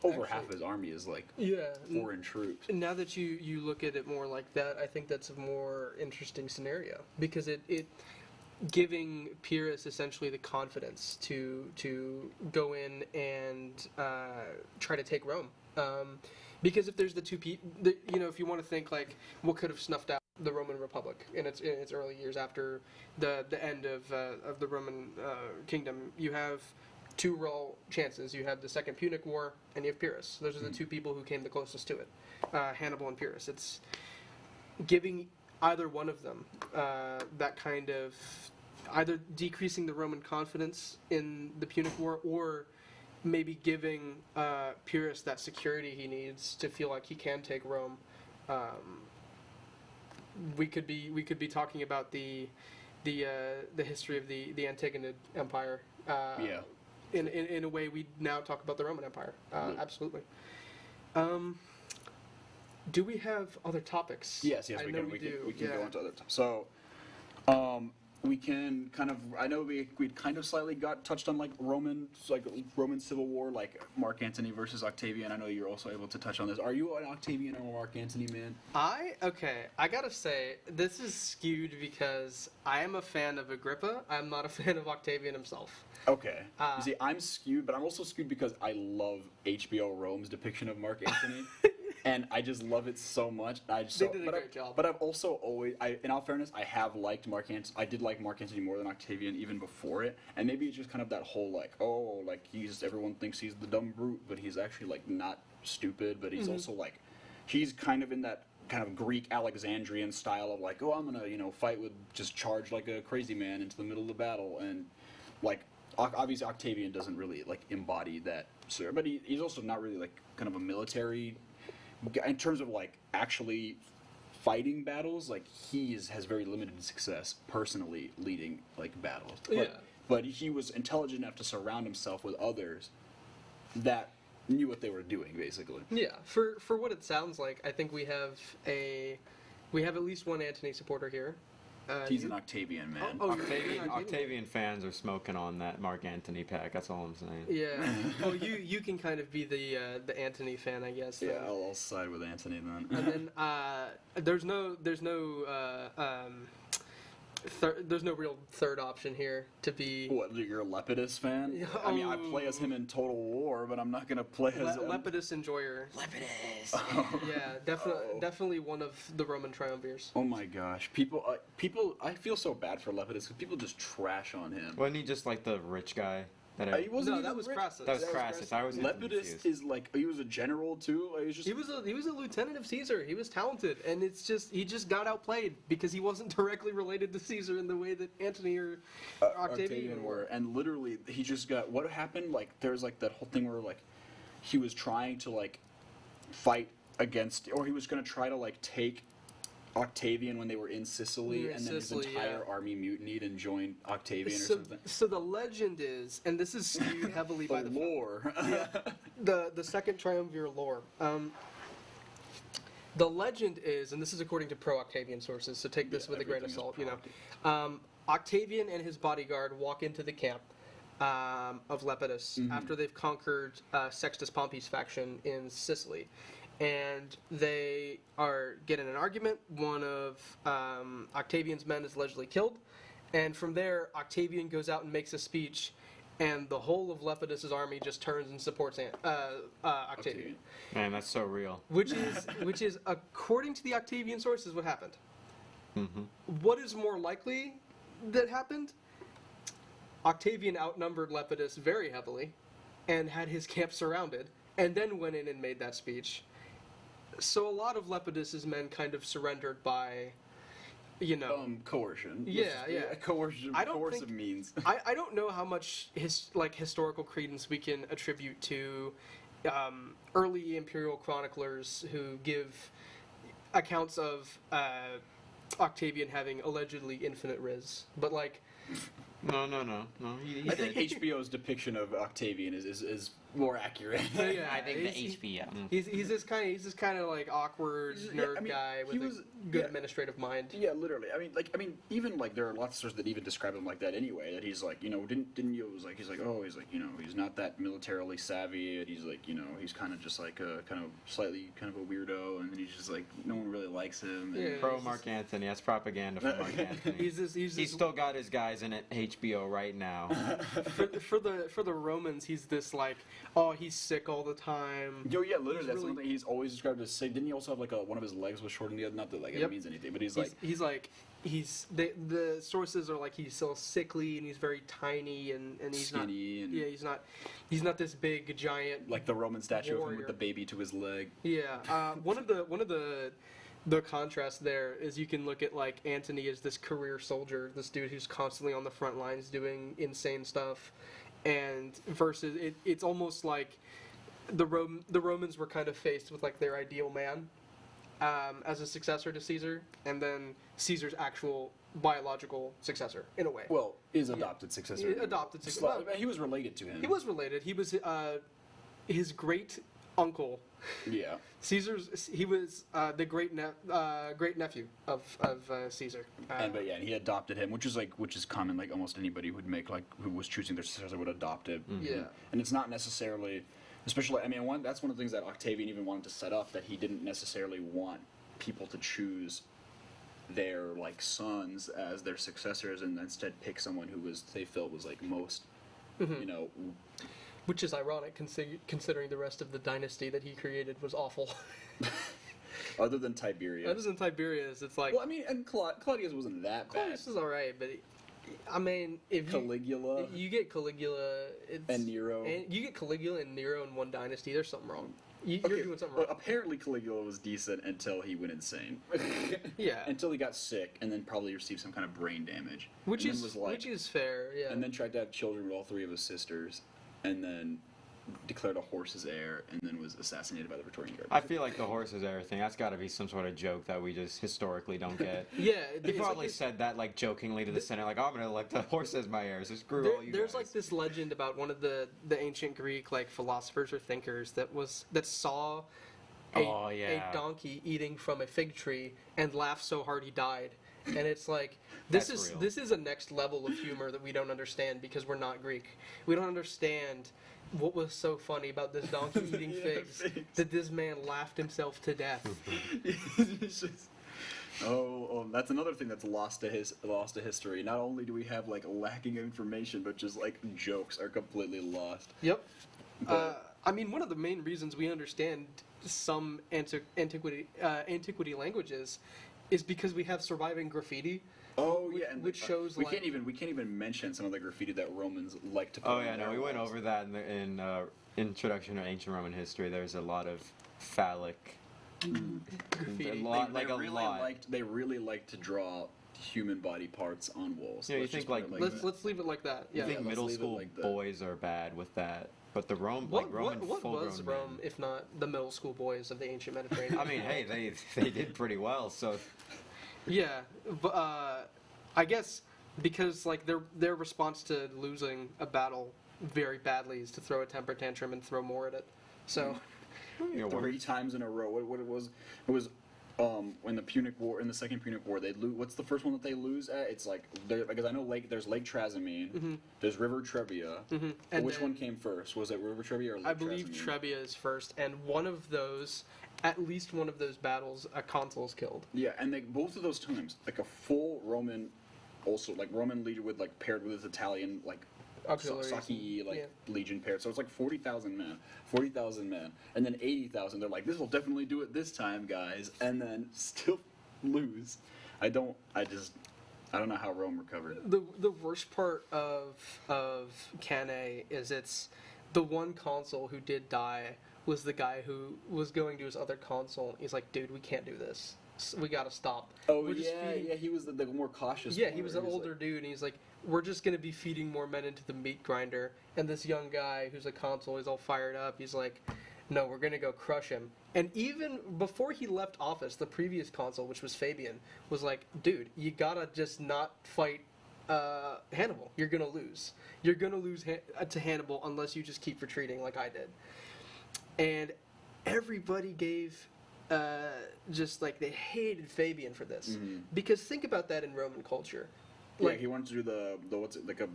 over half of his army is like foreign troops. Now that you look at it more like that, I think that's a more interesting scenario, because it giving Pyrrhus essentially the confidence to go in and try to take Rome. Because if there's the two people, if you want to think like what could have snuffed out the Roman Republic in its early years after the end of the Roman kingdom. You have two real chances. You have the Second Punic War, and you have Pyrrhus. Those are the two people who came the closest to it, Hannibal and Pyrrhus. It's giving either one of them that kind of either decreasing the Roman confidence in the Punic War, or maybe giving Pyrrhus that security he needs to feel like he can take Rome. We could be talking about the history of the Antigonid Empire. In a way we now talk about the Roman Empire. Absolutely. Do we have other topics? Yes, I we know can. We do. can Yeah. go into other topics. So, we can kind of. I know we kind of slightly got touched on like Roman Civil War, like Mark Antony versus Octavian. I know you're also able to touch on this. Are you an Octavian or Mark Antony man? I gotta say, this is skewed because I am a fan of Agrippa. I'm not a fan of Octavian himself. Okay. You see, I'm skewed, but I'm also skewed because I love HBO Rome's depiction of Mark Antony. And I just love it so much. They did a great job. But I've also always, in all fairness, I have liked Mark Antony. I did like Mark Antony more than Octavian even before it. And maybe it's just kind of that whole like, oh, like everyone thinks he's the dumb brute, but he's actually like not stupid. But he's also like, he's kind of in that kind of Greek Alexandrian style of like, oh, I'm gonna fight with just charge like a crazy man into the middle of the battle. And like obviously Octavian doesn't really like embody that, sir. But he's also not really like kind of a military. In terms of like actually fighting battles, like has very limited success personally leading like battles. But he was intelligent enough to surround himself with others that knew what they were doing, basically. Yeah, for what it sounds like, I think we have at least one Antony supporter here. He's an Octavian man. Octavian fans are smoking on that Mark Antony pack. That's all I'm saying. Yeah. Oh, you can kind of be the Antony fan, I guess. Yeah, I'll side with Antony then. And then there's no real third option here to be. What, you're a Lepidus fan? Yeah, I mean, I play as him in Total War, but I'm not gonna play as Lepidus enjoyer. Lepidus. Yeah, definitely one of the Roman triumvirs. Oh my gosh, people! I feel so bad for Lepidus because people just trash on him. Wasn't he just like the rich guy? He wasn't. No, that was Crassus. That was Crassus. I was Lepidus is like he was a general too. He was a lieutenant of Caesar. He was talented, and he just got outplayed because he wasn't directly related to Caesar in the way that Antony or Octavian were. And literally, he just got what happened. Like there's like that whole thing where like he was trying to like fight against, or he was going to try to like take Octavian when they were in Sicily, and then his entire army mutinied and joined Octavian or something. So the legend is, and this is skewed heavily by the lore. the second triumvir lore. The legend is, and this is according to pro-Octavian sources, so take this with a grain of salt. Octavian and his bodyguard walk into the camp of Lepidus after they've conquered Sextus Pompey's faction in Sicily. And they get in an argument. One of Octavian's men is allegedly killed. And from there, Octavian goes out and makes a speech, and the whole of Lepidus' army just turns and supports Octavian. Man, that's so real. Which is, according to the Octavian sources, what happened. What is more likely that happened? Octavian outnumbered Lepidus very heavily, and had his camp surrounded, and then went in and made that speech. So a lot of Lepidus' men kind of surrendered by, coercion. Yeah. Coercive means. I don't know how much historical credence we can attribute to early imperial chroniclers who give accounts of Octavian having allegedly infinite riz, but like. No. I think HBO's depiction of Octavian is more accurate. Yeah, I think the HBO. He's this kind of like awkward nerd guy with a good administrative mind. Yeah, literally. I mean, even like there are lots of sources that even describe him like that anyway. That he's like, didn't you? He's like, he's not that militarily savvy. And he's like, he's kind of just like a kind of slightly kind of a weirdo, and then he's just like no one really likes him. And Pro Mark Antony. That's propaganda for Mark Antony. He's still got his guys in HBO right now. For the Romans, he's this like, oh, he's sick all the time. Yo, yeah, literally, He's that's really- one thing he's always described as sick. Didn't he also have like one of his legs was short in the other? Not that like Yep. it means anything, but he's like, the sources are like he's still sickly and he's very tiny and he's skinny not. and Yeah, he's not this big giant. like the Roman statue of him warrior. with the baby to his leg. Yeah, one of the contrasts there is you can look at like Antony as this career soldier, this dude who's constantly on the front lines doing insane stuff, and versus it's almost like the Romans were kind of faced with like their ideal man as a successor to Caesar, and then Caesar's actual biological successor in a way. Well, his adopted successor. Adopted successor. Well, he was related to him. He was related. He was his great uncle. Yeah. He was the great nephew of Caesar. But he adopted him, which is common. Like almost anybody who was choosing their successor would adopt him. Yeah. And it's not necessarily, especially. I mean, that's one of the things that Octavian even wanted to set up, that he didn't necessarily want people to choose their like sons as their successors, and instead pick someone who they felt was like most, Which is ironic considering the rest of the dynasty that he created was awful. other than Tiberius. Other than Tiberius, it's like Well, I mean, and Claudius wasn't that bad. Claudius is alright, but I mean, if Caligula you get Caligula and Nero. you get Caligula and Nero in one dynasty, there's something wrong. You're doing something Well, wrong. apparently Caligula was decent until he went insane. Yeah, Until he got sick, and then probably received some kind of brain damage. which and is then was like, which is fair. Yeah, and then tried to have children with all three of his sisters, and then declared a horse his heir, and then was assassinated by the Praetorian Guard. I feel like the horse is everything. That's got to be some sort of joke that we just historically don't get. yeah, He it's probably like said that like jokingly to the Senate, like, "Oh, I'm gonna elect the horse as my heir, so screw all you there's guys." like this legend about one of the ancient Greek like philosophers or thinkers that saw a donkey eating from a fig tree and laughed so hard he died. And it's like this is a next level of humor that we don't understand because we're not Greek. We don't understand what was so funny about this donkey eating figs that this man laughed himself to death. It's just- that's another thing that's lost to history. Not only do we have like lacking information, but just like jokes are completely lost. Yep. But- I mean, one of the main reasons we understand some antiquity languages is because we have surviving graffiti. Oh yeah, and which shows we like can't even mention some of the graffiti that Romans like to put. Oh on yeah, no, their we went walls. over that in Introduction to Ancient Roman History. There's a lot of phallic, graffiti. a lot, like a really lot. They really like to draw human body parts on walls. Yeah, you Let's think, just put like, it Let's leave it like that. Yeah. I think let's middle leave it school like that. boys are bad with that, but the Roman What full-grown was men. Rome if not the middle school boys of the ancient Mediterranean? I mean, hey, they did pretty well. So Yeah, but I guess because like their response to losing a battle very badly is to throw a temper tantrum and throw more at it. So you know, 3 times in a row. What it was in the Punic War, in the Second Punic War, they lose. What's the first one that they lose at? It's like because I know there's Lake Trasimene, there's River Trebia. But And which one then- came first? Was it River Trebia or Lake I believe Trasimene? Trebia is first, and at least one of those battles, a consul's killed. Yeah, and both of those times, like a full Roman, also like Roman leader with like paired with his Italian like Auxiliaries. Saki like Yeah. legion paired. So it's like 40,000 men, and then 80,000. They're like, this will definitely do it this time, guys, and then still lose. I don't know how Rome recovered. The worst part of Cannae is it's the one consul who did die was the guy who was going to his other consul. He's like, dude, we can't do this. We gotta stop. Oh We're just feeding- yeah, he was the more cautious. Yeah, one, he was where an older dude, and he's like, we're just going to be feeding more men into the meat grinder. And this young guy who's a consul, he's all fired up. He's like, no, we're going to go crush him. And even before he left office, the previous consul, which was Fabian, was like, dude, you got to just not fight Hannibal. You're going to lose. You're going to lose to Hannibal unless you just keep retreating like I did. And everybody gave... just like they hated Fabian for this. Because think about that in Roman culture. Like he wanted to do the what's it, like a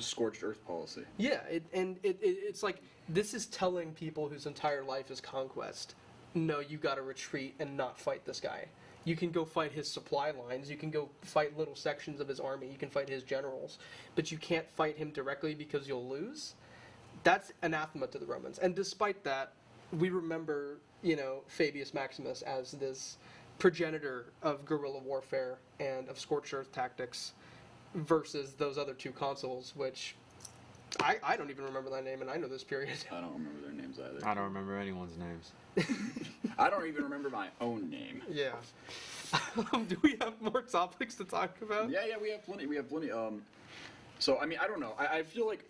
scorched earth policy. Yeah, it's like this is telling people whose entire life is conquest, no, you got to retreat and not fight this guy. You can go fight his supply lines, you can go fight little sections of his army, you can fight his generals, but you can't fight him directly because you'll lose. That's anathema to the Romans. And despite that, we remember, Fabius Maximus as this progenitor of guerrilla warfare and of scorched earth tactics versus those other two consuls, which I don't even remember that name, and I know this period. I don't remember their names either. I don't remember anyone's names. I don't even remember my own name. Yeah. Do we have more topics to talk about? Yeah, we have plenty. So, I mean, I don't know. I feel like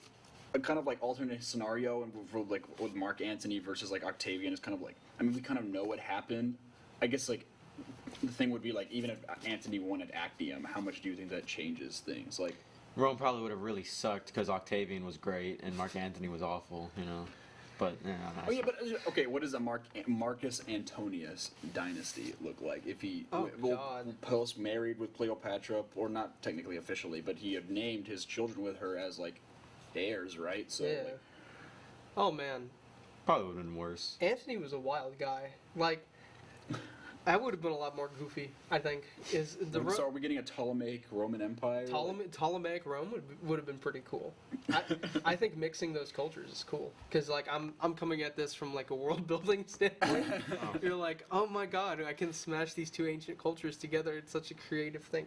a kind of like alternate scenario and for like with Mark Antony versus like Octavian is kind of like, I mean, we kind of know what happened. I guess like the thing would be like, even if Antony won at Actium, how much do you think that changes things? Like, Rome probably would have really sucked because Octavian was great and Mark Antony was awful, But oh yeah, but okay, what does a Marcus Antonius dynasty look like if he post married with Cleopatra, or not technically officially, but he had named his children with her as like heirs, right? So yeah. Oh man, probably would have been worse. Antony was a wild guy. Like, that would have been a lot more goofy, I think. So are we getting a Ptolemaic Roman Empire? Ptolemaic Rome would have been pretty cool. I think mixing those cultures is cool, because like I'm coming at this from like a world building standpoint. You're like, oh my god, I can smash these two ancient cultures together. It's such a creative thing.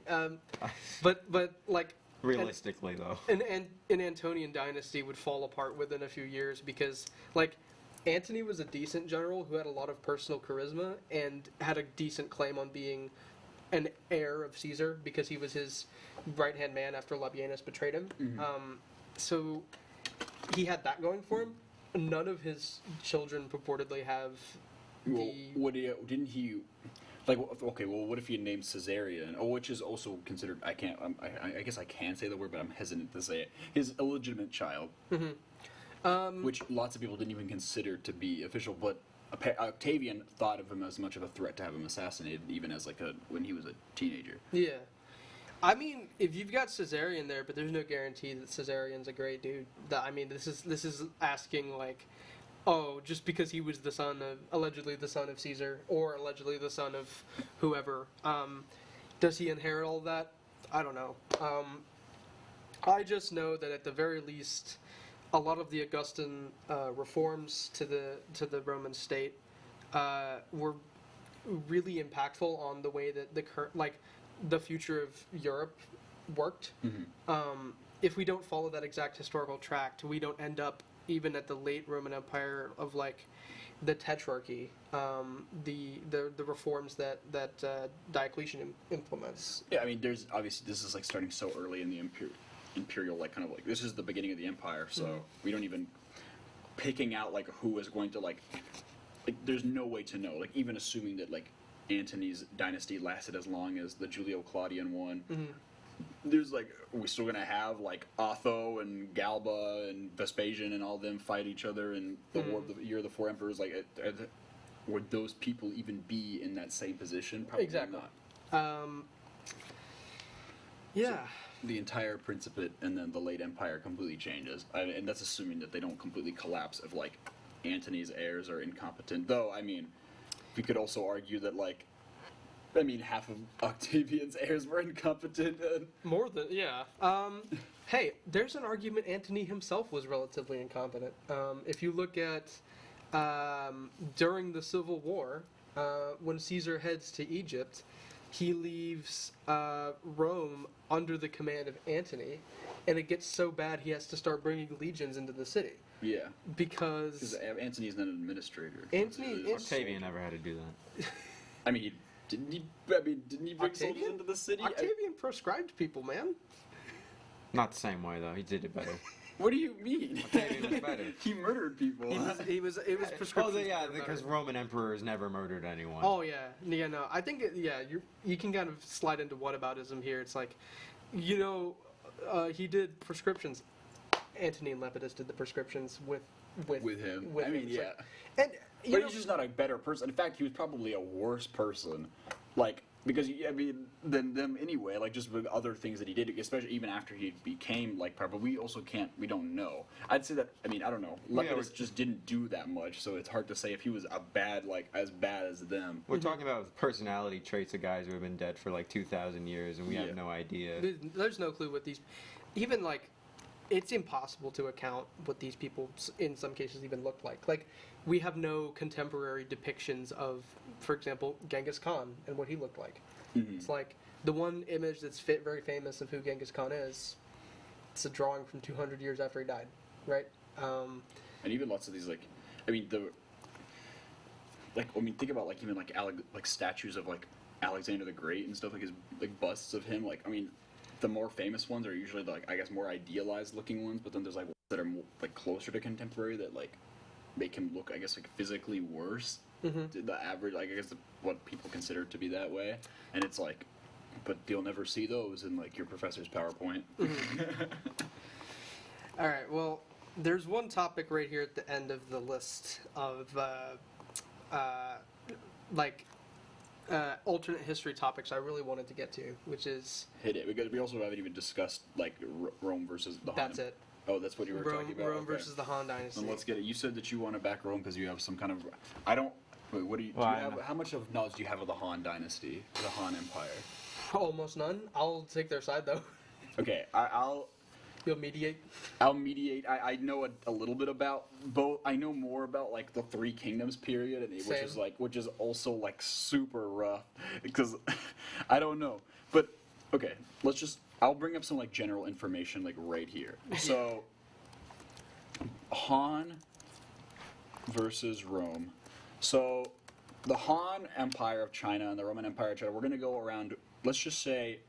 But like realistically though, an Antonian dynasty would fall apart within a few years, because like Antony was a decent general who had a lot of personal charisma and had a decent claim on being an heir of Caesar, because he was his right-hand man after Labienus betrayed him. Mm-hmm. So he had that going for him. None of his children purportedly have what if he named Caesarion, which is also considered, I guess I can say the word, but I'm hesitant to say it, his illegitimate child. Mm-hmm. Which lots of people didn't even consider to be official, but Octavian thought of him as much of a threat to have him assassinated, even as when he was a teenager. Yeah, I mean, if you've got Caesarion there, but there's no guarantee that Caesarion's a great dude. This is asking like, oh, just because he was allegedly the son of Caesar, or allegedly the son of whoever, does he inherit all that? I don't know. I just know that at the very least, a lot of the Augustan reforms to the Roman state were really impactful on the way that the future of Europe worked. Mm-hmm. If we don't follow that exact historical tract, we don't end up even at the late Roman Empire of like the Tetrarchy, the reforms that Diocletian implements. Yeah, I mean, there's obviously, this is like starting so early in the imperial like kind of like, this is the beginning of the empire, so we don't even picking out like who is going to like there's no way to know, like even assuming that like Antony's dynasty lasted as long as the Julio-Claudian one. Mm-hmm. There's like, we're still gonna have like Otho and Galba and Vespasian and all them fight each other in the War of the Year of the Four Emperors. Like, would those people even be in that same position? Probably exactly not. Yeah. So the entire Principate and then the late Empire completely changes, and that's assuming that they don't completely collapse if like Antony's heirs are incompetent. Though, I mean, we could also argue that like, I mean, half of Octavian's heirs were incompetent. More than, yeah. Hey, there's an argument Antony himself was relatively incompetent. If you look at during the Civil War, when Caesar heads to Egypt, he leaves Rome under the command of Antony, and it gets so bad he has to start bringing legions into the city. Yeah. Because Antony's not an administrator. Octavian never had to do that. I mean, didn't he bring soldiers into the city? Octavian proscribed people, man. Not the same way though. He did it better. What do you mean? Octavian was better. He murdered people. It was prescriptions. Oh yeah, because Roman emperors never murdered anyone. Oh yeah, no. I think you can kind of slide into whataboutism here. It's like, he did prescriptions. Antony and Lepidus did the prescriptions with him. I mean, yeah. And but he's just not a better person. In fact, he was probably a worse person, like, because than them anyway. Like, just with other things that he did, especially even after he became like powerful. We also we don't know. I'd say that. I mean, I don't know. Lepidus just didn't do that much, so it's hard to say if he was as bad as them. We're talking about personality traits of guys who have been dead for like 2,000 years, and we have no idea. There's no clue what these, even like. it's impossible to account what these people, in some cases, even looked like. Like, we have no contemporary depictions of, for example, Genghis Khan and what he looked like. It's like the one image that's very famous of who Genghis Khan is. It's a drawing from 200 years after he died, right? And even lots of these, like, I mean, think about like even like statues of like Alexander the Great and stuff, like his like busts of him. Like, I mean, the more famous ones are usually the, like, I guess, more idealized looking ones, but then there's like ones that are more, like closer to contemporary that like make him look, I guess, like physically worse. The average, like, I guess, what people consider to be that way, and it's like, but you'll never see those in like your professor's PowerPoint. All right. Well, there's one topic right here at the end of the list of alternate history topics I really wanted to get to, which is Hit it, because we also haven't even discussed like Rome versus the Han. that's it. Oh, that's what you were talking about. Rome Okay. versus the Han Dynasty. Then let's get it. You said that you want to back Rome because you have some kind of. I don't. Wait, what do you? Well, do I you have, know. how much of knowledge do you have of the Han Dynasty, the Han Empire? Almost none. I'll take their side though. Okay, I'll You'll mediate. mediate. I know a little bit about both. I know more about like the Three Kingdoms period, which is also like super rough because I don't know. But okay, I'll bring up some like general information like right here. So Han versus Rome. So the Han Empire of China and the Roman Empire of China, we're going to go around, let's just say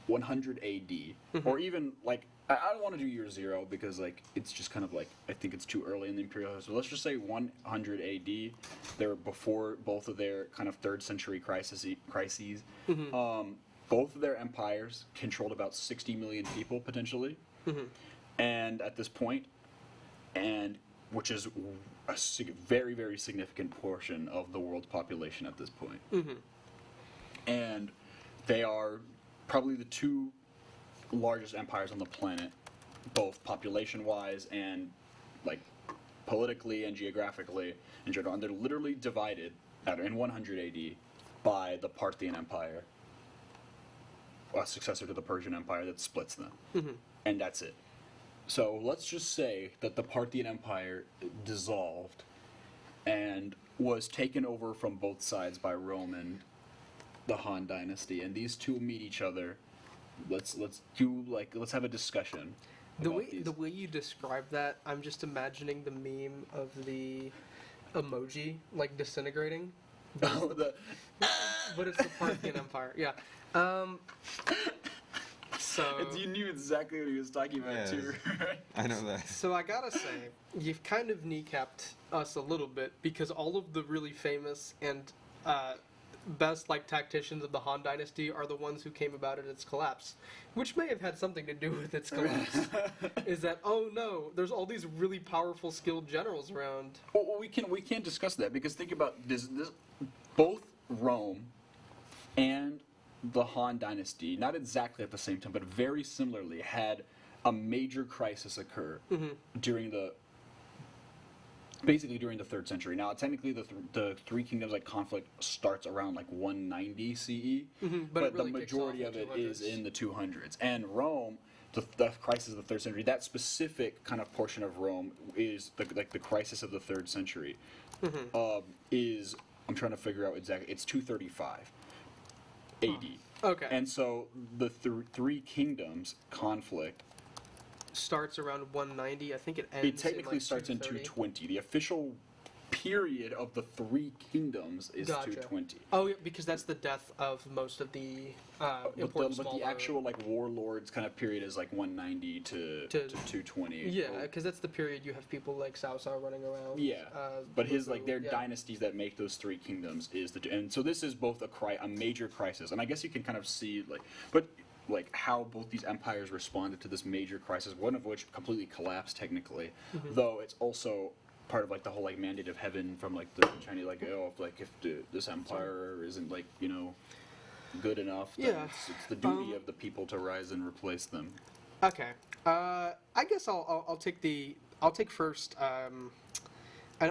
100 AD, or even like, I don't want to do year zero because like it's just kind of like, I think it's too early in the imperial history. So let's just say 100 AD. They're before both of their kind of 3rd century crises. Both of their empires controlled about 60 million people potentially, and at this point, and which is a very, very significant portion of the world's population at this point. And they are probably the 2 largest empires on the planet, both population-wise and like politically and geographically in general. And they're literally divided in 100 AD by the Parthian Empire, a successor to the Persian Empire that splits them. And that's it. So let's just say that the Parthian Empire dissolved and was taken over from both sides by Rome and the Han Dynasty, and these two meet each other. Let's have a discussion. The about way you describe that, I'm just imagining the meme of the emoji like disintegrating. But it's the Parthian Empire. Yeah. So you knew exactly what he was talking about too. Right? I know that. So I gotta say, you've kind of kneecapped us a little bit because all of the really famous and best like tacticians of the Han Dynasty are the ones who came about at its collapse, which may have had something to do with its collapse. Is that, oh no, there's all these really powerful, skilled generals around. Well, we can't discuss that because think about this both Rome and the Han Dynasty, not exactly at the same time, but very similarly, had a major crisis occur during the 3rd century. Now, technically, the Three Kingdoms like conflict starts around like 190 CE, but really the kicks majority off of in it the is 200s. in the 200s. And Rome, the crisis of the 3rd century, that specific kind of portion of Rome is the crisis of the 3rd century. Is, I'm trying to figure out exactly, it's 235 AD. Okay. And so the Three Kingdoms conflict, Starts around 190. I think it ends. it technically in like starts in 230. 220. The official period of the Three Kingdoms is Gotcha. 220. Oh, yeah, because that's the death of most of the important But the smaller- actual like warlords kind of period is like 190 to 220. Yeah, because that's the period you have people like Cao Cao running around. Yeah, but his like their yeah. dynasties that make those Three Kingdoms is and so this is both a major crisis, and I guess you can kind of see like how both these empires responded to this major crisis, one of which completely collapsed technically, though it's also part of like the whole like mandate of heaven from like the Chinese, like, oh, if this empire isn't like, you know, good enough, then Yeah. it's the duty of the people to rise and replace them. Okay. I guess I'll take first an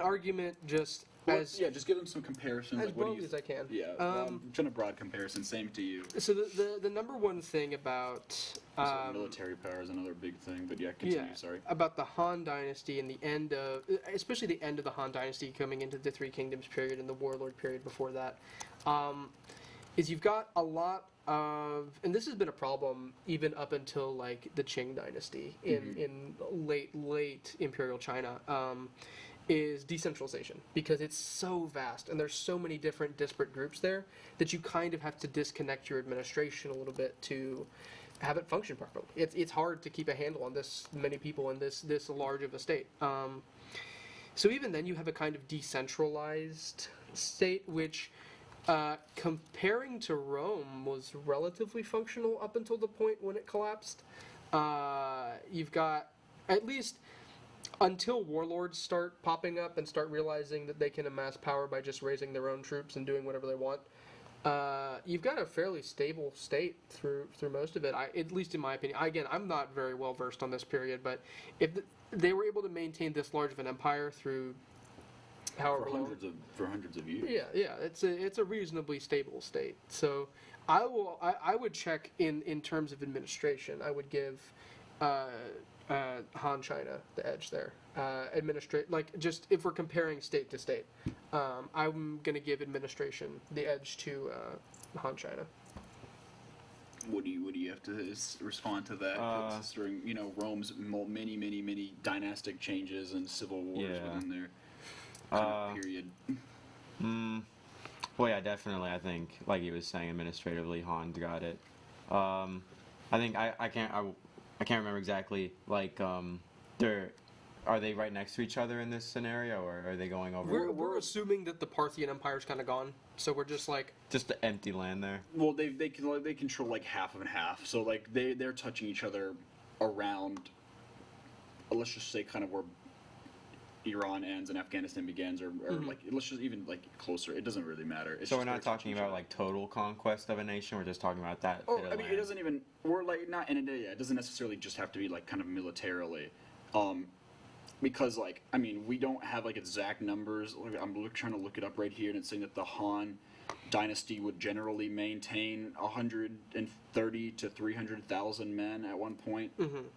argument just as Yeah, just give them some comparisons. as Like, what do broadly you? as I can. Yeah, I'm trying a broad comparison. Same to you. So the number one thing about So military power is another big thing, but yeah, continue. Sorry. About the Han Dynasty and the end of, especially the end of the Han Dynasty coming into the Three Kingdoms period and the Warlord period before that, is you've got a lot of, and this has been a problem even up until like the Qing Dynasty in late Imperial China, is decentralization, because it's so vast and there's so many different disparate groups there that you kind of have to disconnect your administration a little bit to have it function properly. It's hard to keep a handle on this many people in this large of a state. So even then, you have a kind of decentralized state, which, comparing to Rome, was relatively functional up until the point when it collapsed. You've got, at least until warlords start popping up and start realizing that they can amass power by just raising their own troops and doing whatever they want, you've got a fairly stable state through most of it. At least in my opinion. Again, I'm not very well versed on this period, but if they were able to maintain this large of an empire through however long, for hundreds of years. Yeah, it's a reasonably stable state. So I would check in terms of administration. I would give Han China the edge there. Just if we're comparing state to state, I'm going to give administration the edge to Han China. What do you have to respond to that? Considering Rome's many dynastic changes and civil wars within their kind of period. Well, yeah, definitely. I think, like he was saying, administratively, Han's got it. I think I can't remember exactly. Like, are they right next to each other in this scenario, or are they going over? We're assuming that the Parthian Empire's kind of gone, so we're just like the empty land there. Well, they control like half and half, so like they're touching each other around. Let's just say kind of where Iran ends and Afghanistan begins, or like let's just even like closer. It doesn't really matter. It's so we're not talking about like total conquest of a nation. We're just talking about that. Oh, I mean, it doesn't even. We're like not in it. Yeah, it doesn't necessarily just have to be like kind of militarily. Because, like, I mean, we don't have, like, exact numbers. I'm trying to look it up right here, and it's saying that the Han dynasty would generally maintain 130 to 300,000 men at one point.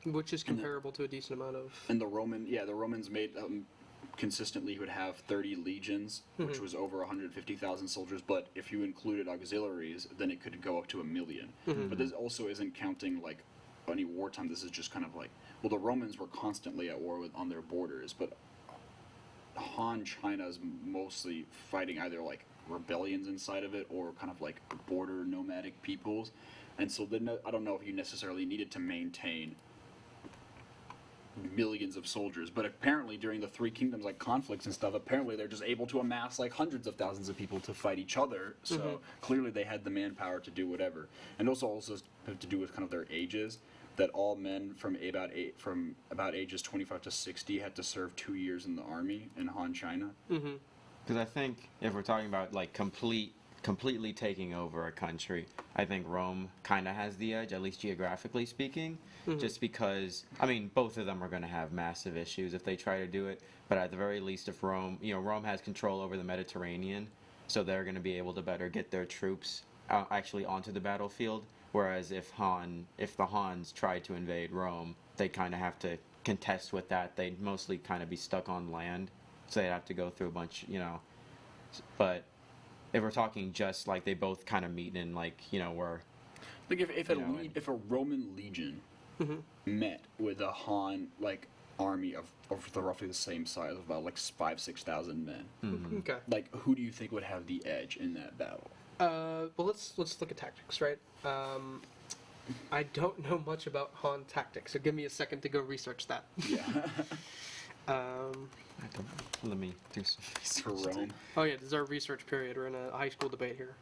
Which is comparable to a decent amount of... And the Romans made consistently would have 30 legions, which was over 150,000 soldiers, but if you included auxiliaries, then it could go up to 1 million. But this also isn't counting, like, any wartime. This is just kind of like... Well, the Romans were constantly at war on their borders, but Han China is mostly fighting either like rebellions inside of it or kind of like border nomadic peoples, and so then I don't know if you necessarily needed to maintain millions of soldiers, but apparently during the Three Kingdoms like conflicts and stuff, apparently they're just able to amass like hundreds of thousands of people to fight each other. So clearly they had the manpower to do whatever, and also have to do with kind of their ages. That all men from about ages 25 to 60 had to serve 2 years in the army in Han China. Because I think if we're talking about like completely taking over a country, I think Rome kind of has the edge, at least geographically speaking. Just because, I mean, both of them are going to have massive issues if they try to do it. But at the very least, if Rome has control over the Mediterranean, so they're going to be able to better get their troops actually onto the battlefield. Whereas if the Hans tried to invade Rome, they kind of have to contest with that. They'd mostly kind of be stuck on land, so they'd have to go through a bunch, But if we're talking just like they both kind of meet in like, where... Like if a Roman legion met with a Han like army of roughly the same size, of about like 5,000-6,000 men. Okay. Like who do you think would have the edge in that battle? Well, let's look at tactics, right? I don't know much about Han tactics, so give me a second to go research that. Yeah. Let me do some research. For Rome. Oh yeah, this is our research period. We're in a high school debate here.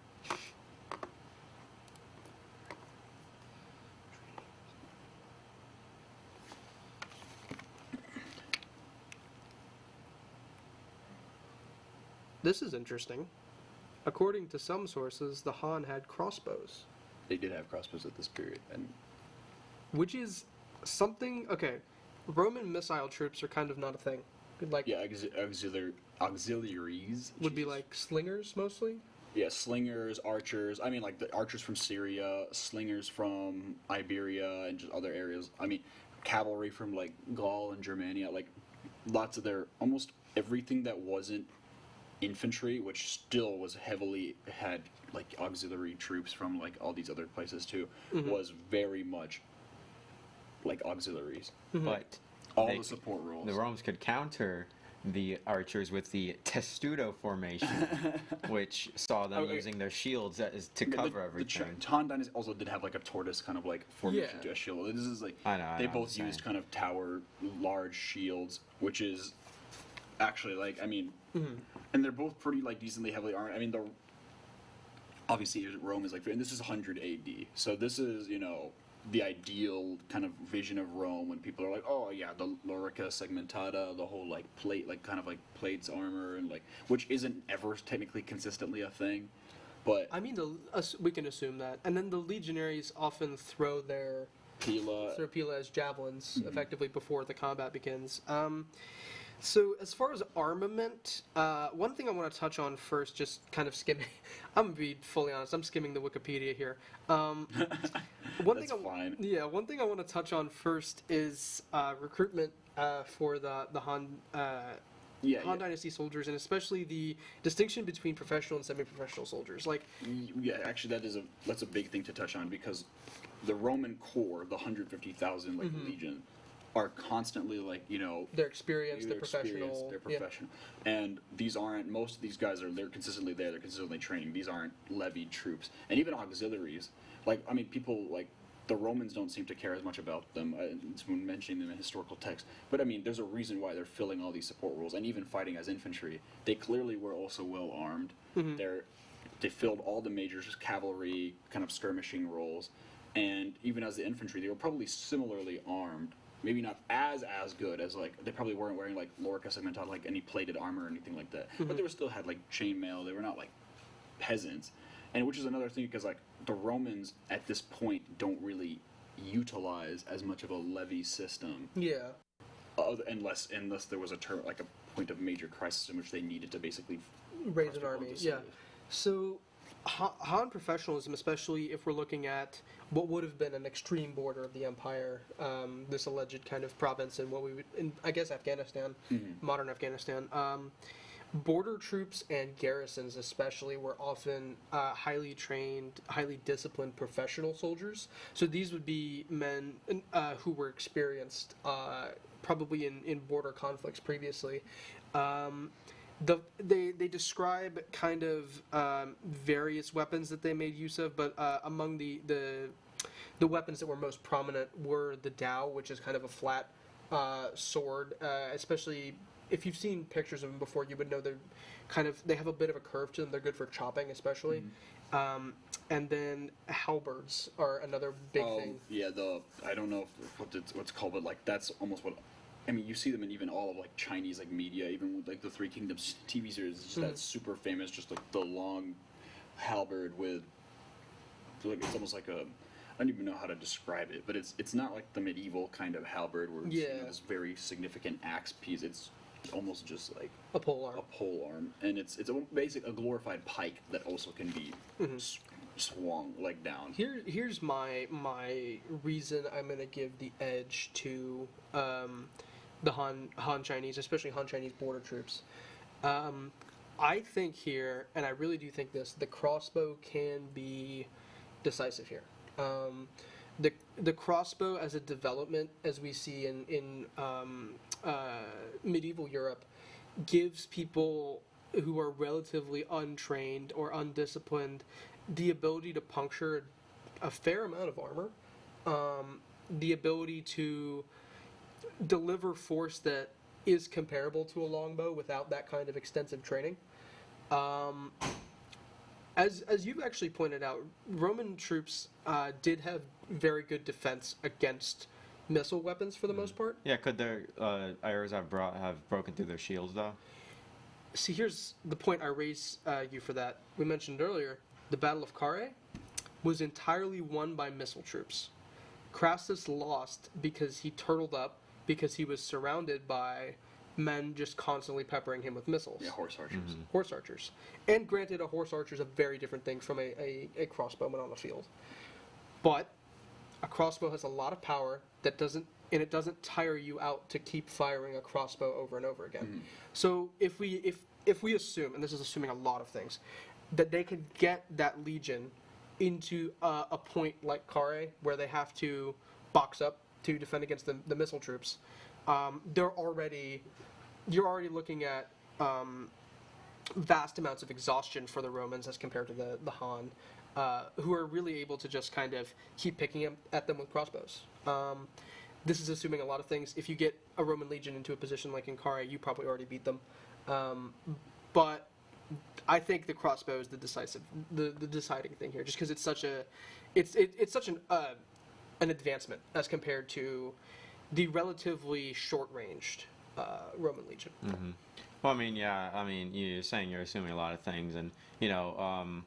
This is interesting. According to some sources, the Han had crossbows. They did have crossbows at this period, and which is something. Okay, Roman missile troops are kind of not a thing. Like auxiliaries would be like slingers mostly. Yeah, slingers, archers. I mean, like the archers from Syria, slingers from Iberia and just other areas. I mean, cavalry from like Gaul and Germania. Like lots of their almost everything that wasn't infantry, which still was heavily had like auxiliary troops from like all these other places too, was very much like auxiliaries. But All they- the support roles. the Romans could counter the archers with the testudo formation, which saw them Okay. using their shields to cover everything. Han Dynasty also did have like a tortoise kind of like formation Yeah. to a shield. This is like I they know, both I'm saying. used kind of tower large shields, which is actually like I mean, and they're both pretty like decently heavily armed. I mean, the obviously Rome is like, and this is 100 AD, so this is the ideal kind of vision of Rome when people are like, oh yeah, the lorica segmentata, the whole like plate, like kind of like plates armor, and like which isn't ever technically consistently a thing, but I mean, we can assume that. And then the legionaries often throw their pila. as javelins effectively before the combat begins. So as far as armament, one thing I want to touch on first, just kind of skimming. I'm gonna be fully honest. I'm skimming the Wikipedia here. That's fine. Yeah, one thing I want to touch on first is recruitment for the Han. Han Dynasty soldiers, and especially the distinction between professional and semi-professional soldiers. Like, Yeah, actually, that's a big thing to touch on because the Roman core, the 150,000 like legion, are constantly like they're experienced, they're experienced, professional. they're Yeah. professional, and these aren't. Most of these guys they're consistently there. They're consistently training. These aren't levied troops, and even auxiliaries. Like I mean, people like the Romans don't seem to care as much about them when mentioning them in historical texts. But I mean, there's a reason why they're filling all these support roles, and even fighting as infantry. They clearly were also well armed. They filled all the major cavalry kind of skirmishing roles, and even as the infantry, they were probably similarly armed. Maybe not as good as like they probably weren't wearing like lorica segmentata, like any plated armor or anything like that. But they were still had like chainmail. They were not like peasants, and which is another thing because like the Romans at this point don't really utilize as much of a levy system Yeah. unless there was a like a point of major crisis in which they needed to basically Raise an cross army. the Yeah. cities. So, Han professionalism, especially if we're looking at what would have been an extreme border of the empire, this alleged kind of province in what we would, in, I guess, Afghanistan, modern Afghanistan. Border troops and garrisons, especially, were often highly trained, highly disciplined professional soldiers. So these would be men who were experienced, probably in border conflicts previously. They describe kind of various weapons that they made use of, but among the weapons that were most prominent were the dao, which is kind of a flat sword. Especially if you've seen pictures of them before, you would know they have a bit of a curve to them. They're good for chopping, especially. And then halberds are another big thing. Yeah, I don't know what's called, but like that's almost what. I mean, you see them in even all of like Chinese like media, even with like the Three Kingdoms TV series. It's just that's super famous, just like the long halberd with, like it's almost like a, I don't even know how to describe it, but it's not like the medieval kind of halberd where it's this very significant axe piece. It's almost just like A pole arm. a pole arm, and it's a glorified pike that also can be swung like down. Here's my reason I'm gonna give the edge to the Han Chinese, especially Han Chinese border troops. I think here, and I really do think this, the crossbow can be decisive here. The crossbow as a development, as we see in medieval Europe, gives people who are relatively untrained or undisciplined the ability to puncture a fair amount of armor, the ability to deliver force that is comparable to a longbow without that kind of extensive training. As you've actually pointed out, Roman troops did have very good defense against missile weapons for the most part. Yeah, could their arrows have broken through their shields though? See, here's the point I raised you for that. We mentioned earlier, the Battle of Carrhae was entirely won by missile troops. Crassus lost because he turtled up, because he was surrounded by men just constantly peppering him with missiles. Yeah, horse archers. Horse archers. And granted, a horse archer is a very different thing from a crossbowman on the field. But a crossbow has a lot of power that doesn't tire you out to keep firing a crossbow over and over again. So if we assume, and this is assuming a lot of things, that they could get that legion into a point like Kare, where they have to box up to defend against the missile troops, you're already looking at vast amounts of exhaustion for the Romans as compared to the Han, who are really able to just kind of keep picking at them with crossbows. This is assuming a lot of things. If you get a Roman legion into a position like in Kare, you probably already beat them. But I think the crossbow is the deciding thing here, just because it's such an advancement as compared to the relatively short-ranged Roman legion. Well, I mean, yeah, I mean, you're saying you're assuming a lot of things, and yeah,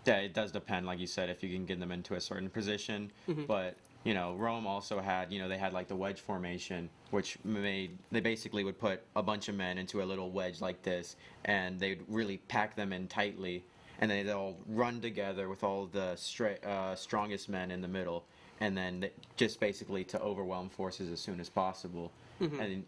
it does depend, like you said, if you can get them into a certain position. But Rome also had, they had like the wedge formation, which they basically would put a bunch of men into a little wedge like this, and they'd really pack them in tightly, and they'd all run together with all the strongest men in the middle, and then just basically to overwhelm forces as soon as possible. And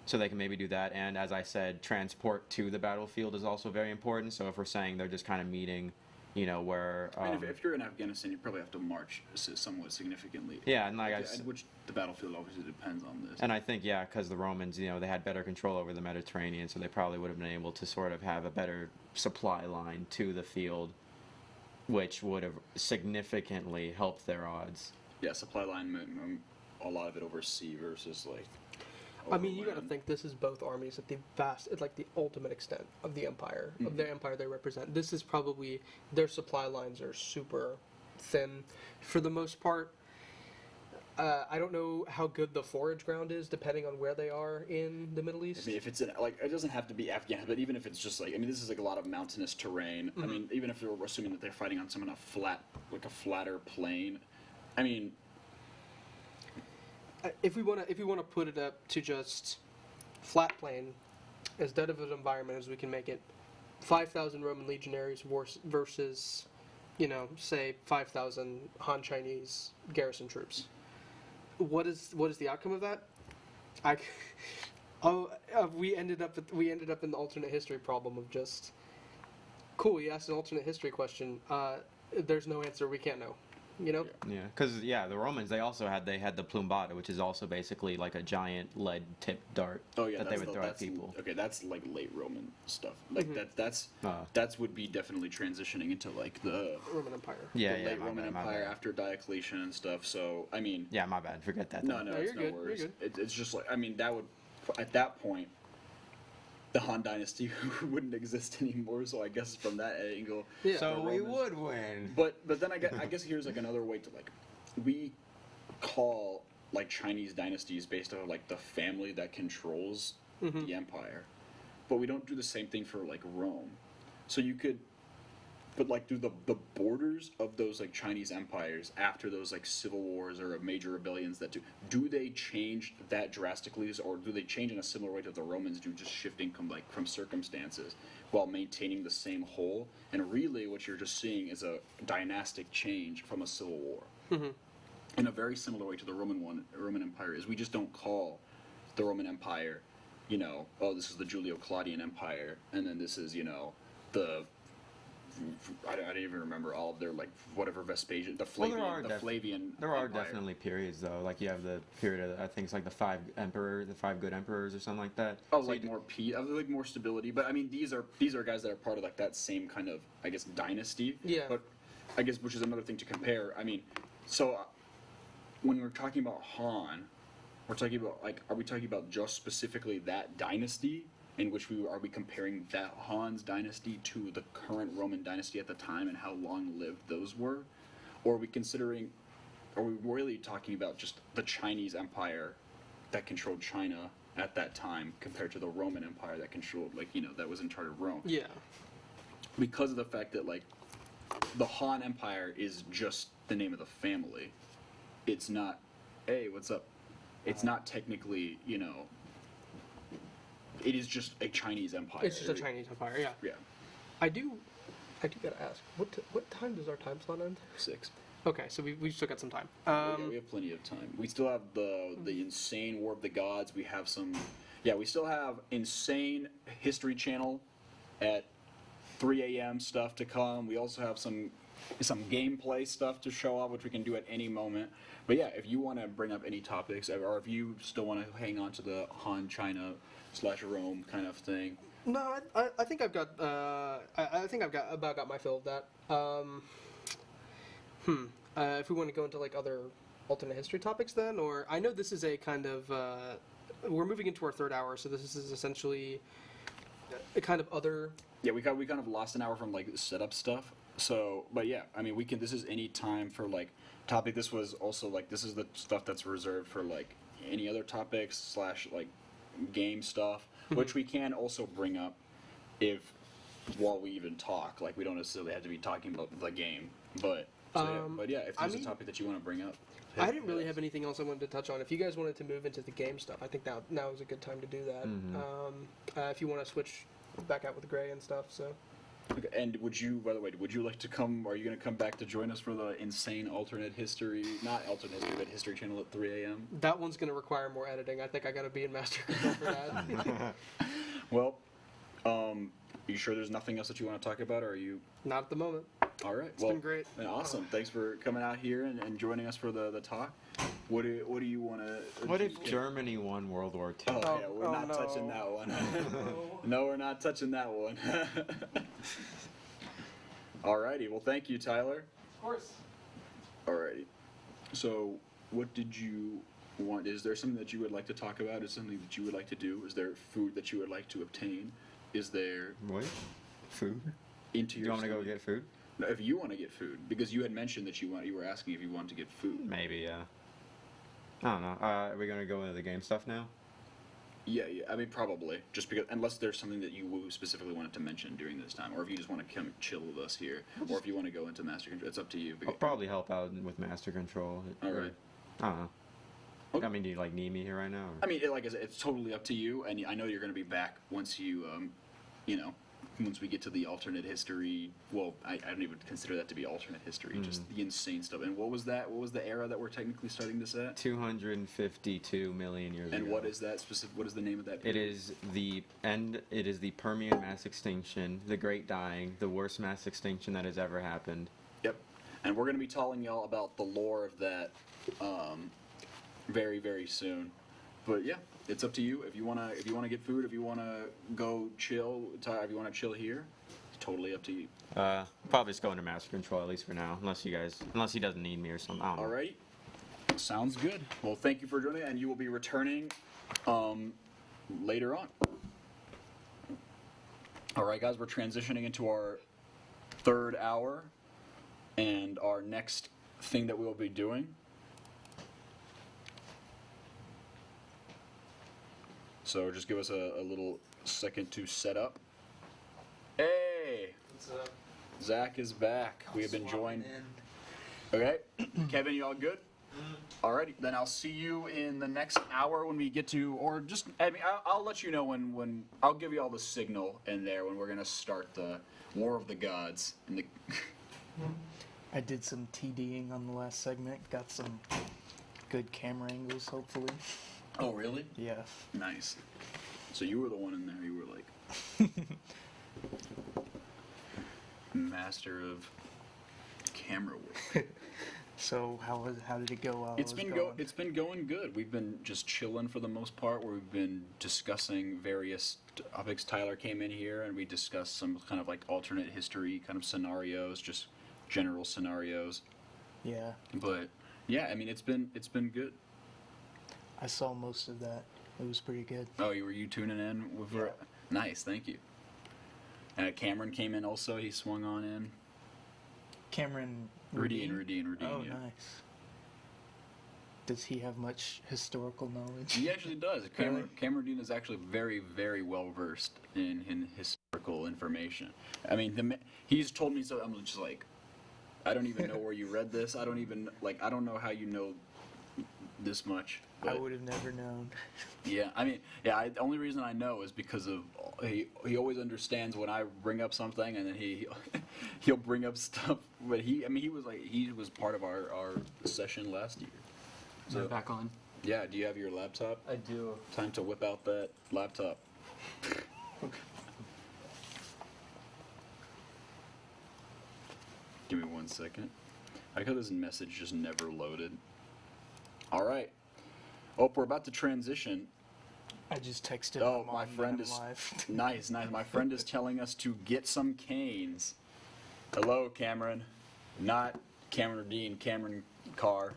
so they can maybe do that. And as I said, transport to the battlefield is also very important. So if we're saying they're just kind of meeting, where... I mean, if you're in Afghanistan, you probably have to march somewhat significantly. Yeah, and which the battlefield obviously depends on this. And I think, yeah, because the Romans, they had better control over the Mediterranean, so they probably would have been able to sort of have a better supply line to the field, which would have significantly helped their odds. Yeah, supply line, a lot of it over sea versus, like... I mean, you got to think this is both armies at the ultimate extent of the empire, of the empire they represent. This is probably, their supply lines are super thin for the most part. I don't know how good the forage ground is, depending on where they are in the Middle East. I mean, if it's it doesn't have to be Afghan, but even if it's just this is like a lot of mountainous terrain. I mean, even if we're assuming that they're fighting on some kind of flatter plain, I mean. If we want to put it up to just flat plain, as dead of an environment as we can make it, 5,000 Roman legionaries versus, say 5,000 Han Chinese garrison troops. What is the outcome of that? We ended up in the alternate history problem of just, cool. You asked an alternate history question. There's no answer. We can't know. Yeah, because the Romans they had the plumbata, which is also basically like a giant lead-tipped dart that they would throw at people. Okay, that's like late Roman stuff. Like that's would be definitely transitioning into like the Roman Empire. The late Roman Empire after Diocletian and stuff. So I mean, yeah, my bad. Forget that. No, you're it's good. no worries. You're good. It's just like that would at that point. The Han Dynasty wouldn't exist anymore, so I guess from that angle, so we would win. But then I guess here's like another way to we call like Chinese dynasties based on like the family that controls the empire, but we don't do the same thing for like Rome. So you could, but like do the borders of those like Chinese empires after those like civil wars or major rebellions that do they change that drastically, or do they change in a similar way to the Romans do, just shifting from circumstances while maintaining the same whole? And really what you're just seeing is a dynastic change from a civil war. In a very similar way to the Roman Empire is we just don't call the Roman Empire, this is the Julio-Claudian Empire, and then this is, the I don't even remember all of their whatever Vespasian, the Flavian. There are Empire. definitely periods though. Like you have the period of I think it's like the five good emperors or something like that. Oh, so more stability. But I mean, these are guys that are part of like that same kind of dynasty. Yeah. But I guess which is another thing to compare. I mean, so when we're talking about Han, we're talking about are we talking about just specifically that dynasty? In which are we comparing that Han's dynasty to the current Roman dynasty at the time and how long-lived those were? Or are we really talking about just the Chinese Empire that controlled China at that time compared to the Roman Empire that controlled, that was in charge of Rome? Yeah. Because of the fact that, the Han Empire is just the name of the family. It's not, hey, what's up? it's not technically, you know, it is just a Chinese empire. It's just a Chinese empire, yeah. Yeah. I do gotta ask, what time does our time slot end? 6. Okay, so we've still got some time. Yeah, we have plenty of time. We still have the insane War of the Gods. We have some, we still have insane History Channel at 3 a.m. stuff to come. We also have some gameplay stuff to show up, which we can do at any moment. But yeah, if you want to bring up any topics, or if you still want to hang on to the Han China / Rome kind of thing. No, I think I've got I think I've got my fill of that. If we want to go into like other alternate history topics, then, or I know this is a kind of we're moving into our third hour, so this is essentially a kind of other. Yeah, we kind of lost an hour from like setup stuff. So, but yeah, I mean, we can. This is any time for like topic. This was also like this is the stuff that's reserved for like any other topics / like game stuff, which we can also bring up if while we even talk. Like we don't necessarily have to be talking about the game, but. So, but yeah, if there's a topic that you want to bring up. I didn't really have anything else I wanted to touch on. If you guys wanted to move into the game stuff, I think now is a good time to do that. If you want to switch back out with Gray and stuff, so. Okay, and would you, by the way, would you like to come, are you going to come back to join us for the insane alternate history, not alternate history, but History Channel at 3 a.m.? That one's going to require more editing. I think I got to be in master control for that. Well, you sure there's nothing else that you want to talk about, or are you? Not at the moment. All right. It's been great. Awesome. Thanks for coming out here and joining us for the talk. What do you want to? What if Germany won World War II? Oh yeah, we're not touching that one. No, we're not touching that one. Alrighty. Well, thank you, Tyler. Of course. Alrighty. So, what did you want? Is there something that you would like to talk about? Is something that you would like to do? Is there food that you would like to obtain? Is there What? Food? into Do you your? want me to go stomach? get food? No, if you want to get food, because you had mentioned that you were asking if you wanted to get food. Maybe, yeah. I don't know. Are we gonna go into the game stuff now? Yeah. I mean, probably. Just because, unless there's something that you specifically wanted to mention during this time, or if you just want to come chill with us here, or if you want to go into Master Control, it's up to you. I'll probably help out with Master Control. All right. I don't know. Okay. I mean, do you like need me here right now? Or? I mean, like I said, it's totally up to you, and I know you're going to be back once you, once we get to the alternate history. Well, I don't even consider that to be alternate history, just the insane stuff. And what was that? What was the era that we're technically starting this at? 252 million years ago. And what is that specific? What is the name of that It period? is the end. It is the Permian mass extinction, the Great Dying, the worst mass extinction that has ever happened. Yep. And we're going to be telling y'all about the lore of that very, very soon. But yeah, it's up to you. If you wanna get food, if you wanna go chill, if you wanna chill here, it's totally up to you. Probably just go into Master Control at least for now, unless he doesn't need me or something. I don't know. All right. Sounds good. Well, thank you for joining, and you will be returning later on. All right, guys, we're transitioning into our third hour, and our next thing that we will be doing. So just give us a little second to set up. Hey! What's up? Zach is back. We have been joined. Okay. Kevin, you all good? Alrighty. Then I'll see you in the next hour when we get to, or just, I mean, I'll let you know when I'll give you all the signal in there when we're going to start the War of the Gods. And the I did some TDing on the last segment. Got some good camera angles, hopefully. Oh, really? Yeah. Nice. So you were the one in there. You were like master of camera work. So how did it go? While It's it was been going? it's been going good. We've been just chilling for the most part. Where we've been discussing various topics. Tyler came in here and we discussed some kind of like alternate history kind of scenarios, just general scenarios. Yeah. But yeah, I mean it's been good. I saw most of that. It was pretty good. Oh, were you tuning in? Yeah. Nice, thank you. Cameron came in also. He swung on in. Cameron Rudine, Oh, yeah. nice. Does he have much historical knowledge? He actually does. Really? Cameron Dean is actually very, very well versed in historical information. I mean, he's told me so. I'm just like, I don't even know where you read this. I don't know how you know this much. I But would have never known. yeah, I mean, yeah. The only reason I know is because of he always understands when I bring up something, and then he'll bring up stuff. But he was part of our session last year. So So back on. yeah, do you have your laptop? I do. Time to whip out that laptop. Give me 1 second. I like how this message just never loaded. All right. Oh, we're about to transition. I just texted Oh, my my mom friend that is I'm live. nice. My friend is telling us to get some canes. Hello, Cameron. Not Cameron Dean. Cameron Carr.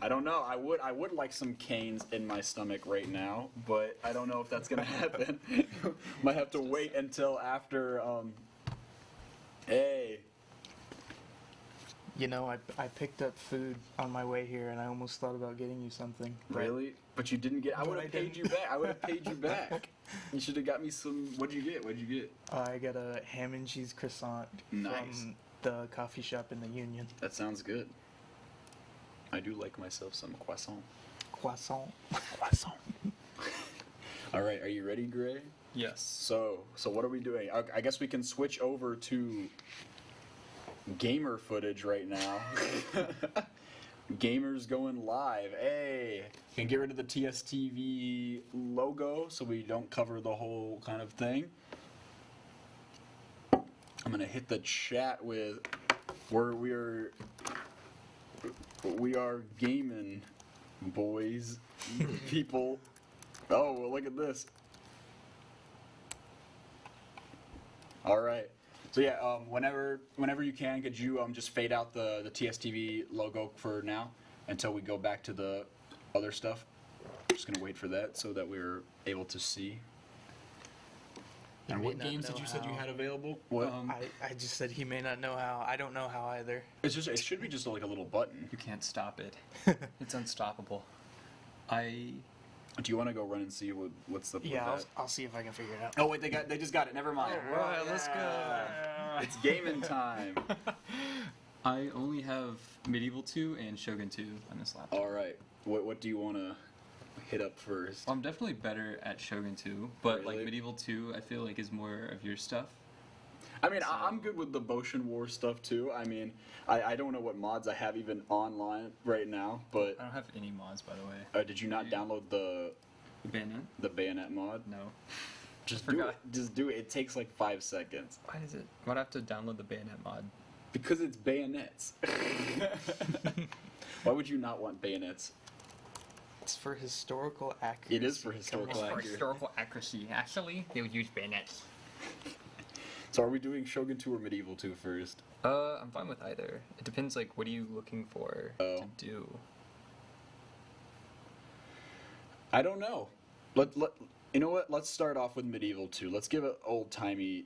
I don't know. I would like some canes in my stomach right now, but I don't know if that's gonna happen. Might have to wait until after. Hey. You know, I picked up food on my way here, and I almost thought about getting you something. but Really? But you didn't get. I But would I have paid you didn't. back. I would have paid you back. You should have got me some. What'd you get? What'd you get? I got a ham and cheese croissant Nice. from the coffee shop in the Union. That sounds good. I do like myself some croissant. Croissant. Croissant. All right, are you ready, Gray? Yes. So what are we doing? I guess we can switch over to gamer footage right now. Gamers going live. Hey, can get rid of the TSTV logo so we don't cover the whole kind of thing. I'm gonna hit the chat with where we are gaming, boys, people. Oh, well, look at this. All right. So yeah, whenever you can, could you just fade out the TSTV logo for now until we go back to the other stuff? Just gonna wait for that so that we're able to see. He And may what not games know did you said you how. had available? What? I just said he may not know how. I don't know how either. It should be just like a little button. You can't stop it. It's unstoppable. I Do you want to go run and see what's up Yeah, with that? I'll see if I can figure it out. Oh wait, they just got it. Never mind. All right, let's go. It's gaming time. I only have Medieval 2 and Shogun 2 on this laptop. All right. What do you want to hit up first? I'm definitely better at Shogun 2, but Really? like Medieval 2, I feel like is more of your stuff. I mean, I'm good with the Boshin War stuff too. I mean, I don't know what mods I have even online right now, but I don't have any mods, by the way. did you not download the Bayonet? mod? No. Just Forgot. do it. Just do it. It takes like 5 seconds. Why is it? Why'd I have to download the Bayonet mod? Because it's bayonets. Why would you not want bayonets? It's for historical accuracy. It is for Come historical on. accuracy. historical accuracy. Actually, they would use bayonets. So are we doing Shogun 2 or Medieval 2 first? I'm fine with either. It depends, like, what are you looking for Oh. to do? I don't know. You know what? Let's start off with Medieval 2. Let's give an old-timey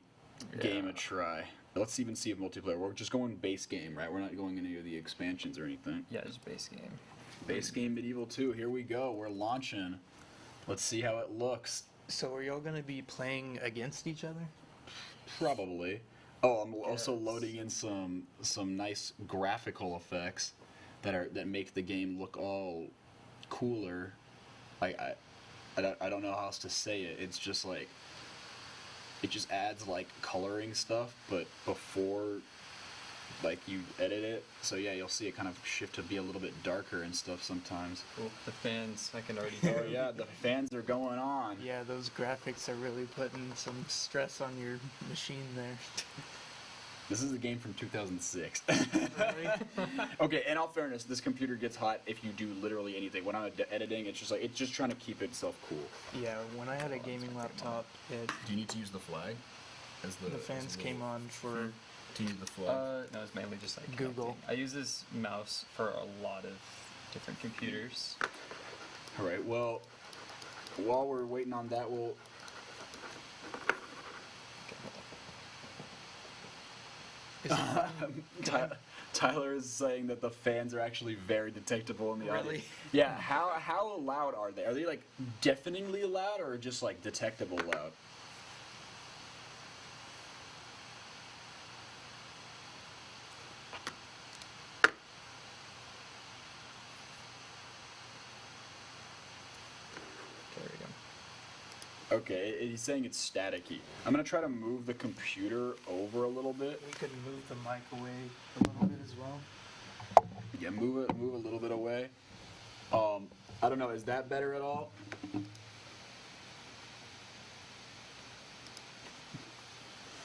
game a Yeah. try. Let's even see if multiplayer. We're just going base game, right? We're not going any of the expansions or anything. Yeah, it's base game. Base game Medieval 2. Here we go. We're launching. Let's see how it looks. So are y'all gonna be playing against each other? Probably. Oh, I'm also Yes. loading in some nice graphical effects that make the game look all cooler. I don't know how else to say it. It's just like it just adds like coloring stuff, but before like you edit it. So yeah, you'll see it kind of shift to be a little bit darker and stuff sometimes. Cool. The fans, I can already Oh hear. yeah, the fans are going on. Yeah, those graphics are really putting some stress on your machine there. This is a game from 2006. Really? Okay, in all fairness, this computer gets hot if you do literally anything. When I'm editing, it's just trying to keep itself cool. Yeah, when I had a gaming laptop, Do you need to use the flag? As the fans came on for To use the flag. No, it's mainly just like Google. connecting. I use this mouse for a lot of different computers. All right. Well, while we're waiting on that, we'll. Is it Tyler is saying that the fans are actually very detectable in the audio. Really? Yeah. How loud are they? Are they like deafeningly loud or just like detectable loud? Okay, he's saying it's staticky. I'm gonna try to move the computer over a little bit. We could move the mic away a little bit as well. Yeah, move a little bit away. I don't know, is that better at all?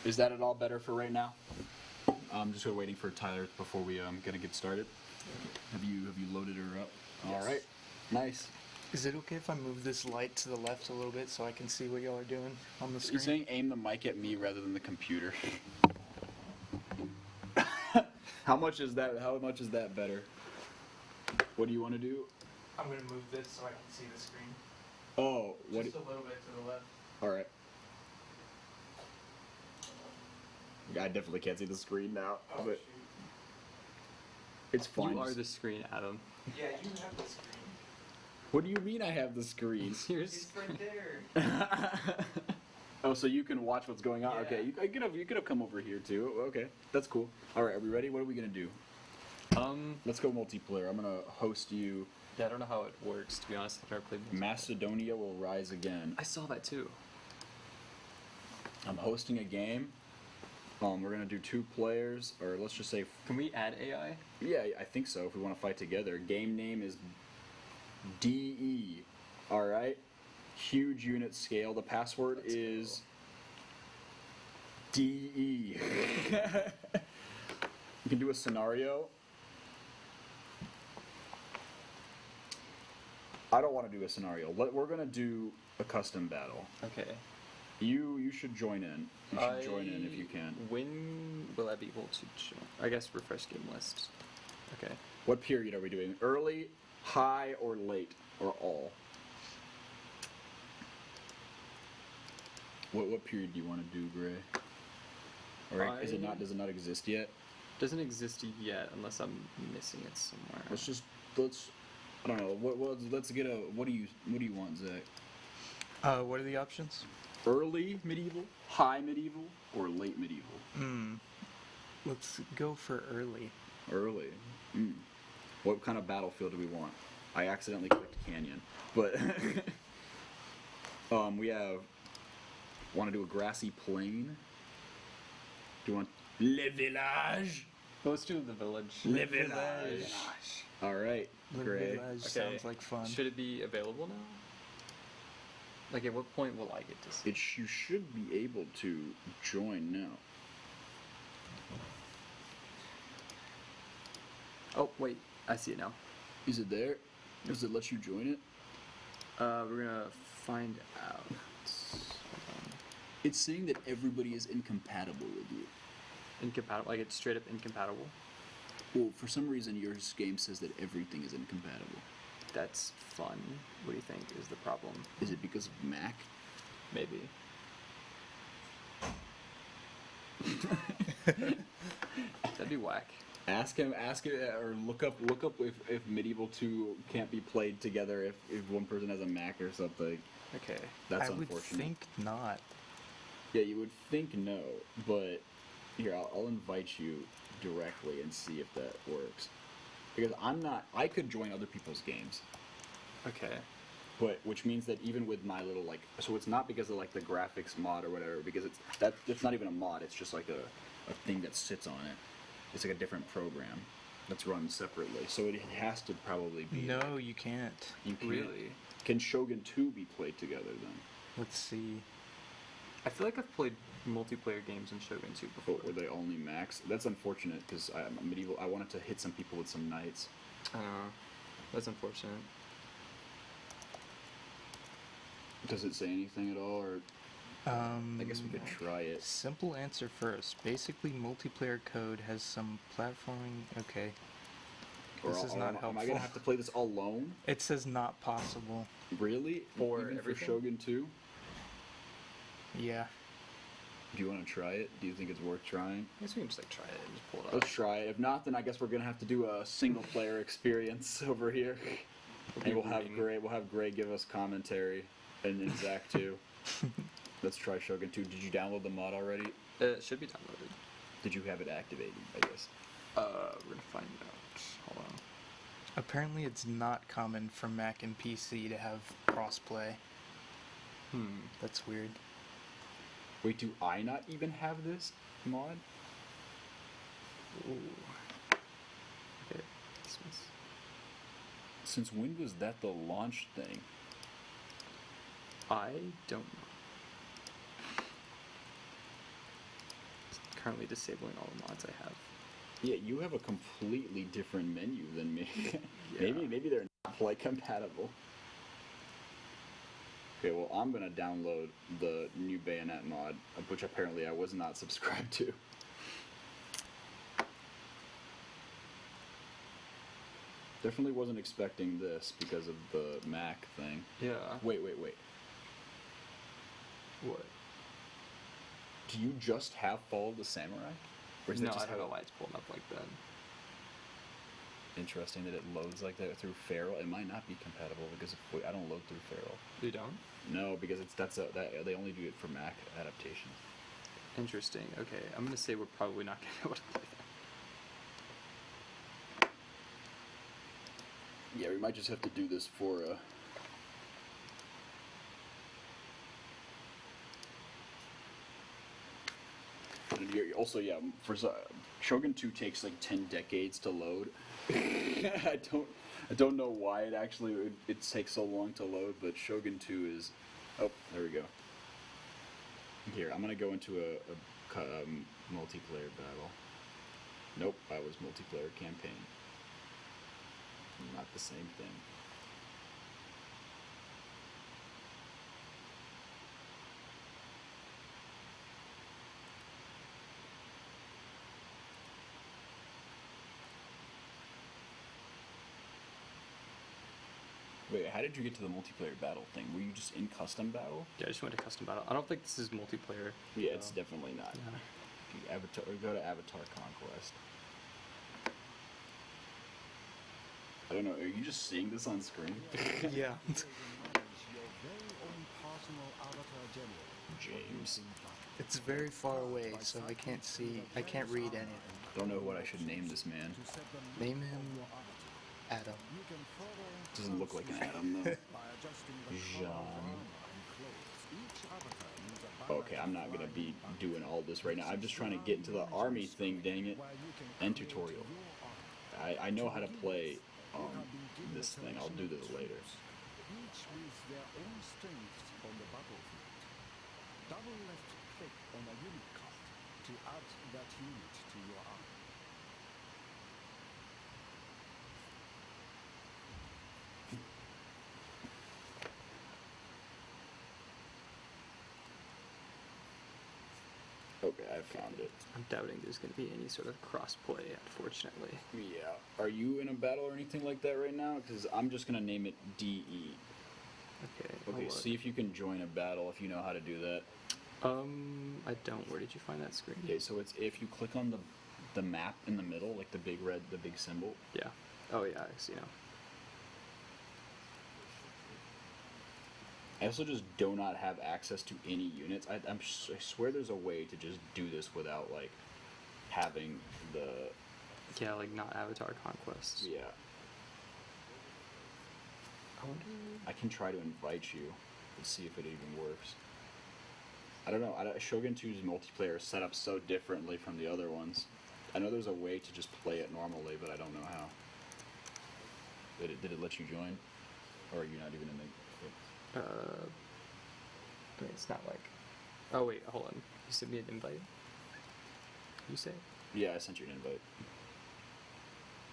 Is that at all better for right now? I'm just waiting for Tyler before we gonna get started. Have you loaded her up? Yes. All right, nice. Is it okay if I move this light to the left a little bit so I can see what y'all are doing on the screen? You're saying aim the mic at me rather than the computer. How much is that? How much is that better? What do you want to do? I'm gonna move this so I can see the screen. Oh, what? Just a little bit to the left. All right. I definitely can't see the screen now, Oh, but shoot. it's fine. You are the screen, Adam. Yeah, you have the screen. What do you mean I have the screen? Here's It's right there. Oh, so you can watch what's going on. Yeah. Okay, you could have come over here too. Okay, that's cool. All right, are we ready? What are we gonna do? Let's go multiplayer. I'm gonna host you. Yeah, I don't know how it works, to be honest. I've never played multiplayer. Macedonia will rise again. I saw that too. I'm hosting a game. We're gonna do 2 players, or let's just say, Can we add AI? yeah, I think so. If we want to fight together, game name is DE. All right, huge unit scale. The password is DE. You can do a scenario. I don't want to do a scenario. We're gonna do a custom battle. Okay. You should join in. You should join in if you can. When will I be able to join? I guess refresh game list. Okay. What period are we doing? Early, high, or late, or all? What period do you want to do, Gray? Or is it not? Does it not exist yet? Doesn't exist yet unless I'm missing it somewhere. Let's. I don't know. Let's get a. What do you want, Zach? What are the options? Early medieval, high medieval, or late medieval? Let's go for early. Early. What kind of battlefield do we want? I accidentally clicked canyon, but we have. Want to do a grassy plain? Do you want le village? Let's do the village. Le village. All right, The Gray. village sounds like fun. Should it be available now? Like, at what point will I get to see? You should be able to join now. Oh, wait. I see it now. Is it there? Does it let you join it? We're gonna find out. Hold on. It's saying that everybody is incompatible with you. Incompatible? Like, it's straight up incompatible? Well, for some reason, your game says that everything is incompatible. That's fun. What do you think is the problem? Is it because of Mac? Maybe. That'd be whack. Ask him, or look up if Medieval 2 can't be played together if one person has a Mac or something. Okay. That's I would unfortunate. think not. Yeah, you would think no, but here, I'll invite you directly and see if that works. Because I could join other people's games. Okay. But, which means that even with my little, so it's not because of, the graphics mod or whatever, because it's not even a mod, it's just, a thing that sits on it. It's, a different program that's run separately. So it has to probably be... No, you can't. You can't. Really? Can Shogun 2 be played together, then? Let's see. I feel like I've played multiplayer games in Shogun 2 before. But were they only max? That's unfortunate, because Medieval, I wanted to hit some people with some knights. I don't know. That's unfortunate. Does it say anything at all, or... I guess we could try it. Simple answer first. Basically, multiplayer code has some platforming. Okay. This is not Am I helpful. gonna have to play this alone? It says not possible. Really? For Even everything? for Shogun 2? Yeah. Do you want to try it? Do you think it's worth trying? I guess we can just try it and just pull it up. Let's try it. If not, then I guess we're gonna have to do a single player experience over here. And we'll have Gray give us commentary, and Zach too. Let's try Shogun 2. Did you download the mod already? It should be downloaded. Did you have it activated, I guess? We're gonna find out. Hold on. Apparently, it's not common for Mac and PC to have crossplay. That's weird. Wait, do I not even have this mod? Ooh. Okay. Dismiss. Since when was that the launch thing? I don't know. Currently disabling all the mods I have. Yeah, you have a completely different menu than me. Yeah. Maybe they're not like compatible. Okay, well I'm gonna download the new Bayonet mod, which apparently I was not subscribed to. Definitely wasn't expecting this because of the Mac thing. Yeah. Wait. What? Do you just have Fall of the Samurai? Or is No, it just I don't how know why it's pulling up like that. Interesting that it loads like that through Feral. It might not be compatible because I don't load through Feral. You don't? No, because they only do it for Mac adaptations. Interesting. Okay, I'm gonna say we're probably not gonna be able to play that. Yeah, we might just have to do this for also, yeah, for Shogun 2 takes like 10 decades to load. I don't know why it takes so long to load, but Shogun 2 is. Oh, there we go. Here, I'm gonna go into a multiplayer battle. Nope, I was multiplayer campaign. Not the same thing. Wait, how did you get to the multiplayer battle thing? Were you just in custom battle? Yeah, I just went to custom battle. I don't think this is multiplayer. Yeah, it's definitely not. Yeah. Go to Avatar Conquest. I don't know, are you just seeing this on screen? Yeah. James. It's very far away, so I can't read anything. Don't know what I should name this man. Name him Adam. Doesn't look like an Adam, though. Jean. Okay, I'm not gonna be doing all this right now. I'm just trying to get into the army thing, dang it. End tutorial. I know how to play this thing. I'll do this later. Each with their own strengths on the battlefield. Double left click on a unit card to add that unit to your army. Okay, I found it. I'm doubting there's going to be any sort of cross-play, unfortunately. Yeah. Are you in a battle or anything like that right now? Because I'm just going to name it DE. Okay. Okay, see if you can join a battle if you know how to do that. I don't. Where did you find that screen? Okay, so it's if you click on the map in the middle, like the big symbol. Yeah. Oh, yeah, I see now. I also just do not have access to any units. I swear there's a way to just do this without, like, having the... Yeah, like not Avatar Conquest. Yeah. I wonder... I can try to invite you and see if it even works. I don't know. Shogun 2's multiplayer is set up so differently from the other ones. I know there's a way to just play it normally, but I don't know how. Did it let you join? Or are you not even in the... I mean, it's not like... Oh, wait, hold on. You sent me an invite? You say? Yeah, I sent you an invite.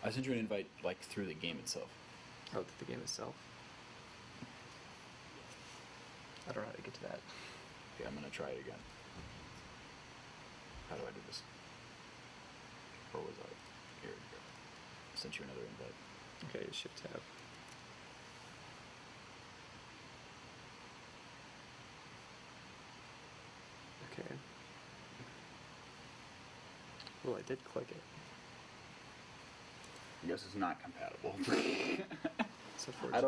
I sent you an invite, like, through the game itself. Oh, the game itself? I don't know how to get to that. Okay, I'm gonna try it again. How do I do this? Where was I? Here we go. Sent you another invite. Okay, shift tab. Okay. Well, I did click it. I guess it's not compatible. It's unfortunate.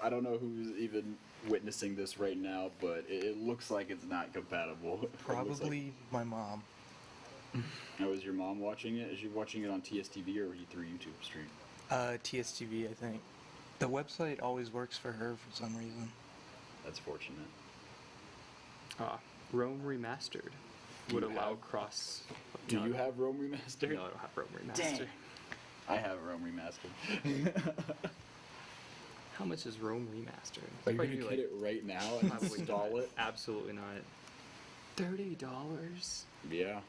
I don't know who's even witnessing this right now, but it looks like it's not compatible. Probably my mom. Now, is your mom watching it? Is she watching it on TSTV or through YouTube stream? TSTV, I think. The website always works for her for some reason. That's fortunate. Rome Remastered would allow cross. Do you have Rome Remastered? No, I don't have Rome Remastered. Dang. I have Rome Remastered. How much is Rome Remastered? Are you going to get it right now and install it? Absolutely not. $30? Yeah.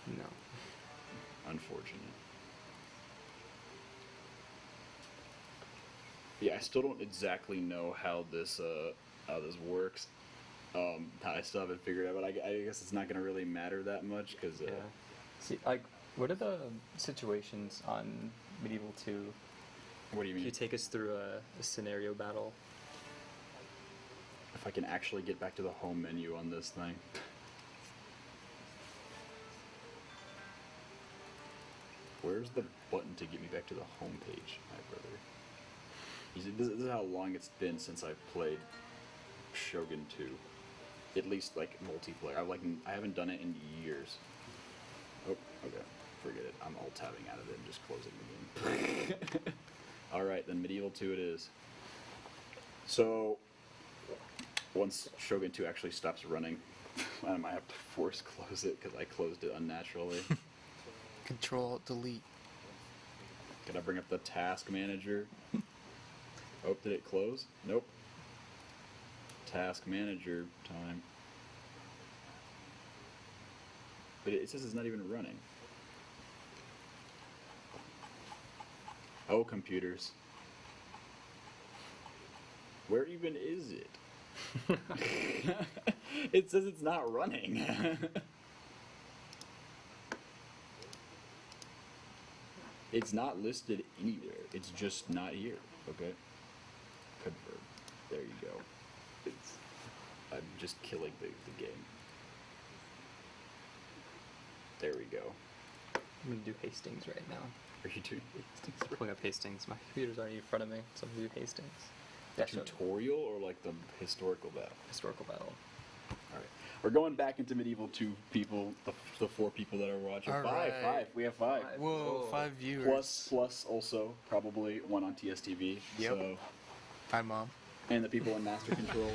No. Unfortunate. Yeah, I still don't exactly know how this works. I still haven't figured it out, but I guess it's not going to really matter that much because. Yeah. See, like, what are the situations on Medieval 2? What do you mean? Can you take us through a scenario battle? If I can actually get back to the home menu on this thing. Where's the button to get me back to the home page, my brother? This is how long it's been since I've played Shogun 2. At least, like, multiplayer. I haven't done it in years. Oh, okay. Forget it. I'm alt-tabbing out of it and just closing the game. Alright, then Medieval 2 it is. So, once Shogun 2 actually stops running, I might have to force close it because I closed it unnaturally. Control Delete. Can I bring up the task manager? Oh, did it close? Nope. Task manager time. But it says it's not even running. Oh, computers. Where even is it? It says it's not running. It's not listed anywhere. It's just not here. Okay. Confirm. There you go. I'm just killing the game. There we go. I'm going to do Hastings right now. Are you doing Hastings? Pulling up Hastings. My computer's already in front of me, so I'm going to do Hastings. The tutorial or like the historical battle? Historical battle. Alright. We're going back into Medieval 2 people, the 4 people that are watching. All Five. right. We have 5. Whoa, 5 viewers. Plus also probably 1 on TSTV. Yep. So, Hi, Mom. and the people in Master Control.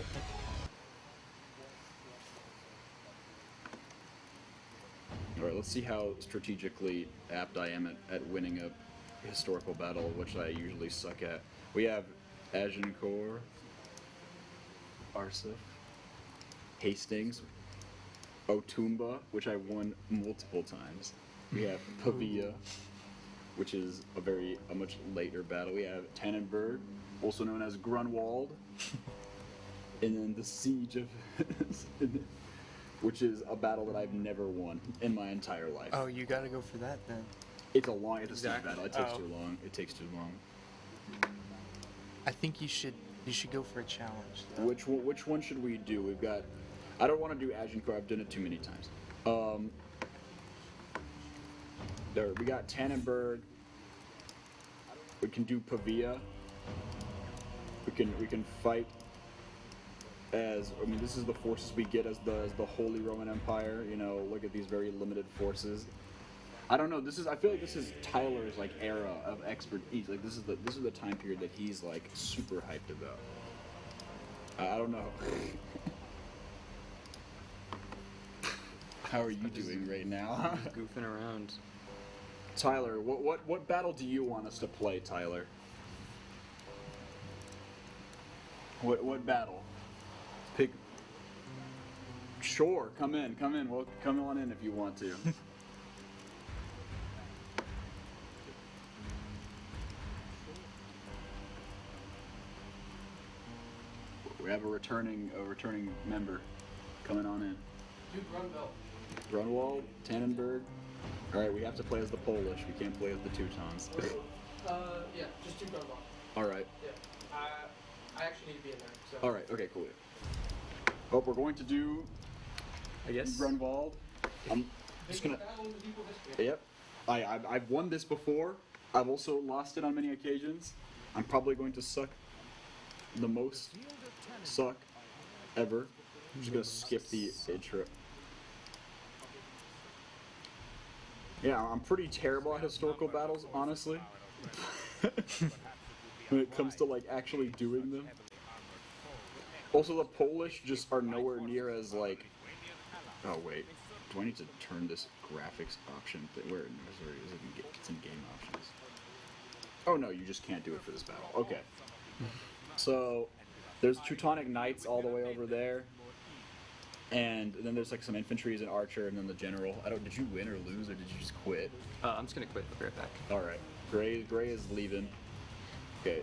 Alright, let's see how strategically apt I am at winning a historical battle, which I usually suck at. We have Agincourt, Arsif, Hastings, Otumba, which I won multiple times. We have Pavia, which is a much later battle. We have Tannenberg, also known as Grunwald, and then the Siege of, which is a battle that I've never won in my entire life. Oh, you gotta go for that then. It's a siege Exactly. battle. It takes Oh. too long. It takes too long. I think you should go for a challenge. though. Which one should we do? We've got. I don't want to do Agincourt. I've done it too many times. There we got Tannenberg. We can do Pavia. We can fight as this is the forces we get as the Holy Roman Empire. You know, look at these very limited forces. I don't know. I feel like this is Tyler's like era of expertise. Like this is the time period that he's like super hyped about. I don't know. How are you doing right now? Goofing around. Tyler, what battle do you want us to play, Tyler? What battle? Pick. Sure, come in. Well, come on in if you want to. We have a returning member coming on in. Dude, Grunwald, Tannenberg. All right, we have to play as the Polish. We can't play as the Teutons. Yeah, just do Grunwald. All right. Yeah. I actually need to be in there. So. All right. Okay. Cool. Oh, we're going to do I guess. Grunwald. I'm just gonna. Battle in medieval history. Yep. I've won this before. I've also lost it on many occasions. I'm probably going to suck the most ever. I'm just gonna skip the intro. Yeah, I'm pretty terrible at historical battles, honestly. When it comes to like actually doing them. Also, the Polish just are nowhere near as like. Oh wait, do I need to turn this graphics option? Where is it? It's in game options. Oh no, you just can't do it for this battle. Okay. So there's Teutonic Knights all the way over there, and then there's like some infantry as an archer, and then the general. Did you win or lose, or did you just quit? I'm just gonna quit. I'll be right back. All right. Gray is leaving. Okay.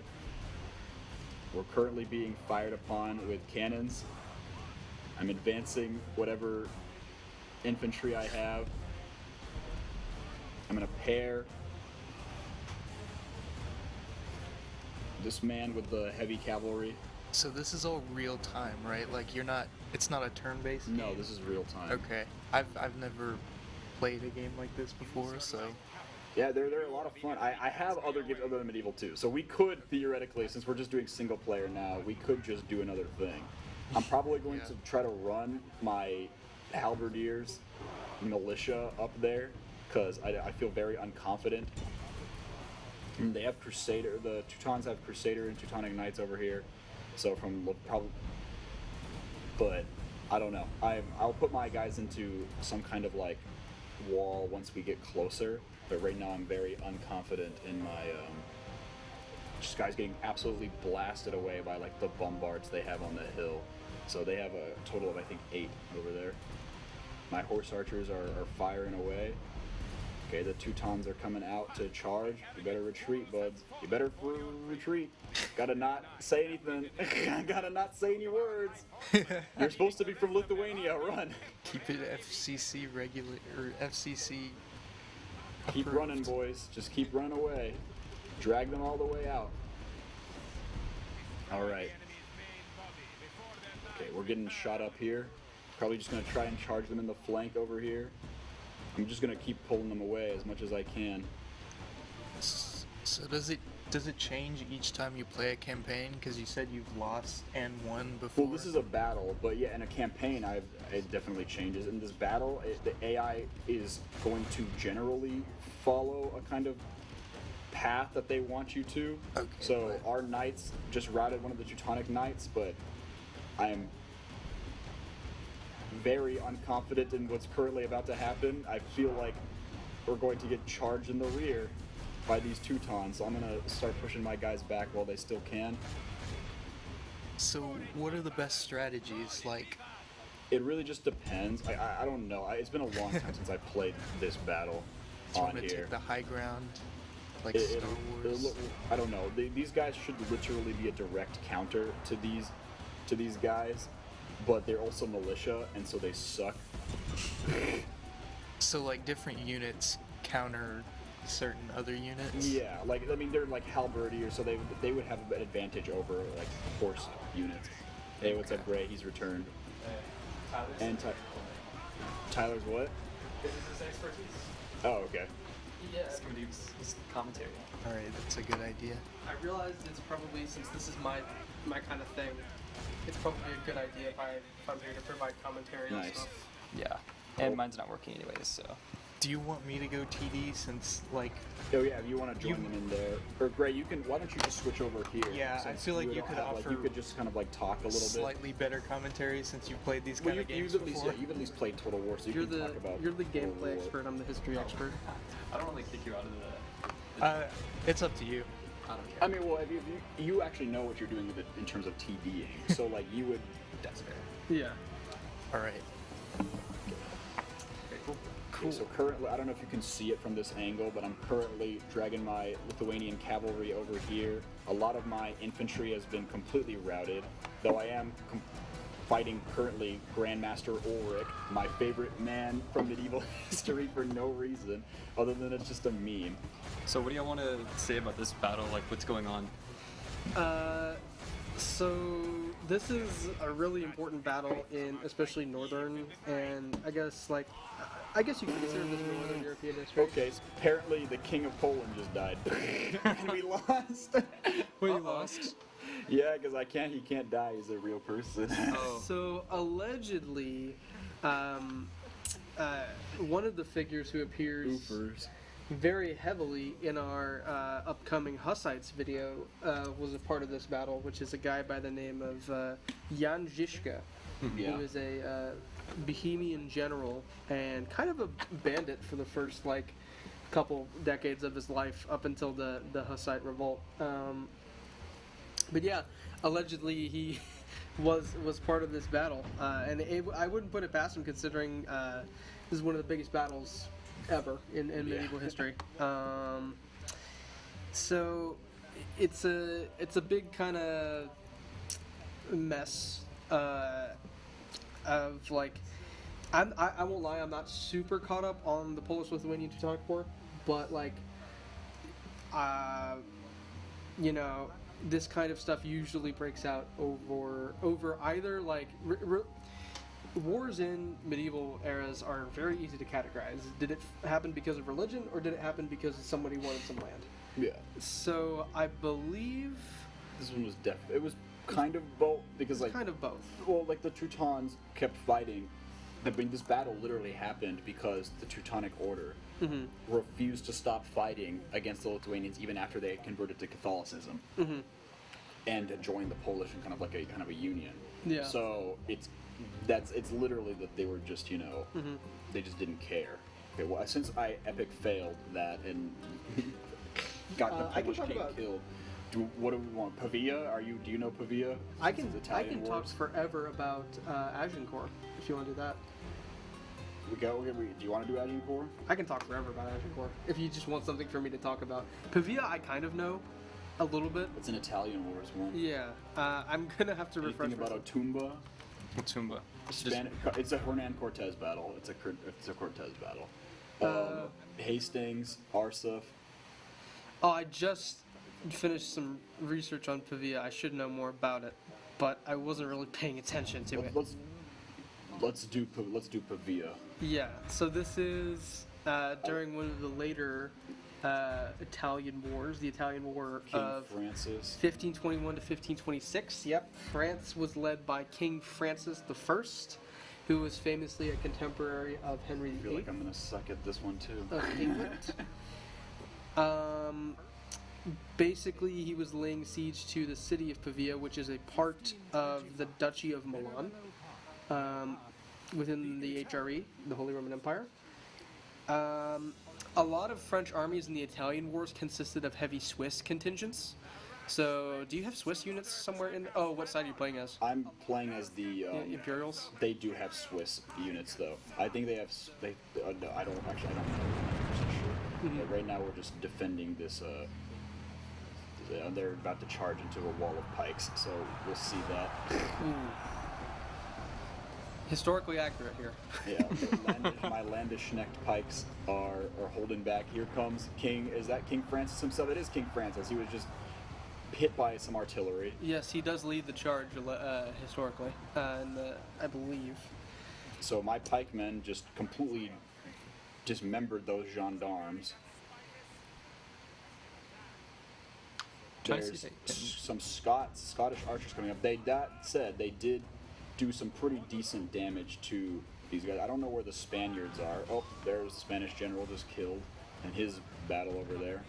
We're currently being fired upon with cannons. I'm advancing whatever infantry I have. I'm gonna pair this man with the heavy cavalry. So this is all real time, right? Like it's not a turn-based No, game? this is real time. Okay. I've never played a game like this before, so Yeah, they're a lot of fun. I have other games other than Medieval too, so we could theoretically, since we're just doing single player now, we could just do another thing. I'm probably going to try to run my halberdiers militia up there because I feel very unconfident. And they have Crusader. The Teutons have Crusader and Teutonic Knights over here, so probably. But I don't know. I'll put my guys into some kind of like wall once we get closer. But right now I'm very unconfident in my just guys getting absolutely blasted away by like the bombards they have on the hill. So they have a total of I think 8 over there. My horse archers are firing away. Okay, the Teutons are coming out to charge. You better retreat, buds. You better retreat. Gotta not say anything. Gotta not say any words. You're supposed to be from Lithuania. Run. keep it FCC regular or FCC. Keep running, boys. Just keep running away. Drag them all the way out. All right. Okay, we're getting shot up here. Probably just gonna try and charge them in the flank over here. I'm just gonna keep pulling them away as much as I can. So does it change each time you play a campaign? Because you said you've lost and won before. Well, this is a battle, but yeah, in a campaign, it definitely changes. In this battle, the AI is going to generally follow a kind of path that they want you to. Okay, so our knights just routed one of the Teutonic Knights, but I am very unconfident in what's currently about to happen. I feel like we're going to get charged in the rear by these Teutons, so I'm going to start pushing my guys back while they still can. So what are the best strategies? Like, it really just depends. I don't know. It's been a long time since I played this battle on to here. take the high ground, like Star Wars. I don't know. These guys should literally be a direct counter to these guys, but they're also militia, and so they suck. So like different units counter certain other units. Yeah, like I mean they're like halberdiers, so they would have an advantage over like horse units. Hey, what's up, Gray? He's returned. And Tyler's what? This is his expertise. Oh, okay. Yeah. He's going to do his commentary. All right, that's a good idea. I realized it's probably, since this is my kind of thing, it's probably a good idea if I'm here to provide commentary on Nice. stuff. Yeah. And mine's not working anyways, so. Do you want me to go TD since like? Oh yeah, if you want to join them in there, or Gray, you can. Why don't you just switch over here? Yeah, I since feel like you don't could have, offer you could just kind of like talk a little bit. Slightly better commentary since you've played these Well, kind of games you've at least, before. yeah, you've at least played Total War, so you can talk about. You're the Total gameplay War. expert. I'm the history expert. I don't want to kick you out of the. It's up to you. I don't care. I mean, well, if you actually know what you're doing with it in terms of TDing, so like you would. That's fair. Yeah. All right. Very cool. Cool. So currently, I don't know if you can see it from this angle, but I'm currently dragging my Lithuanian cavalry over here. A lot of my infantry has been completely routed, though I am fighting currently Grandmaster Ulrich, my favorite man from medieval history for no reason, other than it's just a meme. So what do y'all want to say about this battle? Like, what's going on? So this is a really important battle in especially northern, and I guess you can consider this northern European history. Okay, so apparently the King of Poland just died, and we lost. We lost. Yeah, because he can't die. He's a real person. Oh. So allegedly, one of the figures who appears Oofers. very heavily in our upcoming Hussites video was a part of this battle, which is a guy by the name of Jan Žižka, Yeah. who is a Bohemian general and kind of a bandit for the first like couple decades of his life up until the Hussite revolt. But yeah, allegedly he was part of this battle, and I wouldn't put it past him considering this is one of the biggest battles ever in medieval history. So it's a big kind of mess of like I won't lie, I'm not super caught up on the Polish-Lithuanian Teutonic War, but like you know, this kind of stuff usually breaks out over either like wars in medieval eras are very easy to categorize. Did it happen because of religion, or did it happen because somebody wanted some land? Yeah. So I believe This one was it was kind of both, because like kind of both. well, like the Teutons kept fighting. I mean, this battle literally happened because the Teutonic Order refused to stop fighting against the Lithuanians even after they had converted to Catholicism and had joined the Polish in kind of a union. Yeah. So it's literally that they were just they just didn't care. Okay, well, since Epic failed that and got the I can Polish talk king about- killed. What do we want? Pavia? Do you know Pavia? I Since can it's I Italian can talk wars? forever about Agincourt if you want to do that. Do you want to do Agincourt? I can talk forever about Agincourt if you just want something for me to talk about. Pavia, I kind of know a little bit. It's an Italian wars one. Yeah, I'm gonna have to refresh Anything about myself. Otumba? Tumba. It's a Hernan Cortez battle. It's a Cortez battle. Hastings, Arsuf. Oh, I just finished some research on Pavia. I should know more about it, but I wasn't really paying attention to it. Let's do Pavia. Yeah, so this is during one of the later Italian wars, the Italian War King of Francis. 1521 to 1526. Yep, France was led by King Francis I, who was famously a contemporary of Henry I feel VIII like I'm gonna suck at this one too. of England. Basically, he was laying siege to the city of Pavia, which is a part of the Duchy of Milan, within the HRE, the Holy Roman Empire. A lot of French armies in the Italian wars consisted of heavy Swiss contingents. So, do you have Swiss units somewhere in? Oh, what side are you playing as? I'm playing as the Imperials. They do have Swiss units though. I think they have. No, I don't know. 100% sure. But right now we're just defending this. They're about to charge into a wall of pikes, so we'll see that. Historically accurate here. Yeah, my Landesknecht pikes are holding back. Here comes King. Is that King Francis himself? It is King Francis. He was just hit by some artillery. Yes, he does lead the charge historically, I believe. So my pikemen just completely dismembered those gendarmes. There's some Scottish archers coming up. That said, they did do some pretty decent damage to these guys. I don't know where the Spaniards are. Oh, there's the Spanish general just killed in his battle over there.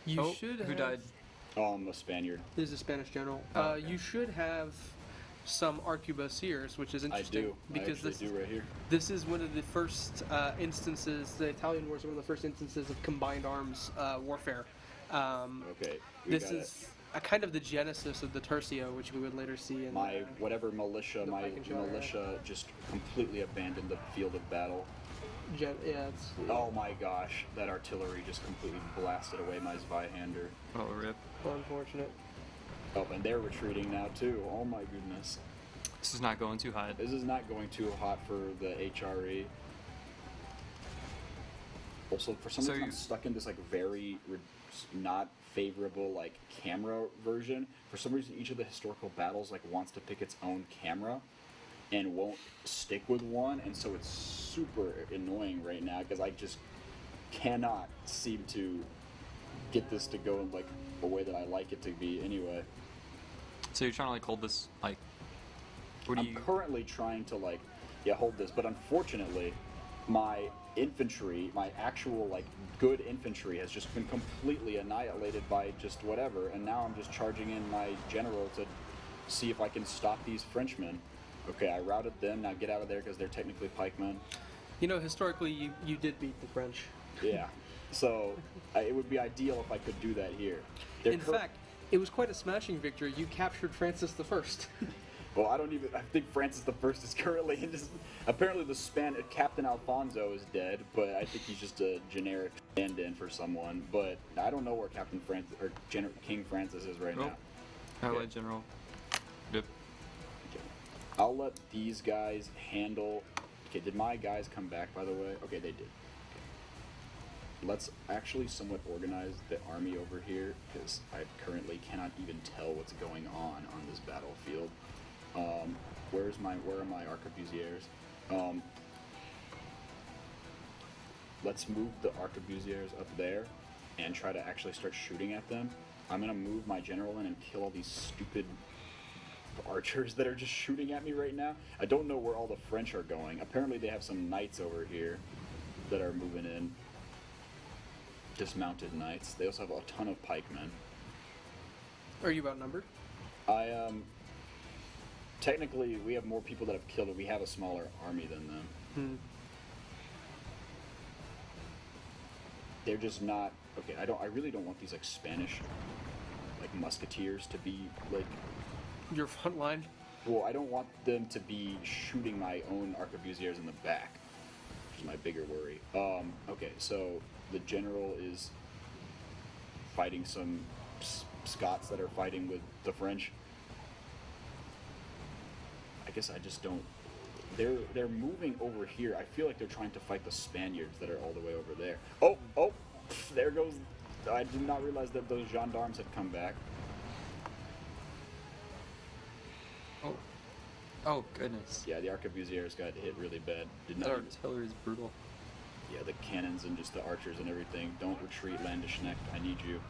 You should have... Who died? A Spaniard. This is a Spanish general. Okay. You should have some arquebusiers, which is interesting. I do. Because I actually do right here. This is one of the first instances, the Italian wars are one of the first instances of combined arms warfare. Okay. This is a kind of the genesis of the tercio, which we would later see in My militia, the my Pike and Shire. militia just completely abandoned the field of battle. yeah, it's Oh my gosh, that artillery just completely blasted away my Zweihander. Oh, rip. unfortunate. Oh, and they're retreating now too. Oh my goodness. This is not going too hot. This is not going too hot for the HRE. Also, for some So reason, I'm you- stuck in this like very not favorable like camera version. For some reason, each of the historical battles like wants to pick its own camera and won't stick with one, and so it's super annoying right now because I just cannot seem to get this to go in like a way that I like it to be anyway. So you're trying to like hold this like. What do I'm you? currently trying to like, hold this, but unfortunately, my infantry, my actual like good infantry, has just been completely annihilated by just whatever, and now I'm just charging in my general to see if I can stop these Frenchmen. Okay, I routed them. Now get out of there because they're technically pikemen. You know, historically, you did beat the French. Yeah. So it would be ideal if I could do that here. In fact, it was quite a smashing victory. You captured Francis the First. Well, I think Francis the First is currently in this. Apparently, Captain Alfonso is dead, but I think he's just a generic stand-in for someone. But I don't know where Captain Francis or King Francis is right now. Allied General. Yep. Okay. I'll let these guys handle. Okay, did my guys come back, by the way? Okay, they did. Let's actually somewhat organize the army over here, because I currently cannot even tell what's going on this battlefield. Where are my arquebusiers? Let's move the arquebusiers up there and try to actually start shooting at them. I'm gonna move my general in and kill all these stupid archers that are just shooting at me right now. I don't know where all the French are going. Apparently they have some knights over here that are moving in. Dismounted knights. They also have a ton of pikemen. Are you outnumbered? Technically, we have more people that have killed, but we have a smaller army than them. They're just not okay. I really don't want these like Spanish, like musketeers to be like your front line. Well, I don't want them to be shooting my own arquebusiers in the back, which is my bigger worry. Okay, so the general is fighting some Scots that are fighting with the French. I guess I just don't. They're moving over here. I feel like they're trying to fight the Spaniards that are all the way over there. Oh, there goes. I did not realize that those gendarmes had come back. Oh goodness. Yeah, the arquebusiers got hit really bad. That artillery's brutal. Yeah, the cannons and just the archers and everything. Don't retreat, Landesknecht. I need you.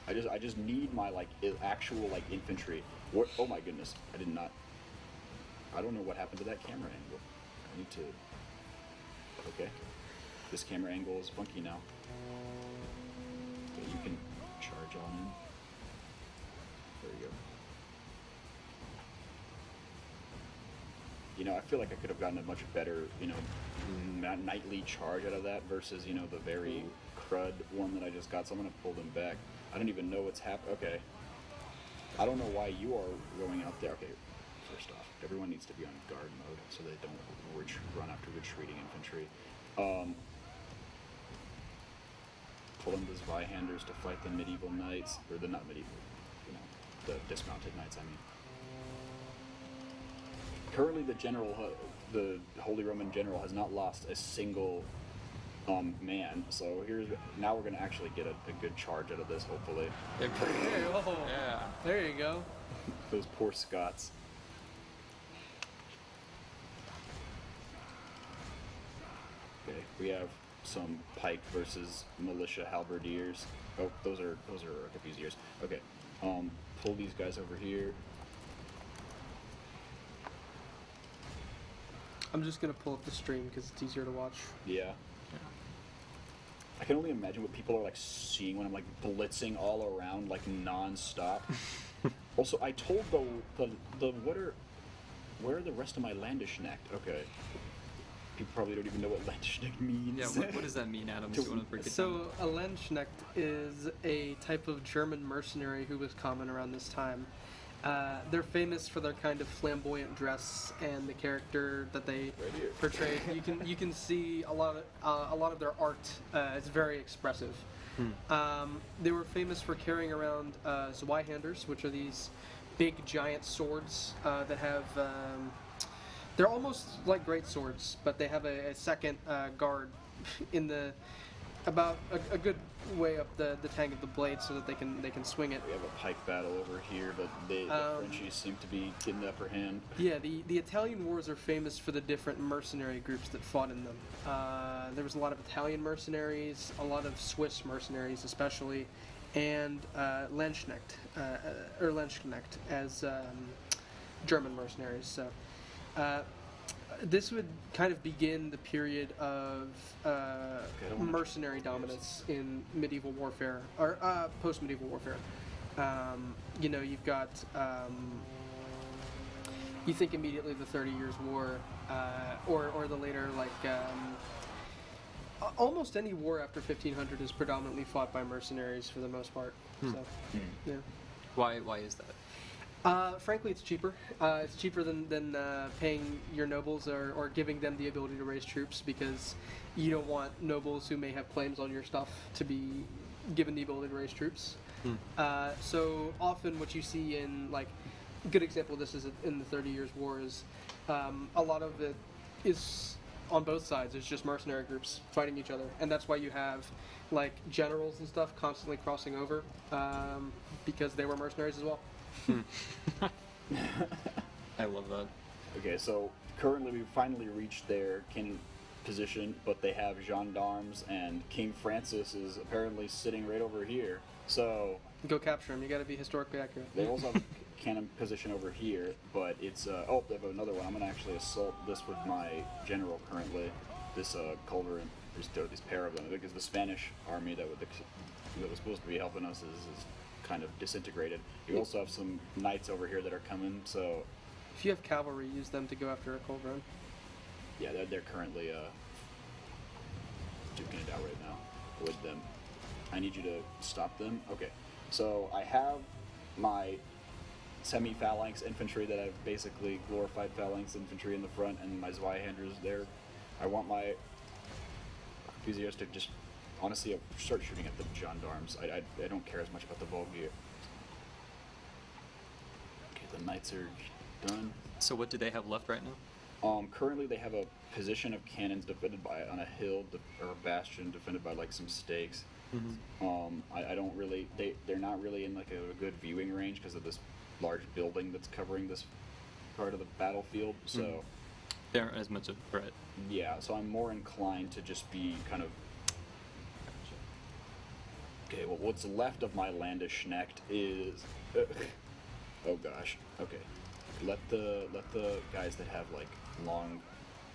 I just need my like actual like infantry. What? Oh my goodness! I don't know what happened to that camera angle. I need to. Okay, this camera angle is funky now. Okay, you can charge on in. There you go. You know, I feel like I could have gotten a much better, nightly charge out of that versus, the very crud one that I just got. So I'm going to pull them back. I don't even know what's happening. Okay. I don't know why you are going out there. Okay, first off, everyone needs to be on guard mode so they don't run after retreating infantry. Pulling the Zweihanders to fight the medieval knights, or the not medieval, the dismounted knights, I mean. Currently, the Holy Roman General has not lost a single man. So now we're going to actually get a good charge out of this, hopefully. Yeah. There you go. Those poor Scots. Okay, we have some pike versus militia halberdiers. Oh, those are arquebusiers. Okay, pull these guys over here. I'm just gonna pull up the stream because it's easier to watch. Yeah. I can only imagine what people are like seeing when I'm like blitzing all around like non-stop. Also, I told where are the rest of my Landesknecht? Okay. People probably don't even know what Landesknecht means. Yeah, what does that mean, Adam? Do you want to break it down? So a Landsknecht is a type of German mercenary who was common around this time. They're famous for their kind of flamboyant dress and the character that they portray. You can see a lot of their art. It's very expressive. They were famous for carrying around Zweihanders, which are these big giant swords that have. They're almost like great swords, but they have a second guard in the about a good way up the tang of the blade so that they can swing it. We have a pike battle over here, but the Frenchies seem to be getting the upper hand. Yeah, the Italian wars are famous for the different mercenary groups that fought in them. There was a lot of Italian mercenaries, a lot of Swiss mercenaries especially, and Landsknecht as German mercenaries. So this would kind of begin the period of mercenary dominance in medieval warfare, or post-medieval warfare. You've got, you think immediately the 30 Years' War, or the later, almost any war after 1500 is predominantly fought by mercenaries for the most part. So, yeah. Why is that? Frankly, it's cheaper. It's cheaper than paying your nobles or giving them the ability to raise troops, because you don't want nobles who may have claims on your stuff to be given the ability to raise troops. So often what you see in, a good example of this is in the 30 Years' War is a lot of it is on both sides. It's just mercenary groups fighting each other. And that's why you have generals and stuff constantly crossing over because they were mercenaries as well. I love that. Okay, so currently we've finally reached their king position, but they have gendarmes, and King Francis is apparently sitting right over here. So go capture him. You got to be historically accurate. they also have a cannon position over here, but it's they have another one. I'm gonna actually assault this with my general currently. This culverin. There's these pair of them because the Spanish army that was supposed to be helping us is kind of disintegrated. You also have some knights over here that are coming, so if you have cavalry, use them to go after a culverin. Yeah, they're currently duking it out right now with them. I need you to stop them. Okay, so I have my semi-phalanx infantry that I've basically glorified phalanx infantry in the front, and my Zweihanders there. I want my Fusiers to just honestly start shooting at the gendarmes. I don't care as much about the Volgear. Okay, the knights are done. So what do they have left right now? Currently they have a position of cannons defended by on a hill or a bastion defended by some stakes. I don't really they're not really in a good viewing range because of this large building that's covering this part of the battlefield. So they aren't as much of a threat. Yeah, so I'm more inclined to just be kind of. Okay, well, what's left of my Landesknecht is. Oh gosh. Okay, let the guys that have long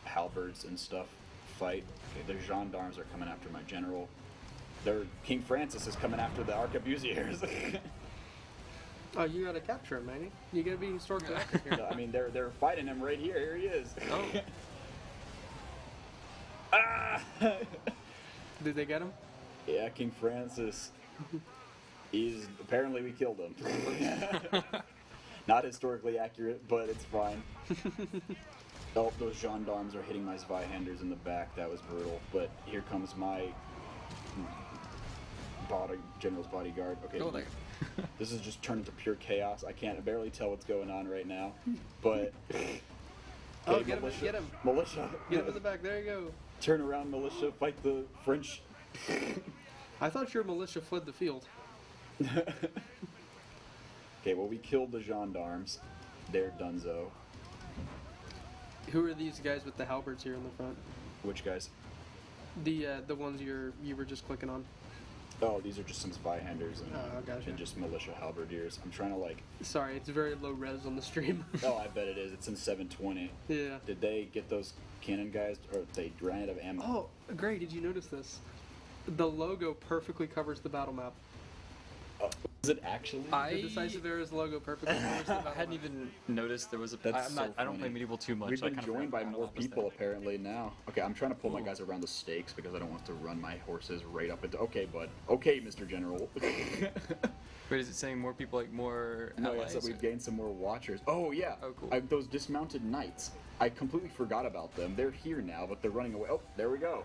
halberds and stuff fight. Okay, their gendarmes are coming after my general. Their King Francis is coming after the arquebusiers. Oh, you gotta capture him, man. You gotta be historically accurate here. No, I mean, they're fighting him right here. Here he is. Oh. Ah! Did they get him? Yeah, King Francis. Apparently we killed him. Not historically accurate, but it's fine. Oh, those gendarmes are hitting my Zweihanders in the back. That was brutal. But here comes my general's bodyguard. Okay. Oh, there. This is just turned into pure chaos. I barely tell what's going on right now. But oh, get him! Get him! Militia. Get him in the back. There you go. Turn around, militia. Fight the French. I thought your militia fled the field. Okay, well, we killed the gendarmes. They're donezo. Who are these guys with the halberds here in the front? Which guys? The ones you were just clicking on. Oh, these are just some Zweihanders gotcha. and just militia halberdiers. I'm trying to Sorry, it's very low res on the stream. Oh, I bet it is. It's in 720. Yeah. Did they get those cannon guys, or they ran out of ammo? Oh, great! Did you notice this? The logo perfectly covers the battle map. Is it actually? The Decisive Eras logo perfectly covers the battle map. I hadn't even noticed there was a. That's I don't play Medieval too much. We've so I been kind of joined by forgot more what was people there. apparently now. Okay, I'm trying to pull my guys around the stakes because I don't want to run my horses right up into. Okay, bud. Okay, Mr. General. Wait, is it saying more people, more No, allies? yes, we've gained some more watchers. Oh yeah. Oh, cool. Those dismounted knights. I completely forgot about them. They're here now, but they're running away. Oh, there we go.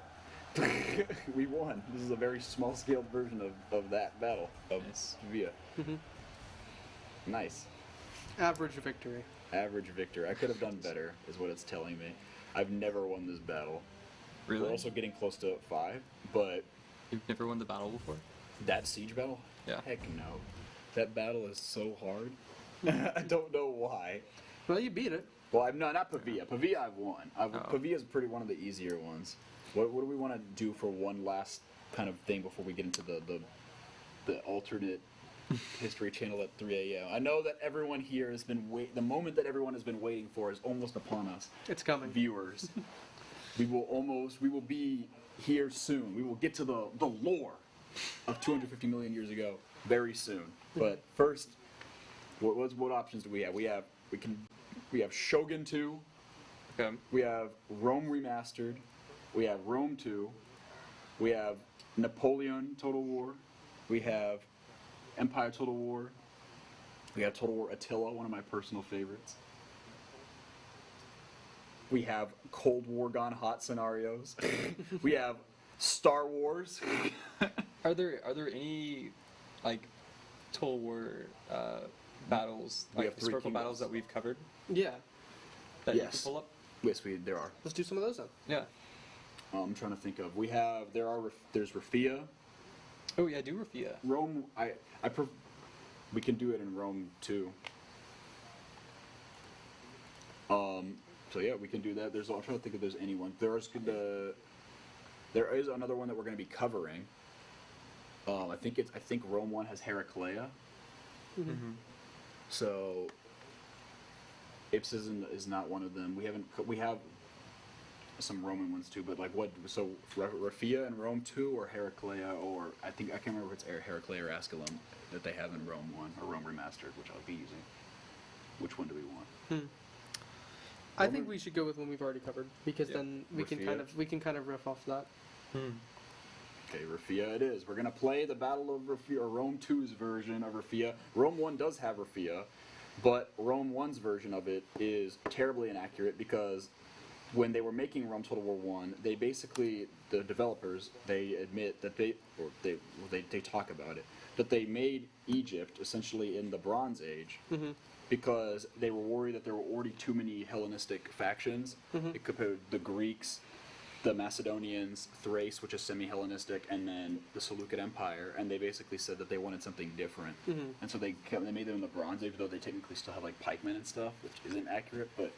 We won. This is a very small-scale version of that battle of Sevilla. Nice. Average victory. Average victor. I could have done better, is what it's telling me. I've never won this battle. Really? We're also getting close to 5, but You've never won the battle before? that siege battle? Yeah. Heck no. That battle is so hard. I don't know why. Well, you beat it. Well, not Pavia. Pavia I've won. Oh. Pavia is one of the easier ones. What do we want to do for one last kind of thing before we get into the alternate History Channel at 3 a.m. I know that everyone here has been the moment that everyone has been waiting for is almost upon us. It's coming. Viewers. we will be here soon. We will get to the lore of 250 million years ago very soon. But first, what options do we have? We have Shogun 2. Okay. We have Rome Remastered. We have Rome 2. We have Napoleon Total War. We have Empire Total War. We have Total War Attila, one of my personal favorites. We have Cold War Gone Hot scenarios. We have Star Wars. Are there any like Total War battles, We like have Three historical battles Kingdoms. that we've covered Yeah. that you can Yes. pull up? Yes, there are. Let's do some of those then. Yeah. I'm trying to think of. There's Rafia. Oh yeah, do Rafia. Rome. We can do it in Rome too. So yeah, we can do that. I'm trying to think if there's anyone. There is another one that we're going to be covering. I think Rome 1 has Heraclea. So Ipsis is not one of them. We have some Roman ones too, but like what? So Rafia in Rome 2 or Heraclea, or I can't remember if it's Heraclea or Asculum that they have in Rome 1 or Rome Remastered, which I'll be using. Which one do we want? I think we should go with one we've already covered because Yeah. then we can Rafia. kind of riff off that. Okay, Rafia it is. We're gonna play the Battle of Rafia, or Rome 2's version of Rafia. Rome 1 does have Rafia, but Rome 1's version of it is terribly inaccurate because when they were making Rome Total War 1, they basically, the developers, they admit that they talk about it, that they made Egypt essentially in the Bronze Age because they were worried that there were already too many Hellenistic factions. It compared the Greeks, the Macedonians, Thrace, which is semi-Hellenistic, and then the Seleucid Empire, and they basically said that they wanted something different. And so they made them in the Bronze Age, though they technically still have like pikemen and stuff, which isn't accurate, but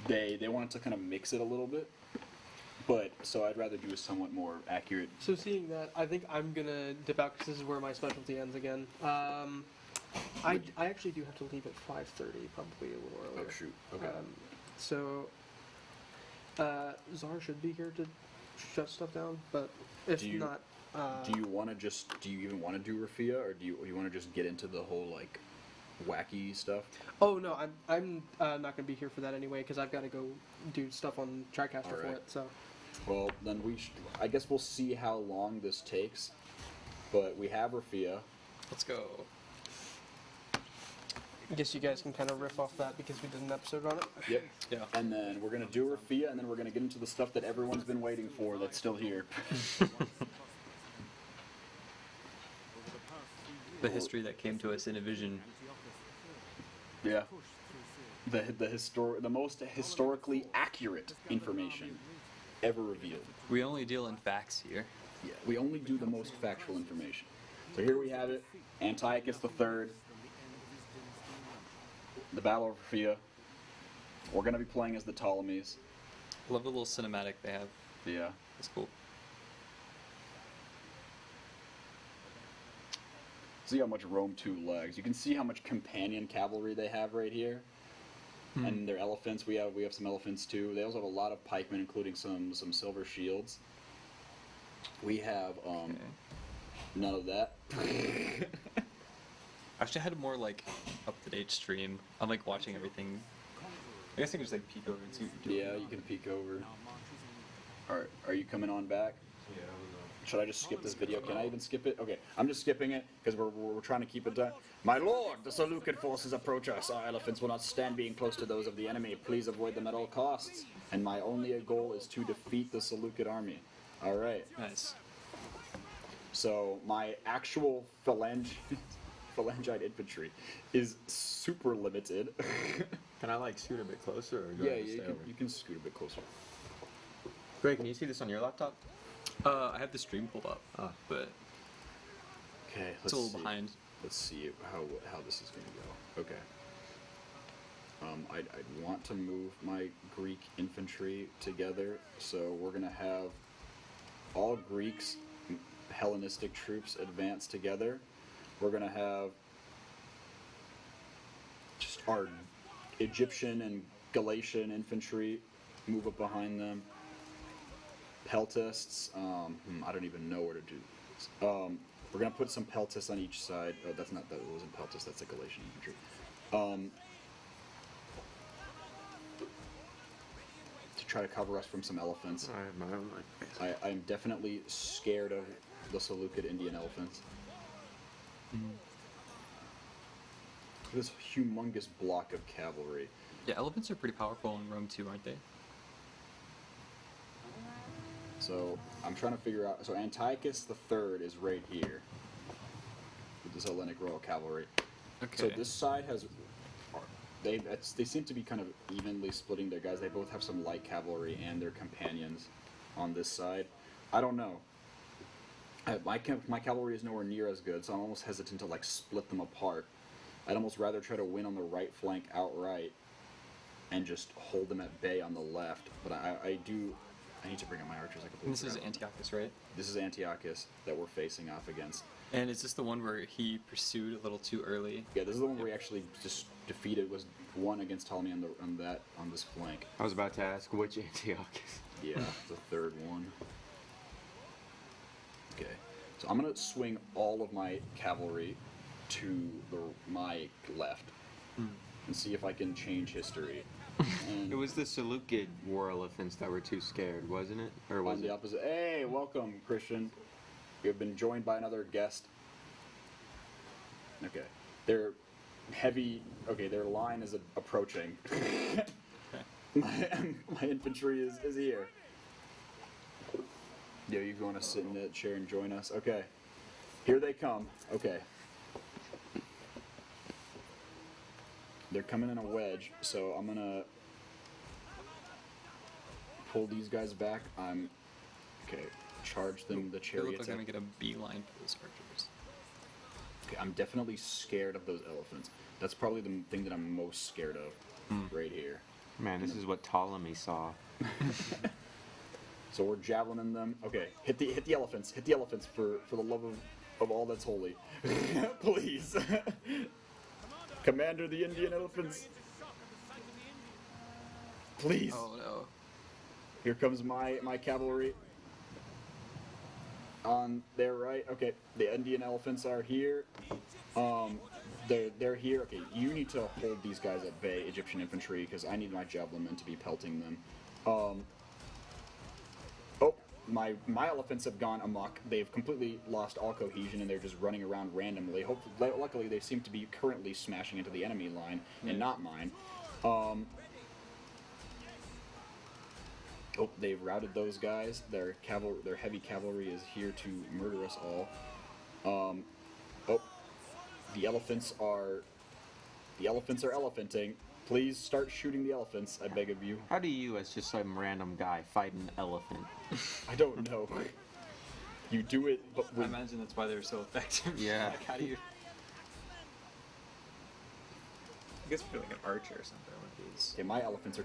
they wanted to kind of mix it a little bit. But so I'd rather do a somewhat more accurate. So seeing that, I think I'm gonna dip out because this is where my specialty ends again. I actually do have to leave at 5:30, probably a little earlier. Oh shoot. Okay. So Czar should be here to shut stuff down, but if Do you- not, do you even want to do Rafia, or do you want to just get into the whole like wacky stuff? oh no, I'm not gonna be here for that anyway because I've got to go do stuff on TriCaster for Alright. it. So Well, then I guess we'll see how long this takes. But we have Rafia. Let's go. I guess you guys can kind of riff off that because we did an episode on it. Yep. Yeah. And then we're gonna do Rafia, and then we're gonna get into the stuff that everyone's been waiting for that's still here. The history that came to us in a vision. Yeah. The most historically accurate information ever revealed. We only deal in facts here. Yeah, we only do the most factual information. So here we have it, Antiochus III, the Battle of Rafia. We're going to be playing as the Ptolemies. I love the little cinematic they have. Yeah. It's cool. See how much Rome 2 lags. You can see how much companion cavalry they have right here. And their elephants, we have some elephants too. They also have a lot of pikemen, including some silver shields. We have none of that. Actually, I had a more like up-to-date stream. I'm like watching everything. I guess I can just like peek over and see what you're doing. Yeah, you can peek over. Alright, are you coming on back? Should I just skip this video? Can I even skip it? Okay, I'm just skipping it because we're trying to keep it done. My lord, the Seleucid forces approach us. Our elephants will not stand being close to those of the enemy. Please avoid them at all costs. And my only goal is to defeat the Seleucid army. Alright, Nice. so my actual phalangite infantry is super limited. Can I like scoot a bit closer, or do I Yeah, have to stay over? you can scoot a bit closer. Greg, can you see this on your laptop? I have the stream pulled up, but Okay, it's a little behind. Let's see how this is going to go. Okay. I'd want to move my Greek infantry together, so we're going to have all Greeks, Hellenistic troops advance together. We're gonna have just our Egyptian and Galatian infantry move up behind them. Peltists, I don't even know where to do this. We're gonna put some peltists on each side. Oh, that wasn't peltists, that's a Galatian infantry. To try to cover us from some elephants. I have my own line. I'm definitely scared of the Seleucid Indian elephants. This humongous block of cavalry. Yeah, elephants are pretty powerful in Rome too, aren't they? So I'm trying to figure out. So Antiochus III is right here with this Hellenic Royal Cavalry. Okay. So this side has. They seem to be kind of evenly splitting their guys. They both have some light cavalry and their companions on this side. I don't know. My cavalry is nowhere near as good, so I'm almost hesitant to like split them apart. I'd almost rather try to win on the right flank outright and just hold them at bay on the left. But I need to bring up my archers. I completely This is forgot. Antiochus, right? This is Antiochus that we're facing off against. And is this the one where he pursued a little too early? Yeah, this is the one where he actually just defeated, was won against Ptolemy on this flank. I was about to ask which Antiochus. Yeah, the third one. Okay, so I'm gonna swing all of my cavalry to my left and see if I can change history. And It was the Seleucid war elephants that were too scared, wasn't it? Or was on the it? opposite. Hey, welcome, Christian. You have been joined by another guest. Okay, they're heavy. Okay, their line is approaching. my infantry is here. Yo, you want to sit in that chair and join us? Okay, here they come. Okay, they're coming in a wedge, so I'm gonna pull these guys back. Okay. Charge them, the They look chariots. like they're gonna get a beeline for those archers. Okay, I'm definitely scared of those elephants. That's probably the thing that I'm most scared of, right here. Man, this is what Ptolemy saw. So we're javelining them. Okay, hit the elephants. Hit the elephants for the love of all that's holy. Please. Commander the Indian elephants. Please. Oh no. Here comes my cavalry. On their right. Okay, the Indian elephants are here. They're here. Okay, you need to hold these guys at bay, Egyptian infantry, because I need my javelin men to be pelting them. Oh, my elephants have gone amok. They've completely lost all cohesion and they're just running around randomly. Luckily, they seem to be currently smashing into the enemy line and not mine. Oh, they've routed those guys. Their heavy cavalry is here to murder us all. Oh, the elephants are elephanting. Please start shooting the elephants, I beg of you. How do you, as just some random guy, fight an elephant? I don't know. You do it, but I imagine that's why they were so effective. Yeah. Like, how do you? I guess if you're like an archer or something, one of these. okay, my elephants are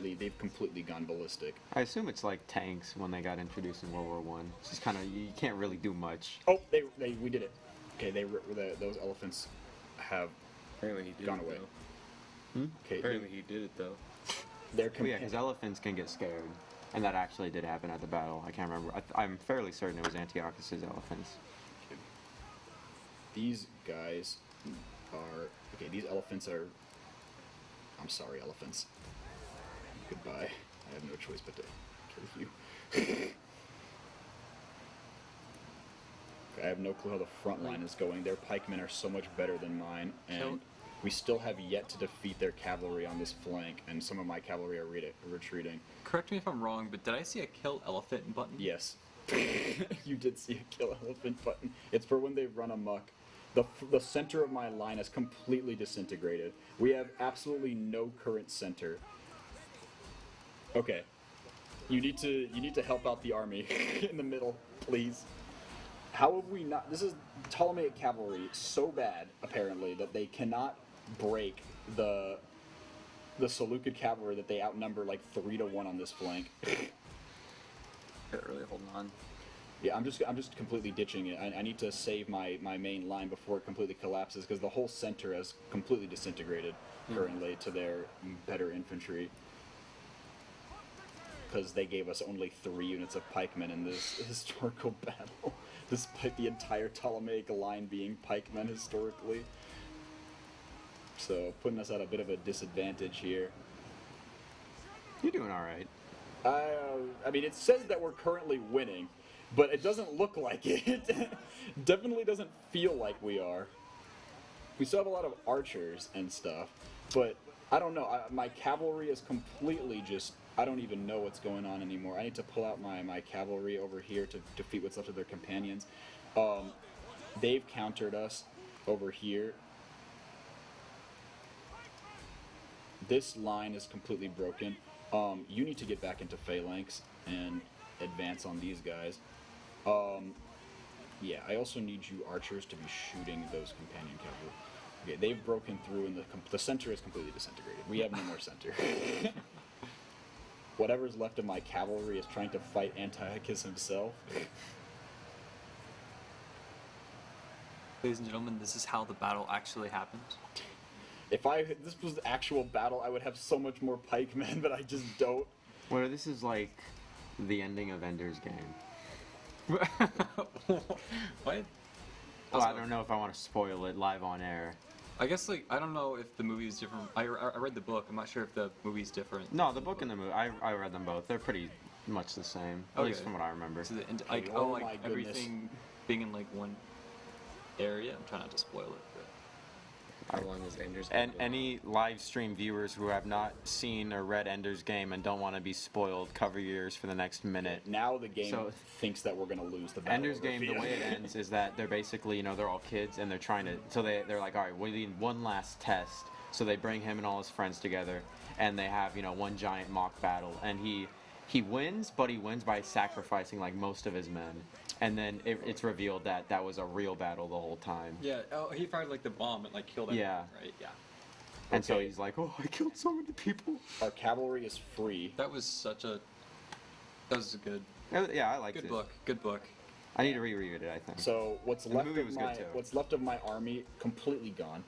they've completely gone ballistic. I assume it's like tanks when they got introduced in World War One. It's just kind of, you can't really do much. Oh, we did it. Okay, those elephants have Apparently he did gone it, away. though. Okay, Apparently he did it, though. they're Well, yeah, because elephants can get scared. And that actually did happen at the battle. I can't remember. I'm fairly certain it was Antiochus' elephants. These guys are... Okay, these elephants are... I'm sorry, elephants. Goodbye. I have no choice but to kill you. I have no clue how the front line is going. Their pikemen are so much better than mine, and we still have yet to defeat their cavalry on this flank, and some of my cavalry are retreating. Correct me if I'm wrong, but did I see a kill elephant button? Yes. You did see a kill elephant button. It's for when they run amok. The center of my line is completely disintegrated. We have absolutely no current center. Okay. You need to help out the army in the middle, please. How have we not... This is Ptolemaic cavalry so bad, apparently, that they cannot break the Seleucid cavalry, that they outnumber like 3-1 on this flank. They're really holding on. Yeah, I'm just completely ditching it. I need to save my main line before it completely collapses because the whole center has completely disintegrated currently to their better infantry. Because they gave us only 3 units of pikemen in this historical battle, despite the entire Ptolemaic line being pikemen historically. So putting us at a bit of a disadvantage here. You're doing all right. I mean, it says that we're currently winning, but it doesn't look like it. Definitely doesn't feel like we are. We still have a lot of archers and stuff, but I don't know. My cavalry is completely just... I don't even know what's going on anymore. I need to pull out my cavalry over here to defeat what's left of their companions. They've countered us over here. This line is completely broken. You need to get back into phalanx and advance on these guys. Yeah, I also need you archers to be shooting those companion cavalry. Okay, they've broken through and the center is completely disintegrated. We have no more center. Whatever's left of my cavalry is trying to fight Antiochus himself. Ladies and gentlemen, this is how the battle actually happened. If this was the actual battle, I would have so much more pikemen, but I just don't. Well, this is like the ending of Ender's Game. What? Well, I don't know if I want to spoil it live on air. I guess, like, I don't know if the movie is different. I read the book. I'm not sure if the movie's different. No, the book and the movie, I read them both. They're pretty much the same, at least from what I remember. So my goodness. everything being in, like, one area. I'm trying not to spoil it. How long is Ender's And Game? any live stream viewers who have not seen or read Ender's Game and don't want to be spoiled, cover your ears for the next minute. Now the game So- thinks that we're going to lose the battle. Ender's over Game, the Fia. way it ends is that they're basically, they're all kids and they're trying to, so they're like, all right, we need one last test. So they bring him and all his friends together and they have, one giant mock battle. And he wins, but he wins by sacrificing like most of his men. And then it's revealed that that was a real battle the whole time. Yeah. Oh, he fired like the bomb and like killed everyone. Yeah. Right. Yeah. And so Okay. he's like, oh, I killed so many people. Our cavalry is free. That was a good Yeah, I liked good it. book. Good book. I need to reread it, I think. So the movie was good, too. what's left of my army completely gone.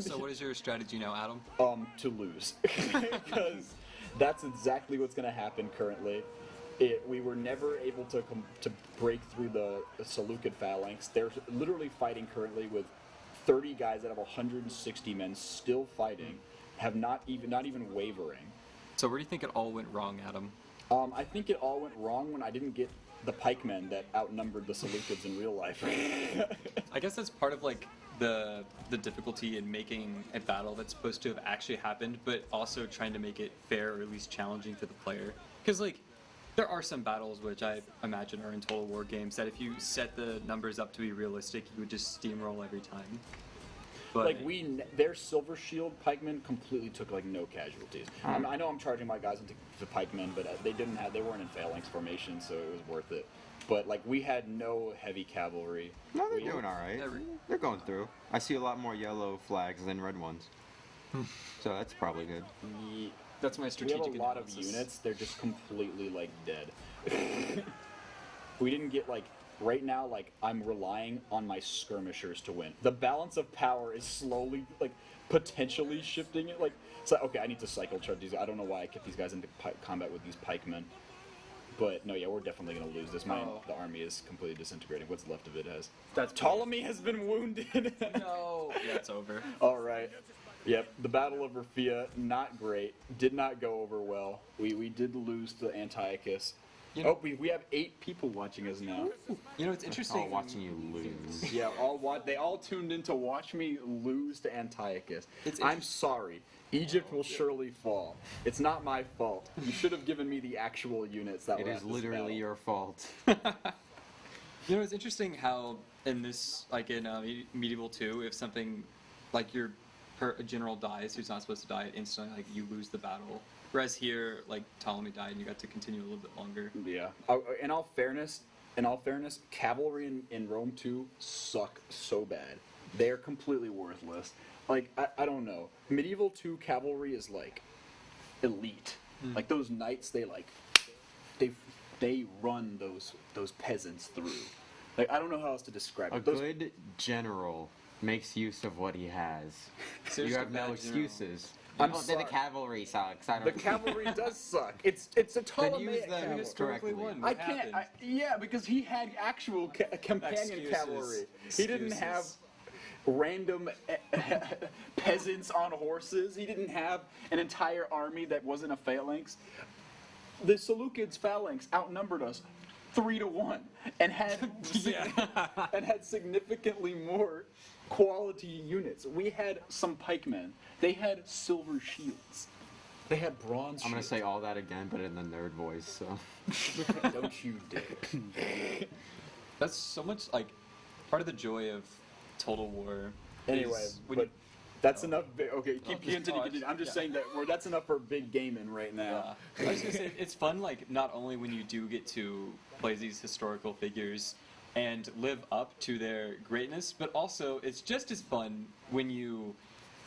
So what is your strategy now, Adam? To lose, because that's exactly what's going to happen currently. We were never able to break through the Seleucid phalanx. They're literally fighting currently with 30 guys out of 160 men still fighting, have not even wavering. So where do you think it all went wrong, Adam? I think it all went wrong when I didn't get the pikemen that outnumbered the Seleucids in real life. I guess that's part of like the difficulty in making a battle that's supposed to have actually happened, but also trying to make it fair or at least challenging to the player. Because like there are some battles which I imagine are in Total War games that if you set the numbers up to be realistic, you would just steamroll every time. But Like their Silver Shield pikemen completely took like no casualties. I know I'm charging my guys into the pikemen, but they weren't in phalanx formation, so it was worth it. But like we had no heavy cavalry. No, they're doing all right. Every- They're going through. I see a lot more yellow flags than red ones. So that's probably good. that's my We strategic have a lot of analysis. units. They're just completely like dead. We didn't get like right now. Like I'm relying on my skirmishers to win. The balance of power is slowly like potentially shifting it. Like so, okay, I need to cycle charge these. I don't know why I kept these guys into combat with these pikemen. But no, yeah, we're definitely gonna lose this. The army is completely disintegrating. What's left of it has. That's Ptolemy has been wounded. No. Yeah, it's over. All right. Yep, the Battle of Raphia, not great. Did not go over well. We did lose to Antiochus. You know- we have 8 people watching us now. You know, it's interesting. Oh, watching you lose. Yeah, they all tuned in to watch me lose to Antiochus. It's I'm sorry. Egypt will surely fall. It's not my fault. You should have given me the actual units that It were is at this literally battle. your fault. You know, it's interesting how in this, like in Medieval 2, if something like a general dies who's not supposed to die instantly, like you lose the battle. Whereas here, like Ptolemy died and you got to continue a little bit longer. Yeah. In all fairness, cavalry in Rome 2 suck so bad. They're completely worthless. Like, I don't know. Medieval 2 cavalry is, like, elite. Like, those knights, they they run those peasants through. Like, I don't know how else to describe A it. Those, good general makes use of what he has. So You just have a no bad general. excuses. I'm The sorry. cavalry sucks. I don't. The cavalry does suck. It's a Ptolemaic them cavalry. historically won. I What can't. happened? Yeah, because he had actual companion Excuses. cavalry. He didn't have Excuses. random peasants on horses. He didn't have an entire army that wasn't a phalanx. The Seleucids phalanx outnumbered us 3-1 and had and had significantly more quality units. We had some pikemen. They had silver shields. They had bronze. I'm gonna shields. say all that again, but in the nerd voice. So. Don't you dare. That's so much like part of the joy of Total War. Anyway, is when but you- that's enough. Okay, keep just continue. pause. I'm just Yeah. saying that that's enough for big gaming right now. I was gonna say it's fun, like not only when you do get to play these historical figures and live up to their greatness, but also it's just as fun when you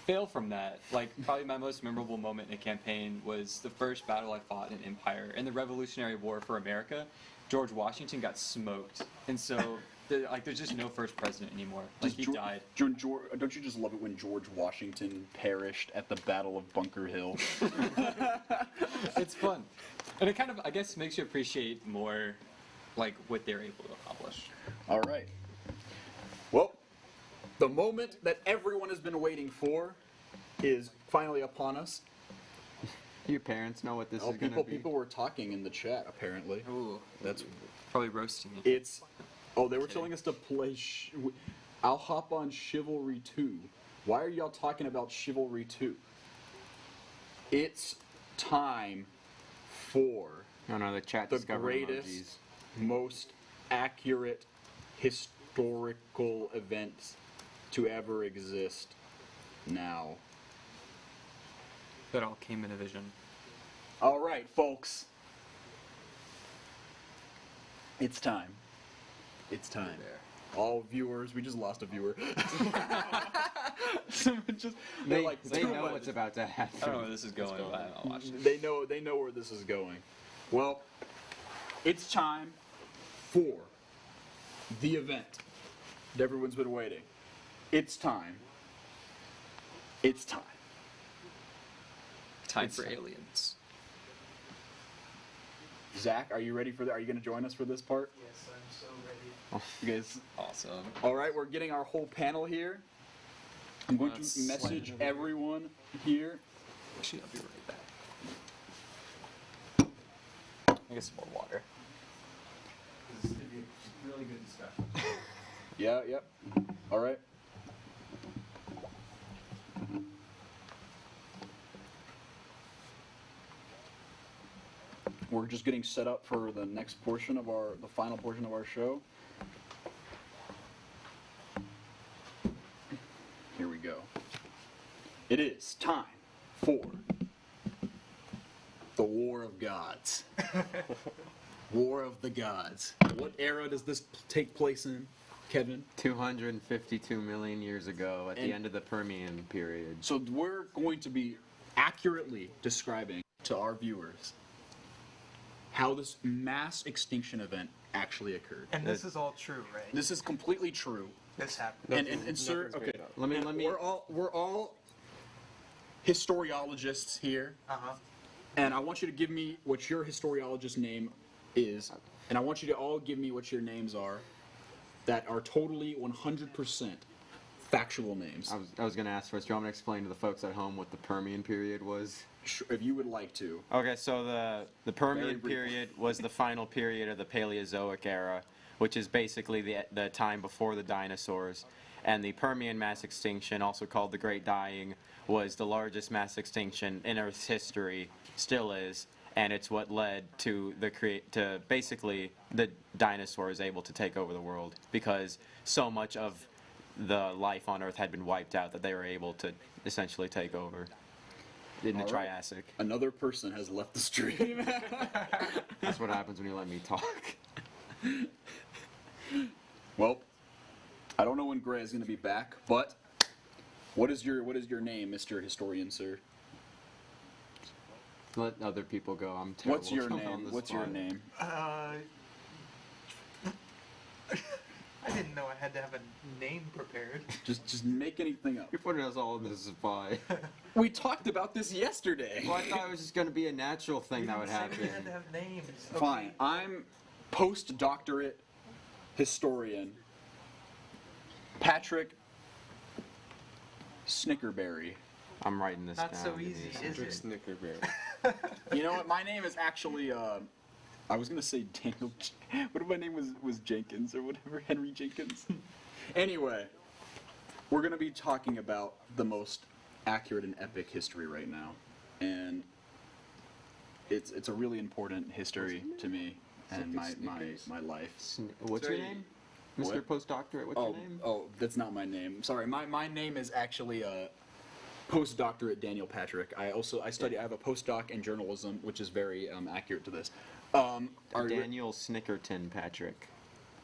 fail from that. Like probably my most memorable moment in a campaign was the first battle I fought in Empire in the Revolutionary War for America. George Washington got smoked, and so there's just no first president anymore. Like he died. Don't you just love it when George Washington perished at the Battle of Bunker Hill? It's fun, and it kind of I guess makes you appreciate more like what they're able to accomplish. All right. Well, the moment that everyone has been waiting for is finally upon us. Your parents know what this Oh, is gonna be. people were talking in the chat apparently. Ooh, That's probably roasting it. it's. Oh, they were telling us to play. I'll hop on Chivalry 2. Why are y'all talking about Chivalry 2? It's time for No, the chat the discovered greatest, emojis. most accurate historical events to ever exist now. That all came in a vision. All right, folks. It's time. It's time. All viewers, we just lost a viewer. Someone just, they're They, like, they too know much. what's about to happen. I don't know where this is going, but I'll watch it. They know where this is going. Well, it's time for the event that everyone's been waiting. It's time. It's time. Time It's for time. aliens. Zach, are you ready for that? Are you going to join us for this part? Yes, I'm so ready. You guys, Awesome. all right, we're getting our whole panel here. I'm going to Let's message slide it over everyone here. Actually, I'll be right back. I guess some more water. This is going to be a really good discussion. Yeah, yep. All right. We're just getting set up for the next portion of the final portion of our show. Here we go. It is time for the War of Gods. War of the Gods. What era does this take place in, Kevin? 252 million years ago, at And- the end of the Permian period. So we're going to be accurately describing to our viewers how this mass extinction event actually occurred. And this is all true, right? This is completely true. This happened. And sir, okay, Let me- and let me- we're all historiologists here, Uh-huh. and I want you to give me what your historiologist name is, and I want you to all give me what your names are that are totally 100% factual names. I was going to ask first. Do you want me to explain to the folks at home what the Permian period was? Sure, if you would like to. Okay, so the Permian briefly. period was the final period of the Paleozoic era, which is basically the time before the dinosaurs. And the Permian mass extinction, also called the Great Dying, was the largest mass extinction in Earth's history, still is, and it's what led to basically the dinosaurs able to take over the world, because so much of the life on Earth had been wiped out that they were able to essentially take over in the All right. Triassic. Another person has left the stream. That's what happens when you let me talk. Well, I don't know when Gray is going to be back, but what is your name, Mr. Historian, sir? Let other people go. I'm terrible. What's your on name? the What's your spot. name? I didn't know I had to have a name prepared. Just make anything up. You're putting us all in the spy. We talked about this yesterday. Well, I thought it was just going to be a natural thing that would happen. We had to have names. Fine. I'm postdoctorate historian Patrick Snickerberry. I'm writing this Not down. so Give me easy, a is second. it? Snickerberry. You know what? My name is actually. I was gonna say Daniel. What if my name was Jenkins or whatever? Henry Jenkins. Anyway, we're gonna be talking about the most accurate and epic history right now, and it's a really important history to me and my life. What's your name? Mr. What? Postdoctorate, what's your name? Oh, that's not my name. Sorry, my name is actually postdoctorate Daniel Patrick. I have a postdoc in journalism, which is very accurate to this. Daniel Snickerton Patrick.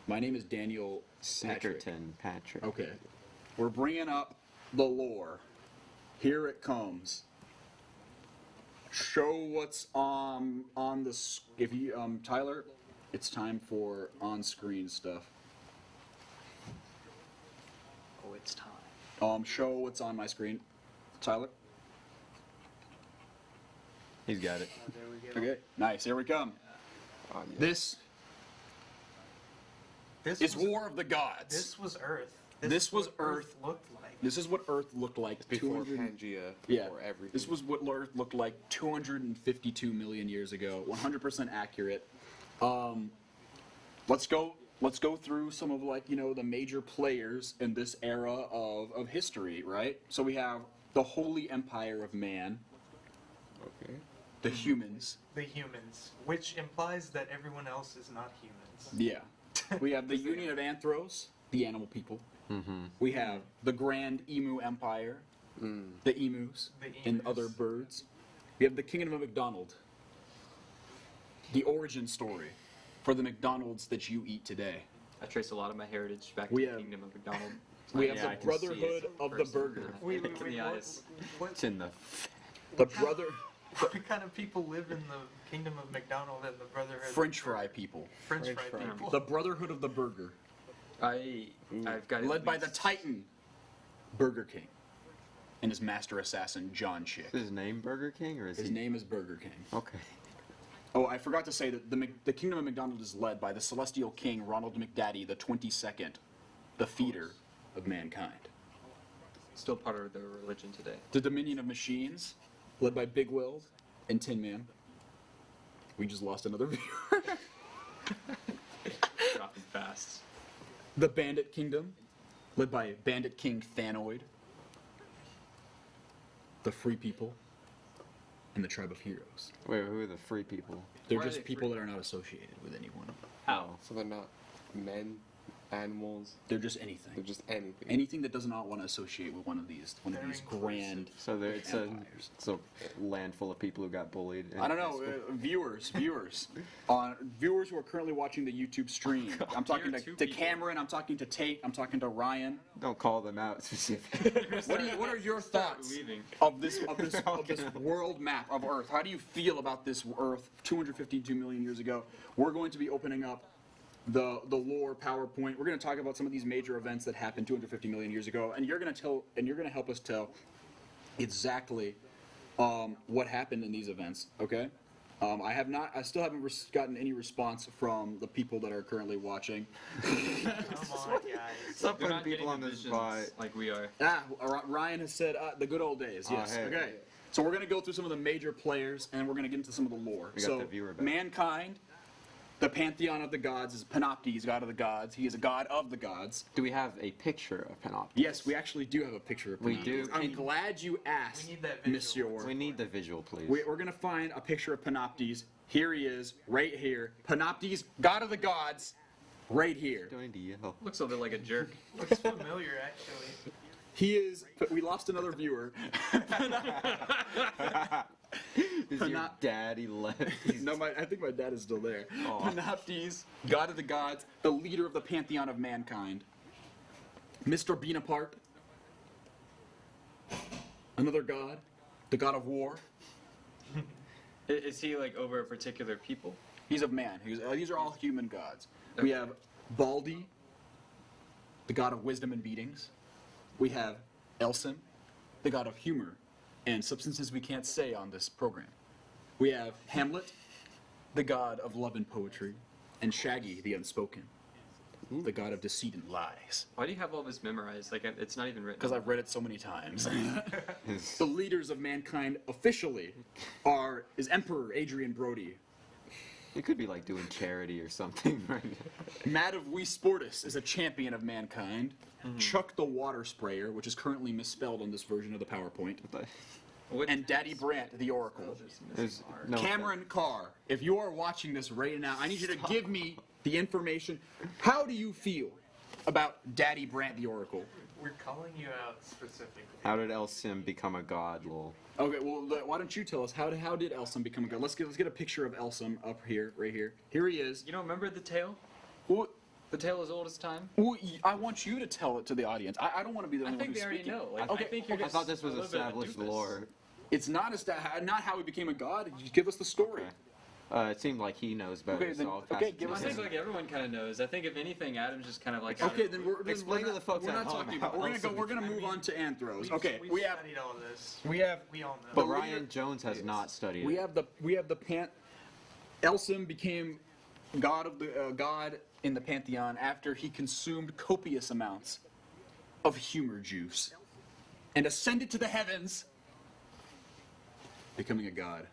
My name is Daniel Patrick. Snickerton Patrick. Okay, we're bringing up the lore. Here it comes. Show what's on the. If you Tyler, it's time for on-screen stuff. Oh, it's time. Show what's on my screen, Tyler. He's got it. There we go. Okay, nice. Here we come. This is was, War of the Gods. This was Earth. This was what Earth. looked like. This is what Earth looked like. Before 200 Pangea, Yeah, before everything. this was what Earth looked like 252 million years ago. 100% accurate. Let's go through some of the major players in this era of history, right? So we have the Holy Empire of Man, Okay. the humans. The humans, which implies that everyone else is not humans. Yeah. We have the Union of Anthros, the animal people. Mm-hmm. We have the Grand Emu Empire, the emus, The and emus. other birds. We have the Kingdom of McDonald, the origin story for the McDonald's that you eat today. I trace a lot of my heritage back to We the have- Kingdom of McDonald. We have Yeah, I the can see Brotherhood it of the Person. Burger. Wait, In the eyes. It's in the. The brother What kind of people live in the Kingdom of McDonald and the Brotherhood? French fry people. French fry French fry. people. The Brotherhood of the Burger. I've got Led at by the least- Titan, Burger King, and his master assassin, John Chick. Is his name Burger King or is His he? name is Burger King. Okay. Oh, I forgot to say that the Kingdom of McDonald is led by the Celestial King, Ronald McDaddy, the 22nd, the feeder of mankind. Still part of their religion today. The Dominion of Machines, led by Big Willed and Tin Man. We just lost another viewer. Dropping fast. The Bandit Kingdom, led by Bandit King Thanoid. The Free People, and the Tribe of Heroes. Wait, who are the free people? They're Why are just they people free? that are not associated with anyone. How? So they're not men, animals. They're just They're anything. just anything. Anything that does not want to associate with one of these They're grand. So there, it's a Empires. land full of people who got bullied. in I don't know, high school. viewers, viewers who are currently watching the YouTube stream. I'm talking Here are to two people. Cameron. I'm talking to Tate. I'm talking to Ryan. Don't call them out specifically. What are your Start thoughts leaving. of this world map of Earth? How do you feel about this Earth 252 million years ago? We're going to be opening up the lore PowerPoint. We're going to talk about some of these major events that happened 250 million years ago, and you're going to help us tell exactly what happened in these events. Okay. I still haven't gotten any response from the people that are currently watching. Come on, guys. Stop They're putting not people getting on the the visions spot. like we are. Ryan has said the good old days. Oh, Yes. hey. Okay. So we're going to go through some of the major players, and we're going to get into some of the lore. We got so the viewer back. mankind, the pantheon of the gods is Panoptes, god of the gods. He is a god of the gods. Do we have a picture of Panopticus? Yes, we actually do have a picture of Panoptes. We do. I'm glad you asked, We need that visual. Monsieur. We need the visual, please. We're going to find a picture of Panoptes. Here he is, right here. Panoptes, god of the gods, right here. Going to yell. Looks a bit like a jerk. Looks familiar, actually. He is. We lost another viewer. Is your daddy left? No, I think my dad is still there. Aw. Panoptes, god of the gods, the leader of the pantheon of mankind. Mr. Bonaparte, another god, the god of war. Is he like over a particular people? He's of man. These are all human gods. We have Baldi, the god of wisdom and beatings. We have Elsim, the god of humor and substances we can't say on this program. We have Hamlet, the god of love and poetry, and Shaggy, the unspoken, the god of deceit and lies. Why do you have all this memorized? Like, it's not even written. Because I've read it so many times. The leaders of mankind officially is Emperor Adrian Brody. It could be like doing charity or something, right? Mad of We Sportus is a champion of mankind. Chuck the Water Sprayer, which is currently misspelled on this version of the PowerPoint. And Daddy Brant, the Oracle. No Cameron Carr, if you are watching this right now, I need you to give me the information. How do you feel about Daddy Brant, the Oracle? We're calling you out specifically. How did Elsim become a god, lol? Okay, well, why don't you tell us, how did Elsim become a god? Let's get a picture of Elsim up here, right here. Here he is. You don't remember the tale? What? The tale as old as time? Well, I want you to tell it to the audience. I don't want to be the only one who's I think they already speaking. know. Like, Okay. I think you're I just thought this was a little bit of a established doofus. lore. It's not not how he became a god. You give us the story. It seemed like he knows better. Okay, then- so I'll pass okay, it to give I us him. think like everyone kind of knows. I think if anything, Adam's just kind of like. Okay, then Explain to the folks we're at not home talking how about. We're Elsim gonna move on to Anthros. Okay, We've we have studied all this. we have We all know. But the Ryan leader- Jones has not studied we it. have the Elsim became god in the pantheon after he consumed copious amounts of humor juice and ascended to the heavens, becoming a god.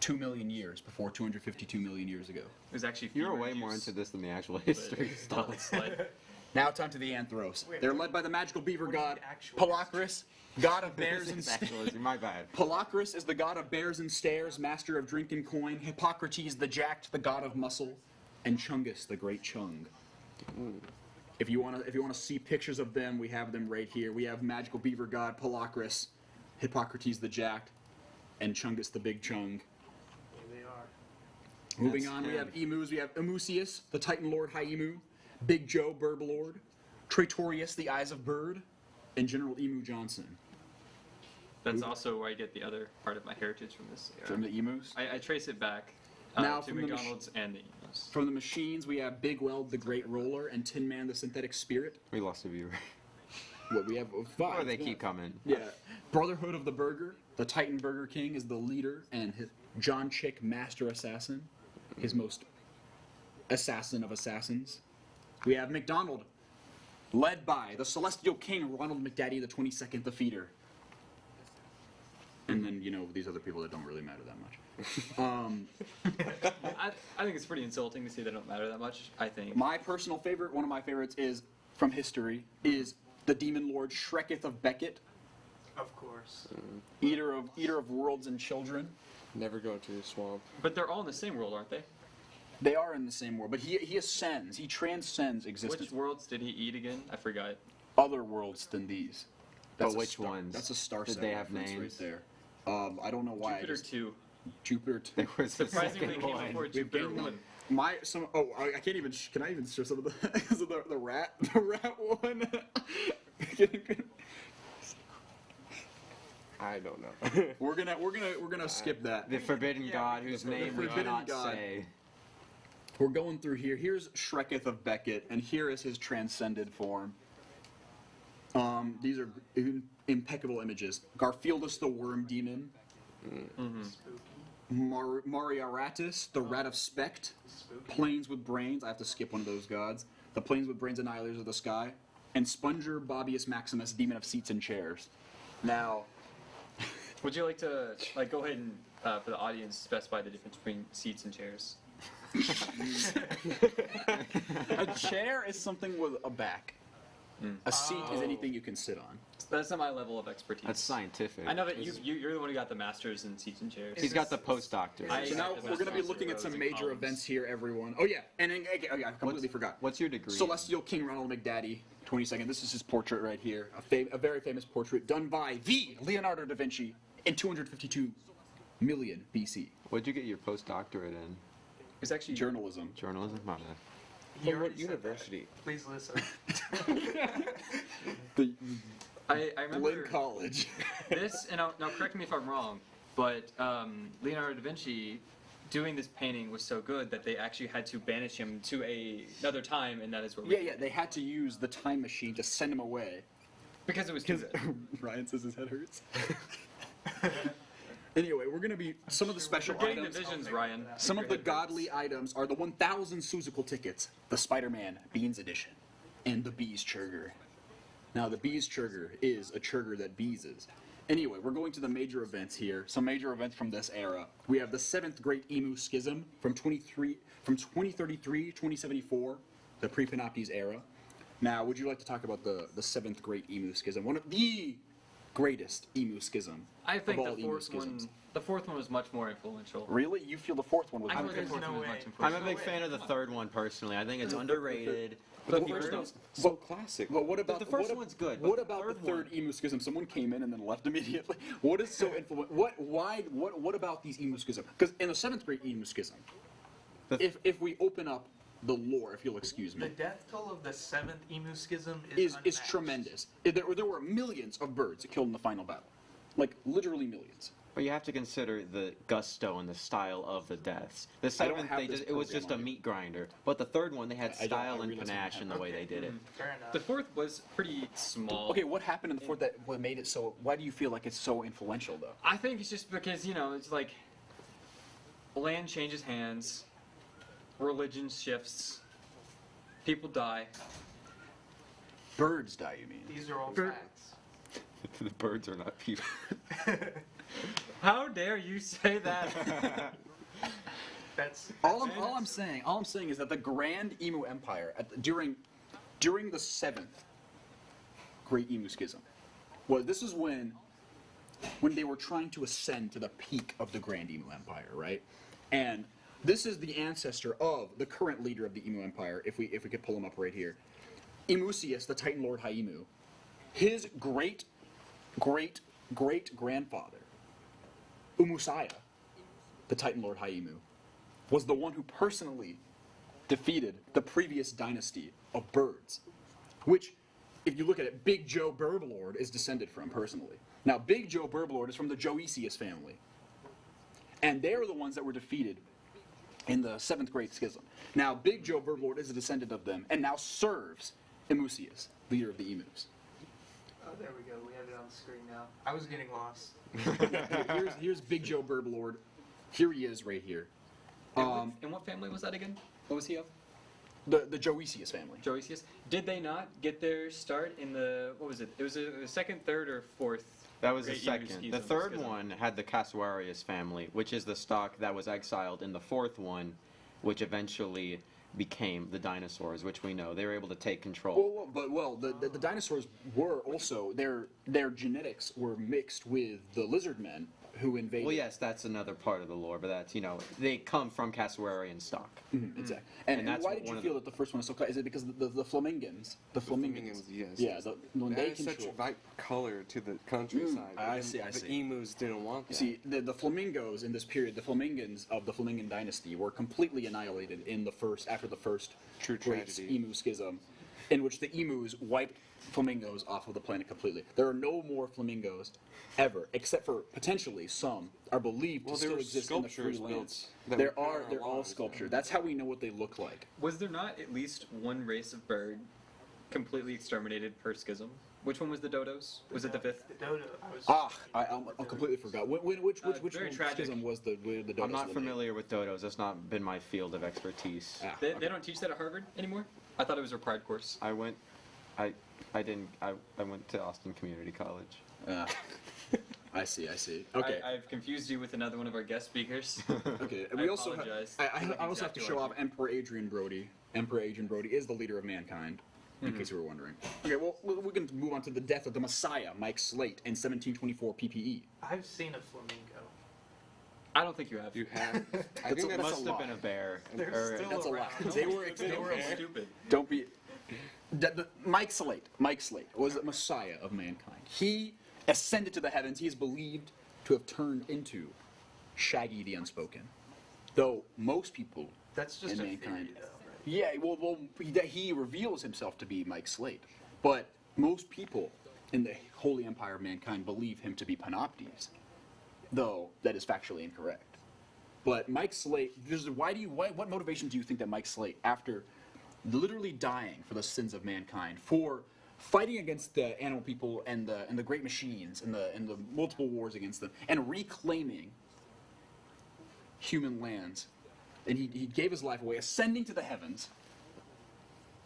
2 million years before 252 million years ago. It was actually. You're fever way more juice, into this than the actual but history still, stuff. it's like- Now time to the Anthros. They're led by the magical beaver What is god the actual Palacris, god of bears and This is actually, my bad. Palacris is the god of bears and stairs, master of drink and coin. Hippocrates the jacked, the god of muscle, and Chungus the great Chung. If you want to see pictures of them, we have them right here. We have magical beaver god Palacris, Hippocrates the jacked, and Chungus the big Chung. They are. Moving That's on, we him. have emus. We have Emusius, the Titan Lord High Emu, Big Joe Burblord, Tratorius, the Eyes of Bird, and General Emu Johnson. That's also where I get the other part of my heritage from this era. From the emus. I trace it back Now to from the McDonald's and the emus. From the machines, we have Big Weld, the Great Roller, and Tin Man, the Synthetic Spirit. We lost a viewer. What we have five. Or they keep coming. Yeah. Brotherhood of the Burger, the Titan Burger King is the leader, and John Chick, Master Assassin, his most assassin of assassins. We have McDonald, led by the Celestial King, Ronald McDaddy, the 22nd, the Feeder. And then, these other people that don't really matter that much. I think it's pretty insulting to say they don't matter that much. I think. My personal favorite, one of my favorites is, from history, is the Demon Lord Shreketh of Beckett, Of course. eater of worlds and children. Never go to the swamp. But they're all in the same world, aren't they? They are in the same world, but he ascends, he transcends existence. Which worlds did he eat again? I forgot. Other worlds than these. But a which star- ones? That's a star Did set they have reference names? right there. I don't know why. Jupiter 2. Jupiter 2. There was the Surprisingly second came one. before We've Jupiter gained 1. I can't even. Can I even show some of the the rat one? I don't know. we're gonna skip that. The forbidden god whose name we forbidden cannot god. say. We're going through here. Here's Shreketh of Beckett, and here is his transcended form. These are impeccable images. Garfieldus the Worm Demon. Mariaratus, the Rat of Spect. Plains with Brains. I have to skip one of those gods. The Plains with Brains Annihilators of the Sky. And Sponger Bobius Maximus, Demon of Seats and Chairs. Now, Would you like to go ahead and for the audience specify the difference between seats and chairs? a chair is something with a back. A seat is anything you can sit on. That's not my level of expertise. That's scientific. I know that you're the one who got the masters in seats and chairs. He's got the postdoctorate. I- So now we're going to be looking at some major events here, everyone. Oh yeah, and I completely forgot. What's your degree? Celestial King Ronald McDaddy, 22nd. This is his portrait right here. A very famous portrait done by the Leonardo da Vinci in 252 million BC. What'd you get your postdoctorate in? It's actually Journalism. Journalism? My bad. He From already what said that. university? Please listen. The I remember Lynn College. this, and now correct me if I'm wrong, But Leonardo da Vinci doing this painting was so good that they actually had to banish him to another time, and that is where we Yeah, they had to use the time machine to send him away. because it was too good. Ryan says his head hurts. Anyway, we're going to be some of the special You're getting items. the visions, Ryan. Some Your of the head hurts. godly items are the 1,000 Suzuki tickets, the Spider-Man Beans edition, and the Bees Churger. Now, the Bees Churger is a churger that beeses. Anyway, we're going to the major events here. Some major events from this era. We have the 7th Great Emu Schism from 2033 2074, the pre-Panoptes era. Now, would you like to talk about the 7th Great Emu Schism? One of the greatest emu schism I think of all the emu fourth schisms. one. The fourth one was much more influential. Really? You feel the 4th one was I more feel the fourth no one was way. much I'm influential. a big fan of the third one personally. I think it's underrated. But People the don't- first So classic. But what about the first what, one's good, What but the about the third third emu schism? Someone came in and then left immediately. What is so influential? What about these emu schism? Because in the 7th Great Emu Schism, The- if we open up the lore, if you'll excuse The me, death toll of the 7th Emu Schism is unmatched. tremendous. There were millions of birds killed in the final battle, like literally millions. But you have to consider the gusto and the style of the deaths. The I don't 7th, have they this it was program just a on meat grinder. But the third one, they had I style and realize I don't panache have in the that. way they did it. Fair enough. The fourth was pretty small. Okay, what happened in the 4th that what made it so? Why do you feel like it's so influential, though? I think it's just because, it's like land changes hands, religion shifts, people die. Birds die, you mean? These are all Bir- facts. The birds are not people. How dare you say that? That's All I'm saying is that the Grand Emu Empire during the 7th Great Emu Schism, well, this is when they were trying to ascend to the peak of the Grand Emu Empire, right? And this is the ancestor of the current leader of the Emu Empire. If we could pull him up right here, Emusius, the Titan Lord High Emu, his great grandfather, Umusiah, the Titan Lord High Emu, was the one who personally defeated the previous dynasty of birds, which, if you look at it, Big Joe Burblord is descended from personally. Now, Big Joe Burblord is from the Joesius family, and they're the ones that were defeated in the 7th Great Schism. Now, Big Joe Burblord is a descendant of them, and now serves Emusius, leader of the emus. Oh, there we go. We have it on the screen now. I was getting lost. Here's Big Joe Burblord. Here he is, right here. And what family was that again? What was he of? The Joesius family. Joesius. Did they not get their start in the, what was it? It was a second, third, or fourth? That was the Great Emu second. Schism. The third one had the Casuarius family, which is the stock that was exiled in the fourth one, which eventually became the dinosaurs, which we know. They were able to take control. The dinosaurs were also, their genetics were mixed with the lizard men who invaded. Well, yes, that's another part of the lore, but that's, they come from Casuarian stock. Exactly. And that's why did you one of feel that the first one is so close? Is it because the Flamingans? The Flamingans, yes. Yeah, when they That is such control. a bright color to the countryside. I and see. The emus didn't want that. See, the flamingos in this period, the Flamingans of the Flamingan dynasty were completely annihilated after the first True Great tragedy. Emu Schism, in which the emus wiped flamingos off of the planet completely. There are no more flamingos ever, except for potentially some are believed to Well, there still were exist in the free sculptures lands. built that They're were kind of all alive. sculptured. That's how we know what they look like. Was there not at least one race of bird completely exterminated per schism? Which one was the dodos? Was it the fifth? The dodo. I completely forgot. Which very tragic. schism was the dodos? I'm not eliminated? familiar with dodos. That's not been my field of expertise. They don't teach that at Harvard anymore? I thought it was a required course. I went to Austin Community College. I see. Okay. I've confused you with another one of our guest speakers. Okay. I We also have, apologize. I also have to show off Emperor Adrian Brody. Emperor Adrian Brody is the leader of mankind, in case you were wondering. Okay, well, we're going to move on to the death of the Messiah, Mike Slate, in 1724 PPE. I've seen a flamingo. I don't think you have. You have. I That's think a- that's Must a have lie. been a bear. They're Or- still That's a lie. around. They were Stupid. Don't be. Mike Slate was the Messiah of mankind. He ascended to the heavens. He is believed to have turned into Shaggy the Unspoken. Though most people That's just in a mankind. theory, though. Yeah, well, he reveals himself to be Mike Slate. But most people in the Holy Empire of mankind believe him to be Panoptes. though that is factually incorrect. But Mike Slate, what motivations do you think that Mike Slate, after literally dying for the sins of mankind, for fighting against the animal people and the great machines and the multiple wars against them, and reclaiming human lands, and he gave his life away, ascending to the heavens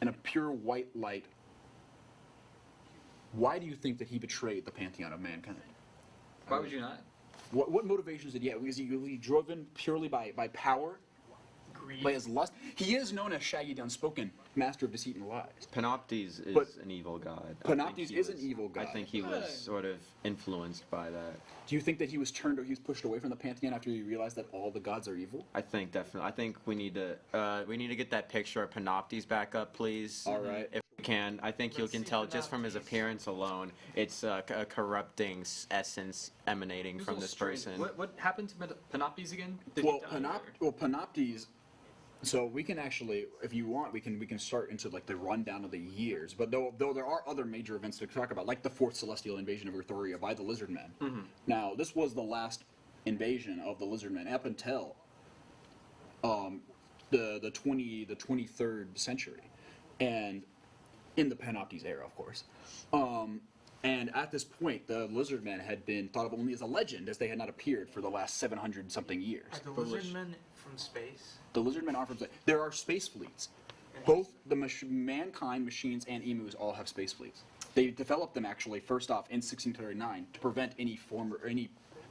in a pure white light. Why do you think that he betrayed the pantheon of mankind? Why would you not? What motivations did he have? Was he driven purely by power? Greed. By his lust? He is known as Shaggy the Unspoken, master of deceit and lies. Panoptes is But an evil god. Panoptes is an evil god. I think he was sort of influenced by that. Do you think that he was pushed away from the pantheon after he realized that all the gods are evil? I think definitely. I think we need to get that picture of Panoptes back up, please. All right. If we can, I think you can tell just from his appearance alone, it's a corrupting essence emanating from this person. What happened to Panoptes again? Did he Well, die, or- Panoptes. So we can actually, if you want, we can start into like the rundown of the years. But though there are other major events to talk about, like the fourth celestial invasion of Earthoria by the Lizardmen. Mm-hmm. Now, this was the last invasion of the Lizardmen up until the 23rd century, and in the Panoptes era, of course. And at this point, the Lizardmen had been thought of only as a legend, as they had not appeared for the last 700-something years. Are the Lizardmen from space? The Lizardmen are from space. There are space fleets. Both the mankind, machines, and emus all have space fleets. They developed them actually first off in 1639 to prevent any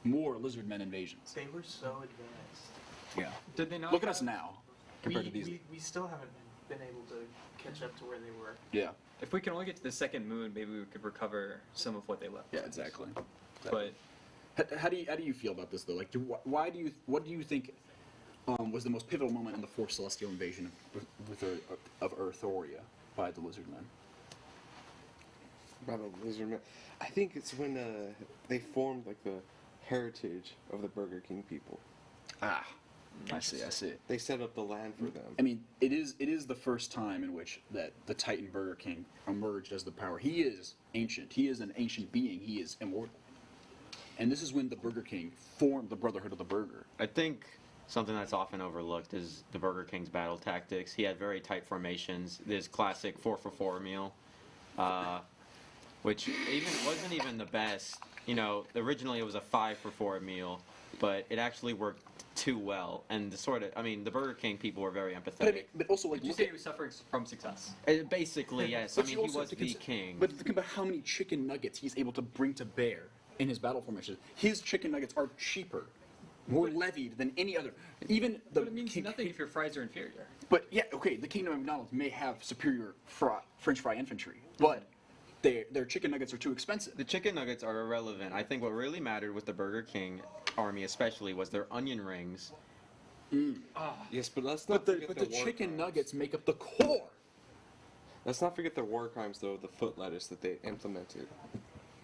more Lizardmen invasions. They were so advanced. Yeah. Did they not? Look at us now compared to these. We still haven't been able to catch up to where they were. Yeah. If we can only get to the second moon, maybe we could recover some of what they left. Yeah. Exactly. But How do you feel about this though? Like, what do you think was the most pivotal moment in the fourth celestial invasion of Earthoria by the Lizardmen? By the Lizardmen. I think it's when they formed like the heritage of the Burger King people. Ah, I see. They set up the land for them. I mean, it is the first time in which that the Titan Burger King emerged as the power. He is ancient. He is an ancient being. He is immortal. And this is when the Burger King formed the Brotherhood of the Burger. I think something that's often overlooked is the Burger King's battle tactics. He had very tight formations. This classic 4-for-4 meal, which wasn't even the best. You know, originally it was a 5-for-4 meal, but it actually worked too well. And the Burger King people were very empathetic. But also, like, did you say he was suffering from success? Basically, yes. I But mean, you he also was have the to king. But think about how many chicken nuggets he's able to bring to bear in his battle formation. His chicken nuggets are cheaper, more levied than any other. Even the But it means nothing if your fries are inferior. But yeah, okay, the Kingdom of McDonald's may have superior French fry infantry, but their chicken nuggets are too expensive. The chicken nuggets are irrelevant. I think what really mattered with the Burger King army especially was their onion rings. Yes, but let's not forget But the the war chicken crimes. nuggets make up the core. Let's not forget the war crimes, though, the foot lettuce that they implemented.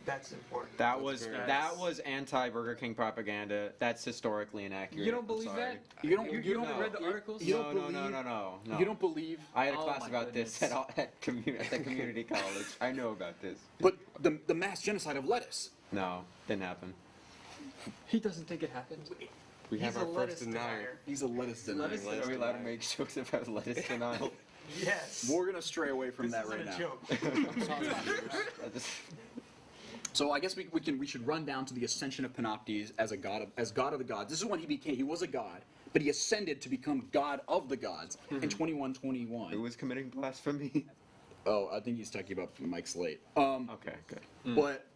That's important. That was very anti-Burger King propaganda. That's historically inaccurate. You don't I'm believe sorry. that? You don't read the articles? You don't No. You don't believe. I had a Oh class my about this goodness. at the community college. I know about this. But the mass genocide of lettuce. No, didn't happen. He doesn't think it happened. We have He's our a first lettuce denier. He's a lettuce denier. Lettuce Are we allowed to make jokes about lettuce denial? Yes. We're gonna stray away from This that isn't right a now. joke. So I guess we should run down to the ascension of Panoptes as god of the gods. This is when he became. He was a god, but he ascended to become god of the gods in 2121. Who was committing blasphemy? Oh, I think he's talking about Mike Slate. Okay, good. But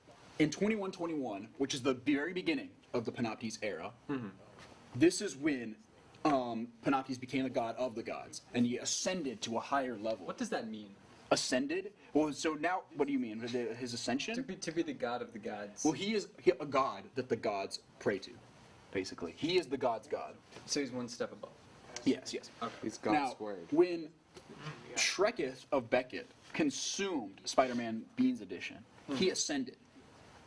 in 2121, which is the very beginning of the Panoptes era, this is when Panoptes became the god of the gods, and he ascended to a higher level. What does that mean? Ascended? Well, so now, what do you mean? His ascension? To be the god of the gods. Well, he is a god that the gods pray to, basically. He is the god's god. So he's one step above. Yes. He's God Now, squared. when Shreketh of Beckett consumed Spider-Man Beans Edition, he ascended.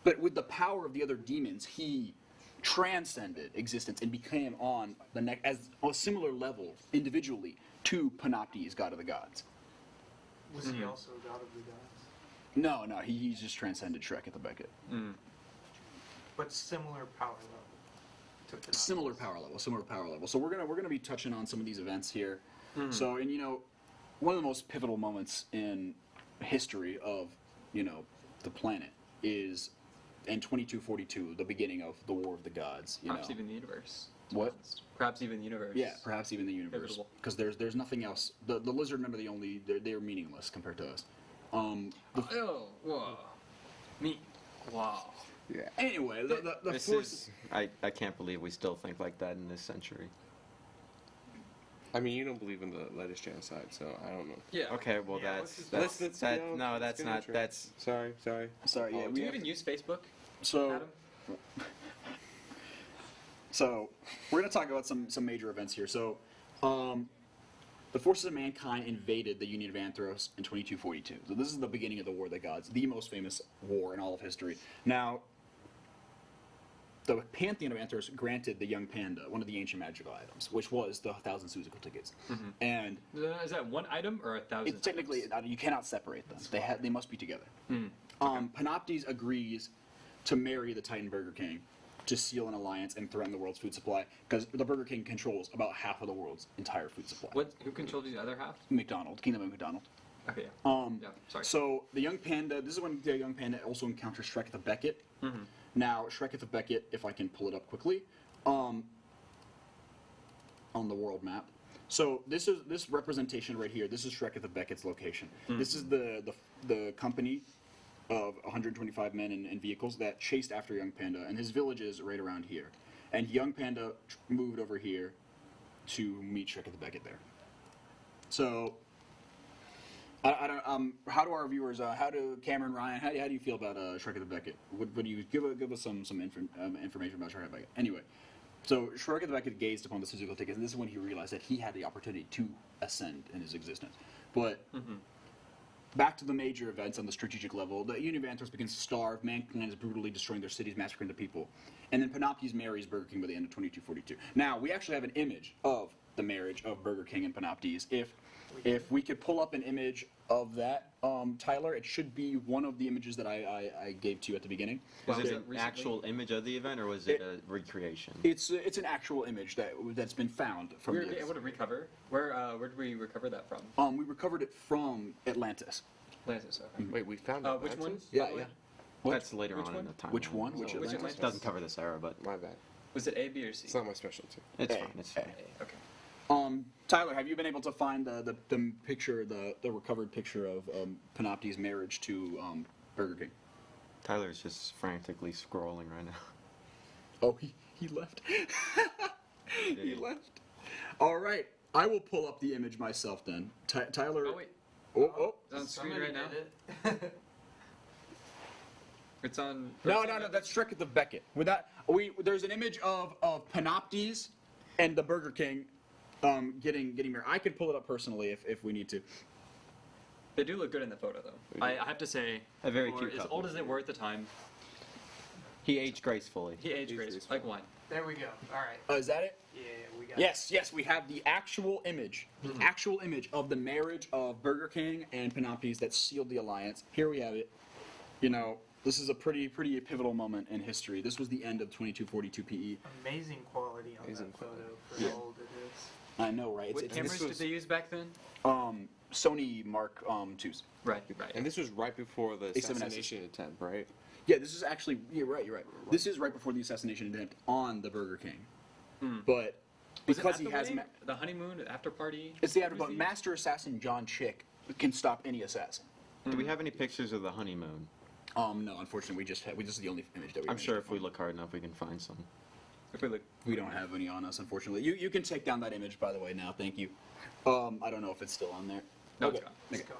But with the power of the other demons, he transcended existence and became on the as a similar level individually to Panoptes, god of the gods. Was he also a god of the gods? No, he just transcended Shreketh of Beckett. But similar power level. Similar power level. So we're gonna be touching on some of these events here. So, and one of the most pivotal moments in history of the planet is in 2242, the beginning of the War of the Gods. Perhaps even the universe. What? Perhaps even the universe. Yeah, perhaps even the universe. Pivotal. Because there's nothing else. The lizardmen are the only. They're meaningless compared to us. Oh, whoa. Me. Wow. Yeah. Anyway, the This force. is, I can't believe we still think like that in this century. I mean, you don't believe in the latest genocide, so I don't know. Yeah. Okay, well Let's that's no, that's let's get not into it. that's Sorry. Sorry. Yeah. Do We you have, even use Facebook, so. Adam? So we're gonna talk about some major events here. So, the forces of mankind invaded the Union of Anthros in 2242. So this is the beginning of the War of the Gods, the most famous war in all of history. Now, the Pantheon of Anthros granted the young panda one of the ancient magical items, which was the 1,000 Suzuki tickets. And Is that one item or 1,000? it's technically you cannot separate them. They must be together. Panoptes agrees to marry the Titan Burger King to seal an alliance and threaten the world's food supply, because the Burger King controls about half of the world's entire food supply. Who controls the other half? McDonald, Kingdom of McDonald. Okay. Yeah. Yeah. Sorry. So the young panda, this is when the young panda also encounters Shreketh of Beckett. Now, Shreketh of Beckett, if I can pull it up quickly, on the world map. So this representation right here. This is Shreketh of Beckett's location. This is the company of 125 men and vehicles that chased after young panda, and his village is right around here. And young panda moved over here to meet Shreketh of Beckett there. So. I don't. How do our viewers? How do Cameron, Ryan? How do you feel about Shreketh of Beckett? Would you give us some information about Shreketh of Beckett? Anyway, so Shreketh of Beckett gazed upon the Suzuki tickets, and this is when he realized that he had the opportunity to ascend in his existence. But back to the major events on the strategic level, the Union of Anthros begins to starve. Mankind is brutally destroying their cities, massacring the people, and then Panoptes marries Burger King by the end of 2242. Now we actually have an image of the marriage of Burger King and Panoptes. If we could pull up an image of that, Tyler, it should be one of the images that I gave to you at the beginning. was it it an recently? actual image of the event or was it a recreation? It's an actual image that's been found from We were the. able to recover. Where did we recover that from? We recovered it from Atlantis. Atlantis. Okay. Wait, we found Which one? Atlantis? Yeah, by the way? yeah. That's later which on one? in the time. Which one? Which Which Atlantis? It doesn't cover this era, but My bad. Was it A, B, or C? It's not my specialty. it's A. fine. It's fine. A. Okay. Tyler, have you been able to find the picture, the recovered picture of Panoptes' marriage to Burger King? Tyler's just frantically scrolling right now. Oh, he left. He left. All right, I will pull up the image myself then. Tyler. Oh wait. Oh. It's on screen right now. It's on. No. That's Shreketh of Beckett. There's an image of Panoptes and the Burger King getting married. I could pull it up personally if we need to. They do look good in the photo, though. I have to say, A very for cute as couple. old as they were at the time, He aged gracefully. he aged gracefully, like wine. There we go. All right. Is that it? Yeah, we got Yes, we have the actual image. The actual image of the marriage of Burger King and Panoptes that sealed the alliance. Here we have it. This is a pretty pivotal moment in history. This was the end of 2242 PE. Amazing quality on Amazing that photo quality. for how old it is. I know, right? What It's cameras did was- they use back then? Sony Mark IIs. Right. And this was right before the A7S. assassination attempt, right? Yeah, this is actually. You're right. This is right before the assassination attempt on the Burger King. But Was it because at he the has, wedding? The honeymoon, after party. it's the after. New But Year's Eve? Master Assassin John Chick can stop any assassin. Do we have any pictures of the honeymoon? No, unfortunately, this is the only image that we. I'm sure if we managed to look hard enough, we can find some. If we look, find. We don't have any on us, unfortunately. You can take down that image, by the way. Now, thank you. I don't know if it's still on there. No, okay. it's gone.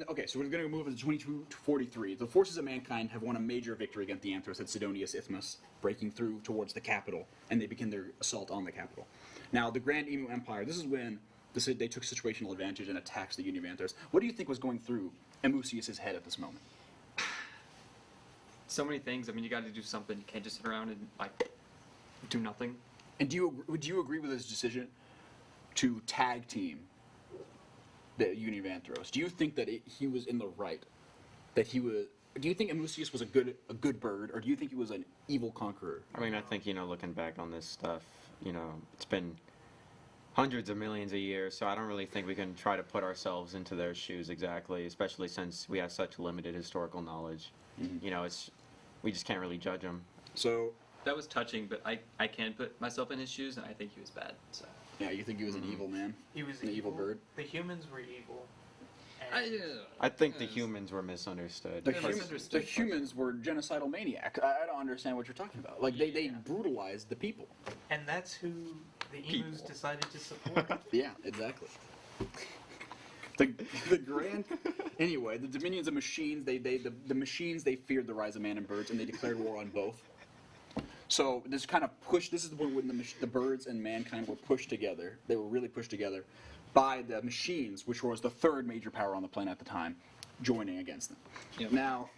Okay. And so we're going to move into 2243. The forces of mankind have won a major victory against the Anthros at Sidonius Isthmus, breaking through towards the capital, and they begin their assault on the capital. Now, the Grand Emu Empire. This is when they took situational advantage and attacked the Union of Anthros. What do you think was going through Emusius' head at this moment? so many things. I mean, you got to do something. You can't just sit around and do nothing. And would you agree with his decision to tag team the Union of Anthros? Do you think that he was in the right? That he was do you think Amusius was a good bird, or do you think he was an evil conqueror? I mean, I think, looking back on this stuff, it's been hundreds of millions of years, so I don't really think we can try to put ourselves into their shoes exactly, especially since we have such limited historical knowledge. We just can't really judge them. So That was touching, but I can put myself in his shoes, and I think he was bad. So yeah, you think he was an evil man? He was An evil bird? The humans were evil. And I think the humans were misunderstood. The humans were genocidal maniacs. I don't understand what you're talking about. Like they brutalized the people. and that's who the emus decided to support. Yeah, exactly. The grand. Anyway, the dominions of machines. The machines. They feared the rise of man and birds, and they declared war on both. So this kind of push. This is the point when the birds and mankind were pushed together. They were really pushed together by the machines, which was the third major power on the planet at the time, joining against them. Yep. Now,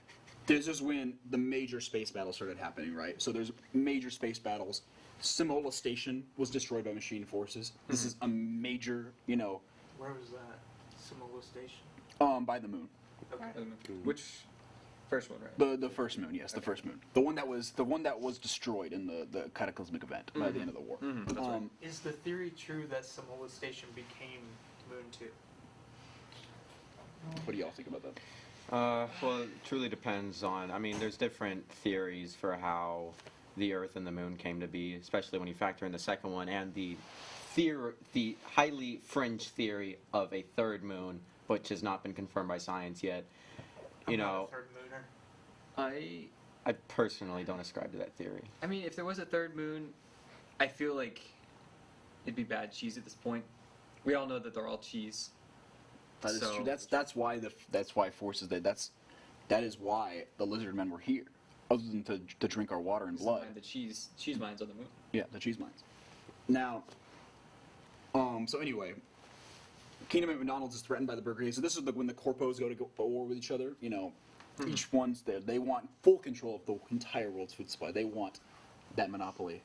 this is when the major space battles started happening, right? So there's major space battles. Simola Station was destroyed by machine forces. This is a major, Where was that? Simola Station. by the moon. Okay. which first one, right? The first moon, yes, the first moon. The one that was destroyed in the cataclysmic event by the end of the war. Is the theory true that Simola Station became Moon 2? What do y'all think about that? Well, it truly depends on. I mean, there's different theories for how the Earth and the Moon came to be, especially when you factor in the second one and the highly fringe theory of a third moon, which has not been confirmed by science yet. I'm not a third mooner. I personally don't ascribe to that theory. I mean, if there was a third moon, I feel like it'd be bad cheese at this point. We all know that they're all cheese. That is So- true. That's why forces that is why the lizard men were here, other than to drink our water and blood. The cheese mines on the moon. Yeah, the cheese mines. Now, so anyway, Kingdom of McDonald's is threatened by the Burger King. So this is when the corpos go to war with each other. Each one's there. They want full control of the entire world's food supply. They want that monopoly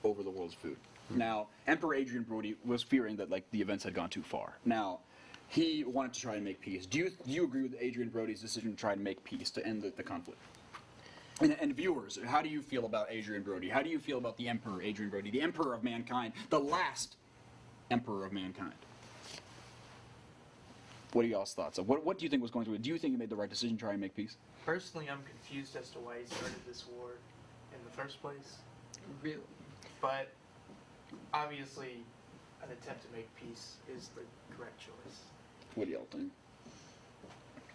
over the world's food. Now, Emperor Adrian Brody was fearing that the events had gone too far. Now, he wanted to try and make peace. Do you agree with Adrian Brody's decision to try and make peace to end the conflict? And viewers, how do you feel about Adrian Brody? How do you feel about the Emperor Adrian Brody, the Emperor of mankind, the last Emperor of mankind? What are y'all's thoughts? What do you think was going through it? Do you think he made the right decision to try and make peace? Personally, I'm confused as to why he started this war in the first place. Really? But obviously, an attempt to make peace is the correct choice. What do y'all think?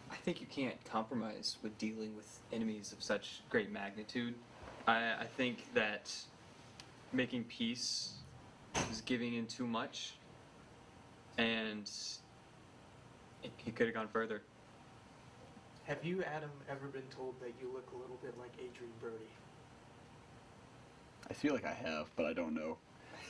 I think you can't compromise with dealing with enemies of such great magnitude. I think that making peace is giving in too much, and he could have gone further. Have you, Adam, ever been told that you look a little bit like Adrian Brody? I feel like I have, but I don't know.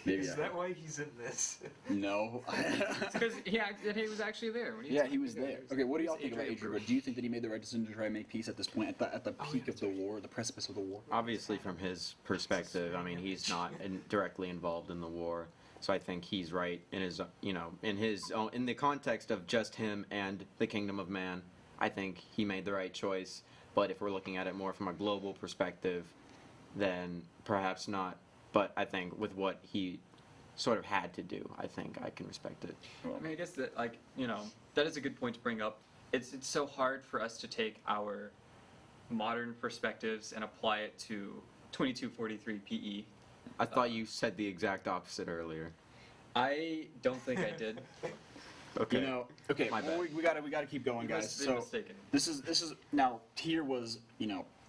Maybe Is that why he's in this? No. It's because he was actually there. When Yeah, he was there. Okay, what do y'all think about Adrian Adrian Brody? Do you think that he made the right decision to try and make peace at this point, at the peak of the war, the precipice of the war? Obviously, from his perspective, I mean, he's not directly involved in the war, so I think he's right in his, in the context of just him and the kingdom of man. I think he made the right choice. But if we're looking at it more from a global perspective, then perhaps not. But I think with what he sort of had to do, I think I can respect it. I mean, I guess that, that is a good point to bring up. It's so hard for us to take our modern perspectives and apply it to 2243 PE. I thought you said the exact opposite earlier. I don't think I did. Okay. Okay, My well, bad. we gotta keep going, You guys. must be So mistaken. this is now here was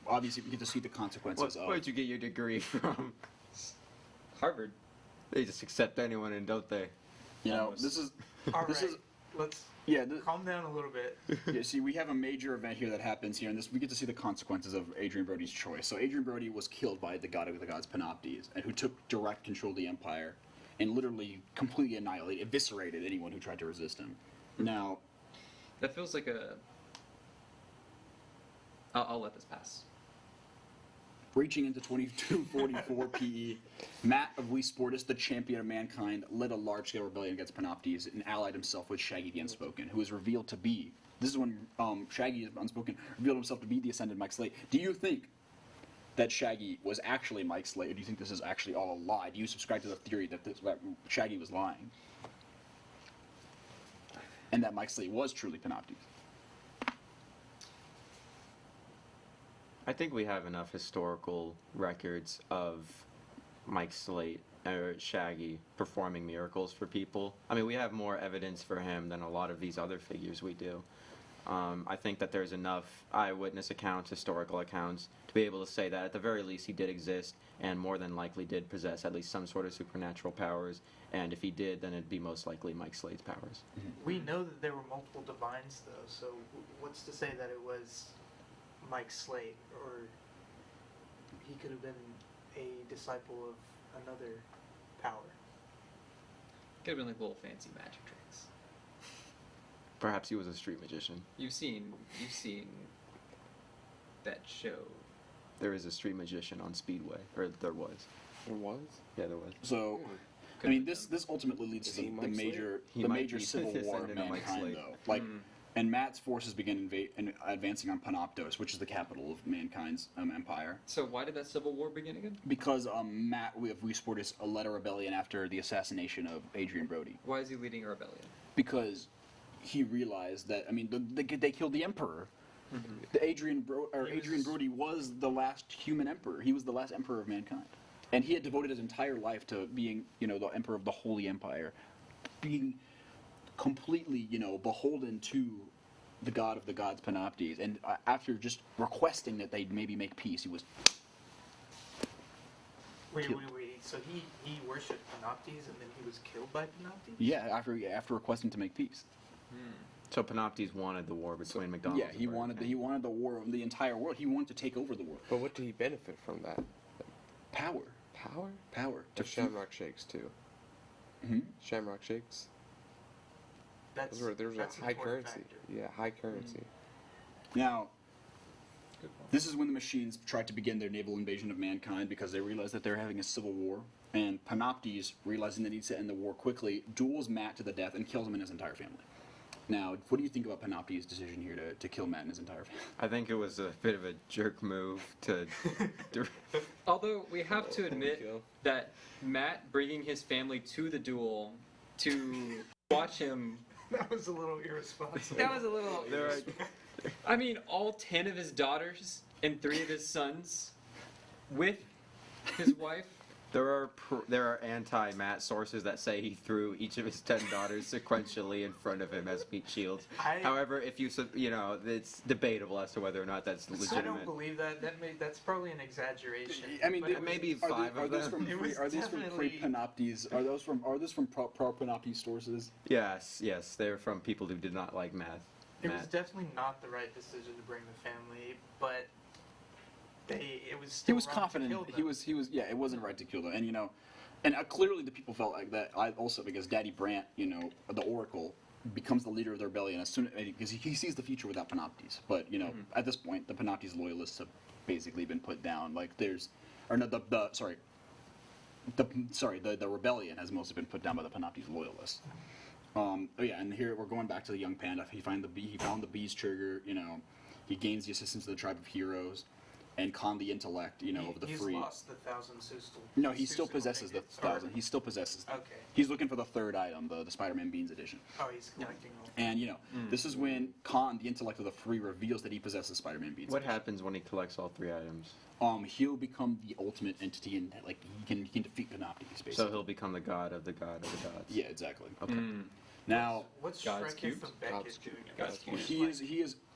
obviously we get to see the consequences of. Where'd you get your degree from? Harvard. They just accept anyone, and don't they? Almost. This is All this right, is let's yeah. calm down a little bit. Yeah, see, we have a major event here that happens here, and we get to see the consequences of Adrian Brody's choice. So Adrian Brody was killed by the god of the gods, Panoptes, and who took direct control of the empire and literally completely eviscerated anyone who tried to resist him. Now, That feels like a... I'll let this pass. reaching into 2244 PE, Matt of We Sportus, the champion of mankind, led a large-scale rebellion against Panoptes and allied himself with Shaggy the Unspoken, who was revealed to be this is when Shaggy is unspoken revealed himself to be the Ascended Mike Slate. Do you think that Shaggy was actually Mike Slate, or do you think this is actually all a lie? Do you subscribe to the theory that that Shaggy was lying, and that Mike Slate was truly Panoptes? I think we have enough historical records of Mike Slate or Shaggy performing miracles for people. I mean, we have more evidence for him than a lot of these other figures we do. I think that there's enough eyewitness accounts, historical accounts, to be able to say that at the very least he did exist and more than likely did possess at least some sort of supernatural powers. And if he did, then it'd be most likely Mike Slate's powers. We know that there were multiple divines, though, so what's to say that it was Mike Slate, or he could have been a disciple of another power? Could have been like little fancy magic tricks. Perhaps he was a street magician. You've seen that show. There is a street magician on Speedway, or there was. There was? Yeah, there was. So, I mean, this ultimately leads to the major civil war of mankind, though. Like, and Matt's forces begin advancing on Panoptos, which is the capital of mankind's empire. So why did that civil war begin again? Because Matt, we supported a led a rebellion after the assassination of Adrian Brody. Why is he leading a rebellion? Because he realized that, I mean, they killed the emperor. The Adrian Brody was the last human emperor. He was the last emperor of mankind, and he had devoted his entire life to being, the emperor of the Holy Empire, being completely, beholden to the god of the gods, Panoptes. And after just requesting that they maybe make peace, he was. Wait. So he worshipped Panoptes, and then he was killed by Panoptes? Yeah, after requesting to make peace. So Panoptes wanted the war between McDonald's. Yeah, he wanted the war of the entire world. He wanted to take over the world. But what did he benefit from that? Power. Power? Power. To Shamrock Shakes, too. Shamrock Shakes. That's There's a high currency. Factor. Yeah, high currency. Now, this is when the machines tried to begin their naval invasion of mankind because they realized that they're having a civil war. And Panoptes, realizing that he needs to end the war quickly, duels Matt to the death and kills him and his entire family. Now, what do you think about Panoptes' decision here to kill Matt and his entire family? I think it was a bit of a jerk move to... Although, we have to admit that Matt bringing his family to the duel to watch him... That was a little irresponsible. That was a little... I mean, all 10 of his daughters and 3 of his sons with his wife. There are anti-Matt sources that say he threw each of his 10 daughters sequentially in front of him as meat shields. However, if it's debatable as to whether or not that's legitimate. I don't believe that. That's probably an exaggeration. I mean, maybe 5 of them. Are these from pre-Panoptes? Are those from pro-Panoptes sources? Yes, they're from people who did not like Matt. It was definitely not the right decision to bring the family, but it was still he was right confident. To kill them. It wasn't right to kill them, and clearly the people felt like that. Also because Daddy Brant, the Oracle, becomes the leader of the rebellion as soon because he sees the future without Panoptes. But at this point, the Panoptes loyalists have basically been put down. Like the rebellion has mostly been put down by the Panoptes loyalists. And here we're going back to the young panda. He found the bee's trigger. He gains the assistance of the tribe of heroes, and con the intellect. Of the free. He's lost the 1,000 Sustal. No, he still possesses the 1,000. He still possesses. Okay. He's looking for the third item, the Spider-Man Beans edition. Oh, he's collecting all. And this is when Khan, the intellect of the free, reveals that he possesses Spider-Man Beans. What happens when he collects all 3 items? He'll become the ultimate entity, and he can defeat Panoptes. Basically. So he'll become the god of the gods. Yeah, exactly. Okay. Now, what's God's Shrek cubes? and Beckett doing? God's Cubes.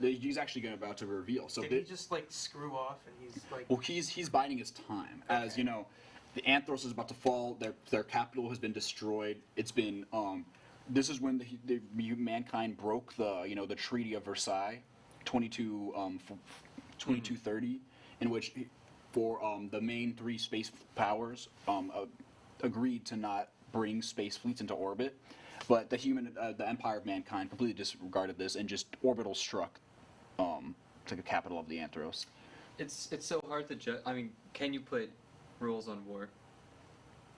He's actually about to reveal. So did he just screw off and he's like? Well, he's biding his time, as the Anthros is about to fall. Their capital has been destroyed. It's been this is when mankind broke the Treaty of Versailles, 2230, in which the main 3 space powers agreed to not bring space fleets into orbit. But the Empire of Mankind completely disregarded this and just orbital struck the capital of the Anthros. It's so hard to judge. I mean, can you put rules on war?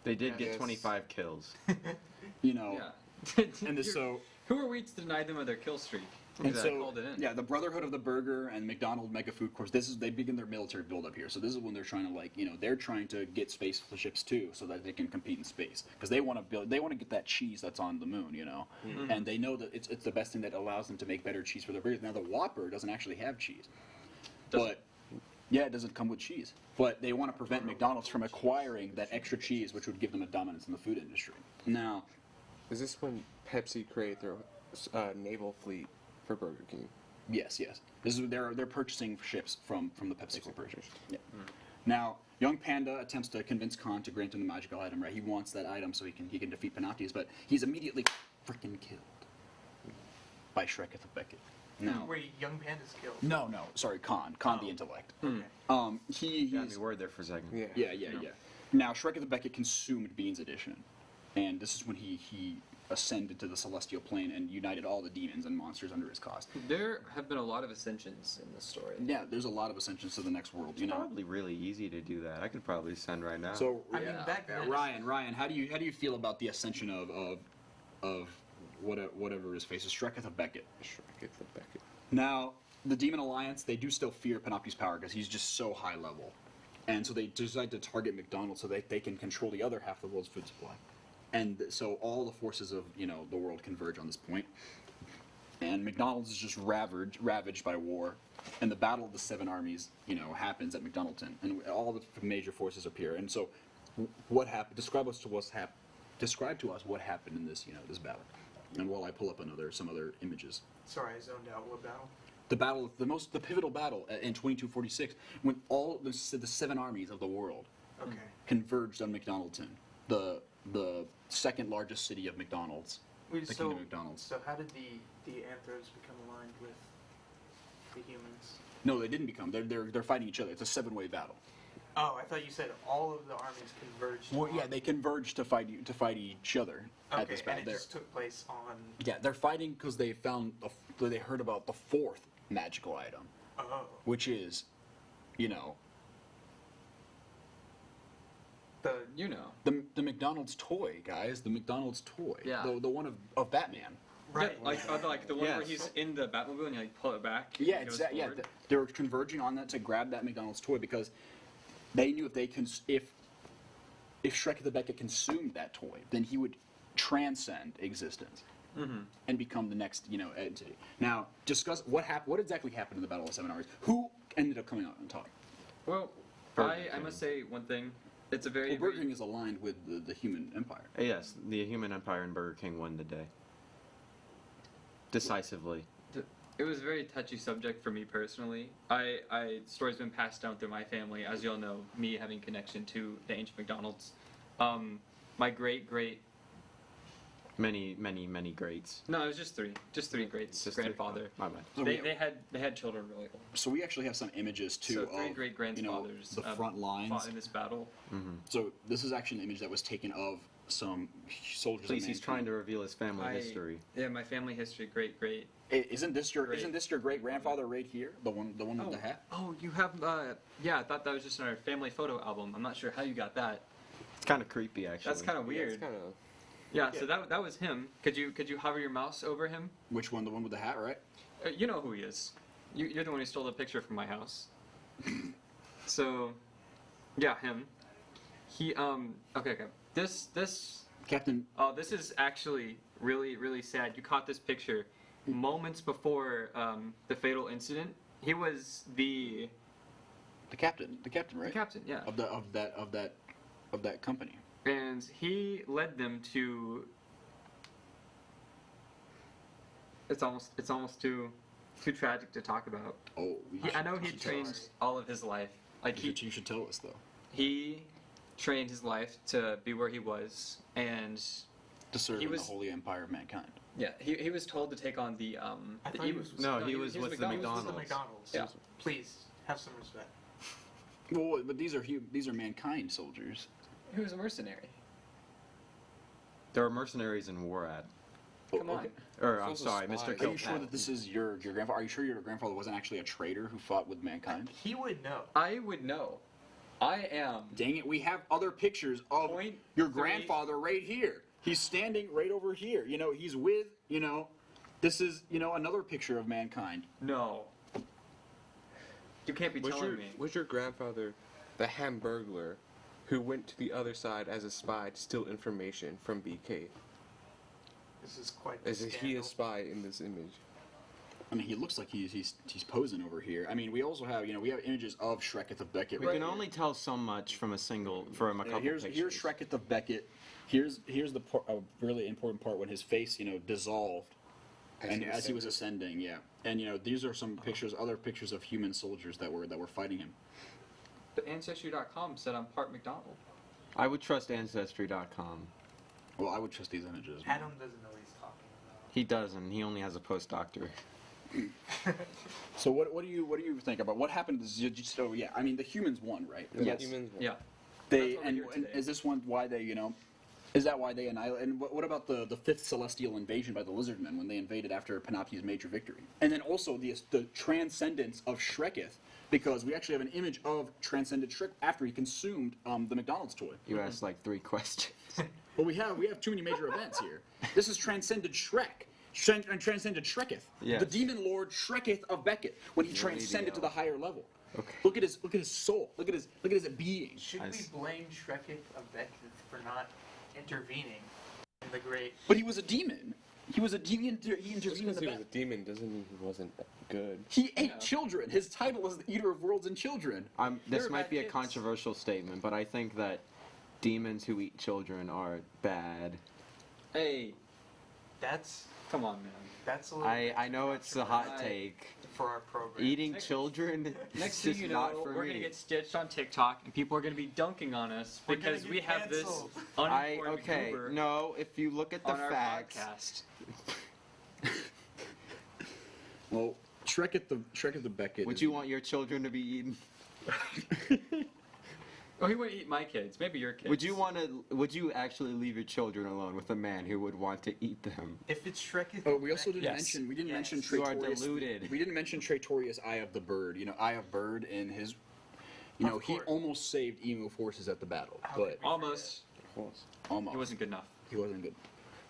They did get 25 kills. Yeah. And so who are we to deny them of their kill streak? And Exactly. so, Called it in. yeah, the Brotherhood of the Burger and McDonald Mega Food Corps. They begin their military buildup here. So this is when they're trying to they're trying to get space ships too, so that they can compete in space because they want to get that cheese that's on the moon, Mm-hmm. and they know that it's the best thing that allows them to make better cheese for their burgers. Now the Whopper doesn't actually have cheese, but yeah, it doesn't come with cheese. But they want to prevent McDonald's from acquiring that extra cheese, which would give them a dominance in the food industry. Now, Is this when Pepsi created their naval fleet for Burger King? yes. This is they're purchasing ships from the Pepsi Corporation. Yeah. Now, young Panda attempts to convince Khan to grant him the magical item. Right, he wants that item so he can defeat Panoptes, but he's immediately freaking killed by Shrek the Beckett. No, Wait, Young Panda's killed. no, sorry, Khan the intellect. Okay. He Got me he's word there for a second. Yeah. yeah. Now, Shrek the Beckett consumed Bean's Edition, and this is when he ascended to the celestial plane and united all the demons and monsters under his cause. There have been a lot of ascensions in this story. Yeah, there's a lot of ascensions to the next world. It's probably really easy to do that. I could probably send right now. So I mean, back then. Ryan, how do you feel about the ascension of whatever his face is, Shrek the Beckett? Shrek the Beckett. Now, the Demon Alliance, they do still fear Panopti's power because he's just so high level. And so they decide to target McDonald's so they can control the other half of the world's food supply. And so all the forces of the world converge on this point. And McDonald's is just ravaged by war. And the Battle of the Seven Armies, happens at McDonaldton. And all the major forces appear. And so what happened? Describe to us what happened in this, this battle. And while I pull up some other images. Sorry, I zoned out. What battle? The battle, the pivotal battle in 2246, when all the seven armies of the world Okay. converged on McDonaldton, the second largest city of McDonald's, Wait, the so, Kingdom of McDonald's. So how did the Anthros become aligned with the humans? No, they didn't become. They're fighting each other. It's a 7-way battle. Oh, I thought you said all of the armies converged. Well, yeah, on- they converged to fight each other at this Okay, battle. and it just took place on. Yeah, they're fighting because they they heard about the fourth magical item, Oh. which is, the McDonald's toy, guys. The McDonald's toy. Yeah. The one of Batman. Right. Yeah, like the one where Yes. he's in the Batmobile and you pull it back. Yeah, and it goes exactly. Yeah, forward. they were converging on that to grab that McDonald's toy because they knew if Shrek the Beckett consumed that toy, then he would transcend existence and become the next entity. Now, discuss what happened. What exactly happened in the Battle of the Seven Armies? Who ended up coming out on top? Well, I must say one thing. It's a very, Well, Burger very King is aligned with the human empire. Yes, the Human Empire and Burger King won the day. Decisively. it was a very touchy subject for me personally. The story's been passed down through my family, as you all know, me having connection to the ancient McDonald's. My great Many greats. no, it was just three greats. Just three? Grandfather. My bad. So They had children really old. So we actually have some images too So three of great grandfathers the front lines. fought in this battle. So this is actually an image that was taken of some soldiers. Please, of he's trying to reveal his family history. Yeah, my family history, great. Isn't this your Great. great grandfather right here? The one with the hat. Oh, you have yeah. I thought that was just in our family photo album. I'm not sure how you got that. It's kind of creepy, actually. That's kind of Yeah, weird. it's kind of. Yeah, so that was him. Could you hover your mouse over him? Which one? The one with the hat, right? You know who he is. You're the one who stole the picture from my house. So, yeah, him. He okay. This Captain. this is actually really sad. You caught this picture moments before the fatal incident. He was the captain, right? the captain, yeah. Of that company. And he led them to. It's almost too tragic to talk about. Oh, I know he trained all of his life. Like You should tell us though. he trained his life to be where he was, and To serve He in the was- holy empire of mankind. yeah, he was told to take on the I the thought he evil- was- No, he was with the He was with the McDonald's. McDonald's. Yeah. Please have some respect. Well, but these are mankind soldiers. He was a mercenary. There are mercenaries in Warad. Come on. Okay. Or, I'm also sorry, spies. Mr. Are Are Kilpat. you sure that this is your grandfather? Are you sure your grandfather wasn't actually a traitor who fought with mankind? He would know. I would know. I am. Dang it, we have other pictures of Point your three. grandfather right here. He's standing right over here. He's with, This is, another picture of mankind. No. You can't be telling me. Was your grandfather the Hamburglar who went to the other side as a spy to steal information from BK? This is quite the Is he a scandal. spy in this image? I mean, he looks like he's posing over here. I mean, we also have, we have images of Shreketh of Beckett. We right can here. only tell so much from a couple Here's pictures. Shreketh of Beckett. Here's the a really important part when his face, dissolved, as he was ascending. Yeah, and these are some pictures, other pictures of human soldiers that were fighting him. But Ancestry.com said I'm part McDonald. I would trust Ancestry.com. Well, I would trust these images. Adam doesn't know what he's talking about. He doesn't. He only has a postdoctorate. So what do you think about what happened? So yeah, I mean the humans won, right? Yes. Humans. Yeah. They That's what and, we're here and today. is this one why they is that why they annihilated? And what about the fifth celestial invasion by the Lizardmen when they invaded after Panopti's major victory? And then also the transcendence of Shreketh, because we actually have an image of transcended Shrek after he consumed the McDonald's toy. You asked like 3 questions. Well, we have too many major events here. This is transcended Shrek. And transcended Shreketh, Yes. the demon lord Shreketh of Beckett, when he The transcended to the higher level. Okay. Look at his soul. Look at his being. Should I we s- blame Shreketh of Beckett for not intervening in the great? But he was a demon. He was a demon. He Just intervened in because the he was battle. a demon doesn't mean he wasn't good. He ate children. His title is the Eater of Worlds and Children. This They're might bad be a kids. controversial statement, but I think that demons who eat children are bad. Hey, That's come on, man. that's a little. I know it's a hot Right. take. for our program. Eating Next- children Next is thing just you not know, for we're me. gonna get stitched on TikTok, and people are gonna be dunking on us We're gonna because get we have this canceled. uninformed Okay, goober no, if you look at the on our facts, podcast. Well, Shreketh the Beckett. would is- you want your children to be eaten? Oh, he wouldn't eat my kids. Maybe your kids. Would you actually leave your children alone with a man who would want to eat them? If it's Shreketh. Oh, we also didn't Yes. mention. We didn't Yes. mention You are Tratorius. deluded. We didn't mention Tratorius, Eye of the Bird. Eye of Bird, and his. Of He course. almost saved emo forces at the battle, How but could we Almost. almost He wasn't good enough. He wasn't good.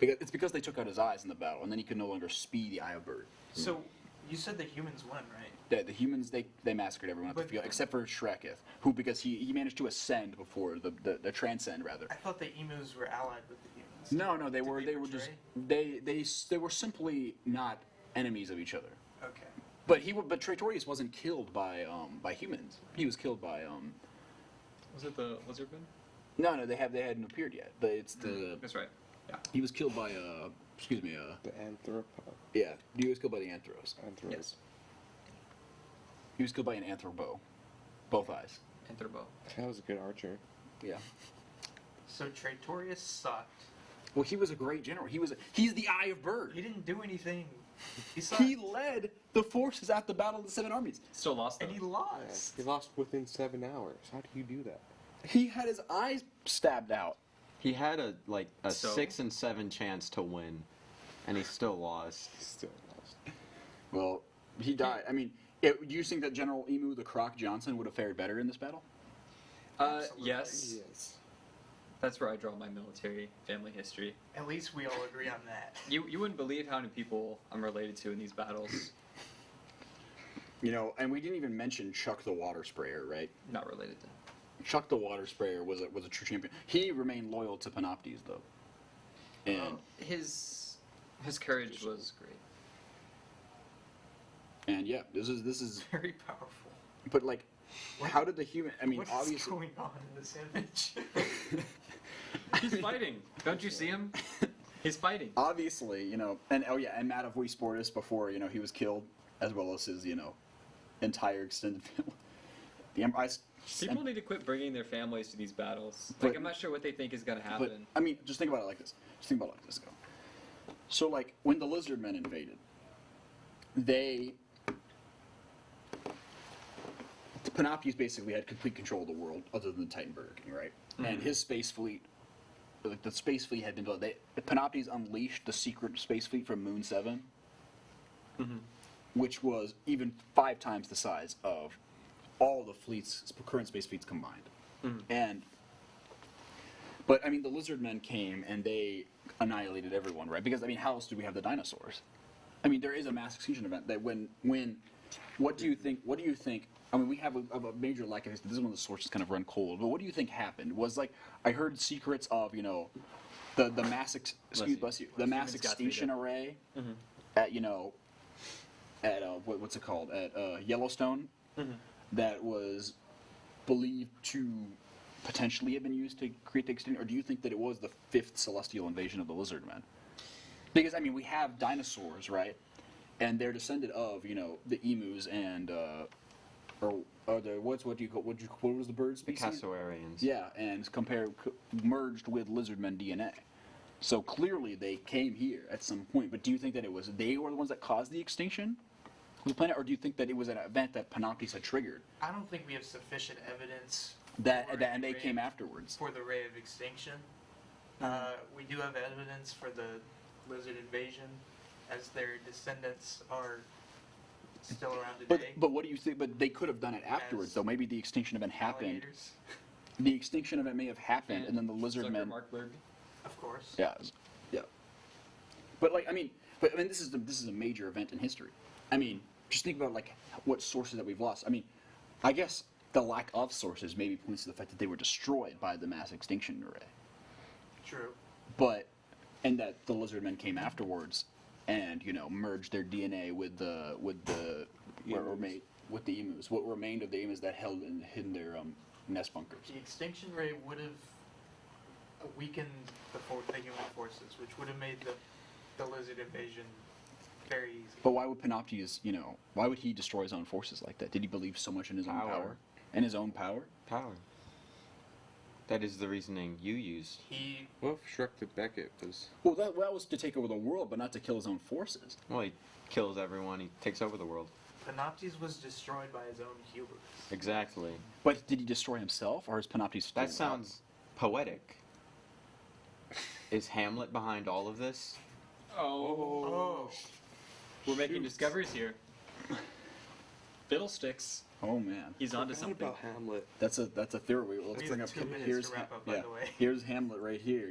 It's because they took out his eyes in the battle, and then he could no longer speed the Eye of Bird. So you said the humans won, right? The humans they massacred everyone at the But- field except for Shreketh, who because he managed to ascend before the transcend rather. I thought the emus were allied with the humans. No, they Did were they were just betray? they were simply not enemies of each other. Okay. But Tratorius wasn't killed by humans. He was killed by Was it the Lizardman? no they hadn't appeared yet. But it's the That's right. Yeah. he was killed by The anthropod. yeah he was killed by the Anthros. Anthros. Yes. He was killed by an Anthrobo, both eyes. Anthropo. That was a good archer. Yeah. So Tratorius sucked. Well, he was a great general. He's the Eye of Bird. He didn't do anything. He sucked. He led the forces at the Battle of the Seven Armies. Still lost though. and he Yeah, lost. he lost within 7 hours. How do you do that? He had his eyes stabbed out. He had a So? 6 and 7 chance to win, and he still lost. He still lost. Well, he died. I mean, do you think that General Emu the Croc Johnson would have fared better in this battle? Absolutely. Yes. Yes. That's where I draw my military family history. At least we all agree on that. You wouldn't believe how many people I'm related to in these battles. And we didn't even mention Chuck the Water Sprayer, right? Not related to. Chuck the Water Sprayer was a true champion. He remained loyal to Panoptes, though. And His courage was great. yeah, this is. Very powerful. But like, how did the human? I mean, What is obviously. going on in this image? He's fighting. Don't you see him? He's fighting. Obviously, and and Matt of We Sportus before he was killed, as well as his entire extended family. The Empire. People need to quit bringing their families to these battles. But- Like, I'm not sure what they think is gonna happen. But I mean, just think about it like this. Go. So like when the Lizardmen invaded, Panoptes basically had complete control of the world, other than the Titan Burger King, right? And his space fleet, like the space fleet had been built. Panoptes unleashed the secret space fleet from Moon 7, which was even 5 times the size of all the current space fleets combined. But I mean, the Lizardmen came and they annihilated everyone, right? Because I mean, how else do we have the dinosaurs? I mean, there is a mass extinction event that when what do you think? I mean, we have a major lack of history. This is one of the sources kind of run cold. But what do you think happened? Was like I heard secrets of the mass bless you the mass extinction array at at what's it called at Yellowstone that was believed to potentially have been used to create the extinction, or do you think that it was the fifth celestial invasion of the lizard men? Because I mean, we have dinosaurs, right? And they're descended of the emus and what was the bird species? The cassoarians. Yeah, and merged with lizardmen DNA. So clearly they came here at some point. But do you think that they were the ones that caused the extinction of the planet, or do you think that it was an event that Panoptes had triggered? I don't think we have sufficient evidence And they came afterwards. for the ray of extinction. We do have evidence for the lizard invasion, as their descendants are still around today. But what do you think? But they could have done it afterwards, though. Maybe the extinction event happened. Alligators, The extinction event may have happened, and then the lizard men. Zuckermarkberg. of course. Yeah. But I mean, this is a major event in history. I mean, just think about what sources that we've lost. I mean, I guess the lack of sources maybe points to the fact that they were destroyed by the mass extinction array. True. And that the lizard men came afterwards, and merged their DNA with the emus. What remained of the emus that held and hid in their nest bunkers. The extinction ray would have weakened the human forces, which would have made the lizard invasion very easy. But why would Panoptes, why would he destroy his own forces like that? Did he believe so much in his own power? And his own power? Power. That is the reasoning you used. Well, Shrek to Beckett was... Well, that was to take over the world, but not to kill his own forces. Well, he kills everyone. He takes over the world. Panoptes was destroyed by his own hubris. Exactly. But did he destroy himself, or is Panoptes still That sounds poetic. Is Hamlet behind all of this? Oh. We're making discoveries here. Fiddlesticks. Oh man, He's onto Forgot something. about Hamlet. that's a theory. Let's We bring have up 2 minutes here's to wrap up, by the way. Here's Hamlet right here.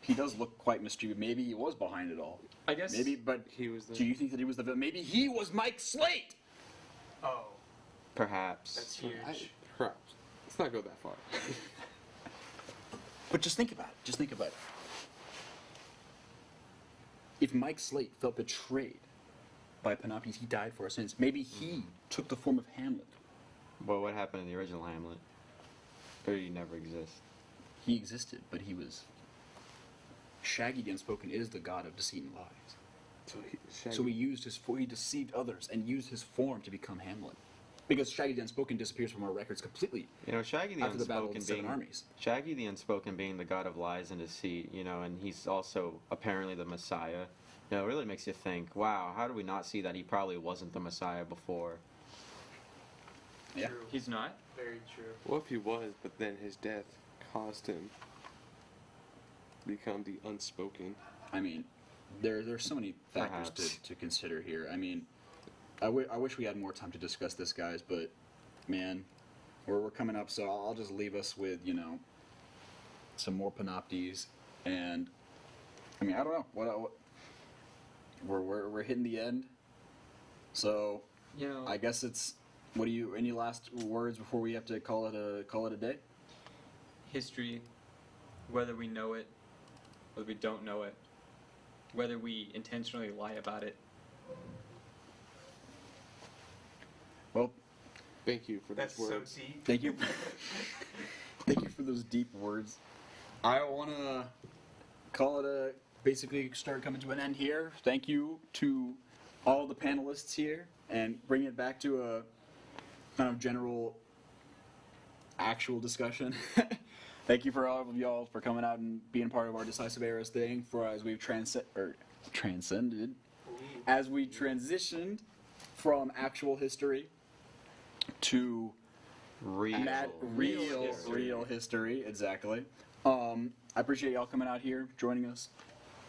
He does look quite mischievous. Maybe he was behind it all. I guess. Maybe, but He was the... do you think that he was the villain? Maybe he was Mike Slate. Oh, Perhaps. that's huge. Perhaps. Let's not go that far. But just think about it. If Mike Slate felt betrayed by Panoptes, he died for our sins. Maybe he took the form of Hamlet. But what happened in the original Hamlet? Or did he never exist? He existed, but he was Shaggy the Unspoken is the god of deceit and lies. So he deceived others and used his form to become Hamlet. Because Shaggy the Unspoken disappears from our records completely Shaggy the after the Battle of the Unspoken Seven being Armies. Shaggy the Unspoken being the god of lies and deceit, and he's also apparently the Messiah. It really makes you think, wow, how do we not see that he probably wasn't the Messiah before? Yeah. True. He's not? Very true. Well, if he was, but then his death caused him become the unspoken. I mean, there's so many factors Perhaps. to consider here. I mean, I wish we had more time to discuss this, guys, but man, we're coming up, so I'll just leave us with some more Panoptes, and I mean, I don't know what we're hitting the end, so I guess it's. Any last words before we have to call it a day? History, whether we know it, whether we don't know it, whether we intentionally lie about it. Well, Thank you for That's those so words. deep. thank you. Thank you for those deep words. I want to basically start coming to an end here. Thank you to all the panelists here, and bring it back to a kind of general, actual discussion. Thank you for all of y'all for coming out and being part of our Decisive Eras thing. As we've transcended, as we transitioned from actual history to real history, exactly. I appreciate y'all coming out here, joining us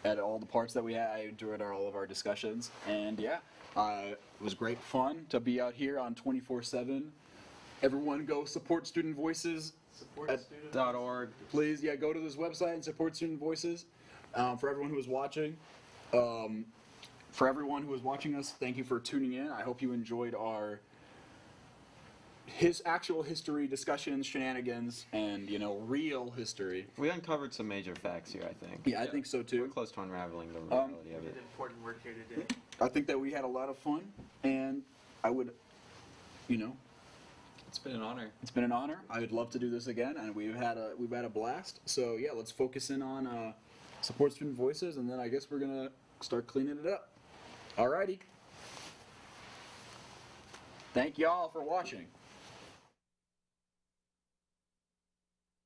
at all the parts that we had. I enjoyed all of our discussions, and yeah, it was great fun to be out here on 24/7. Everyone, go support Student Voices Support students. .org. Please, go to this website and support Student Voices. For everyone who is watching, for everyone who is watching us, thank you for tuning in. I hope you enjoyed our actual history discussions, shenanigans, and real history. We uncovered some major facts here, I think. Yeah, I think so too. We're close to unraveling the reality We of did it. important work here today. I think that we had a lot of fun, and I would, It's been an honor. it's been an honor. I would love to do this again, and we've had a blast. So yeah, let's focus in on support student voices, and then I guess we're gonna start cleaning it up. Alrighty. Thank y'all for watching.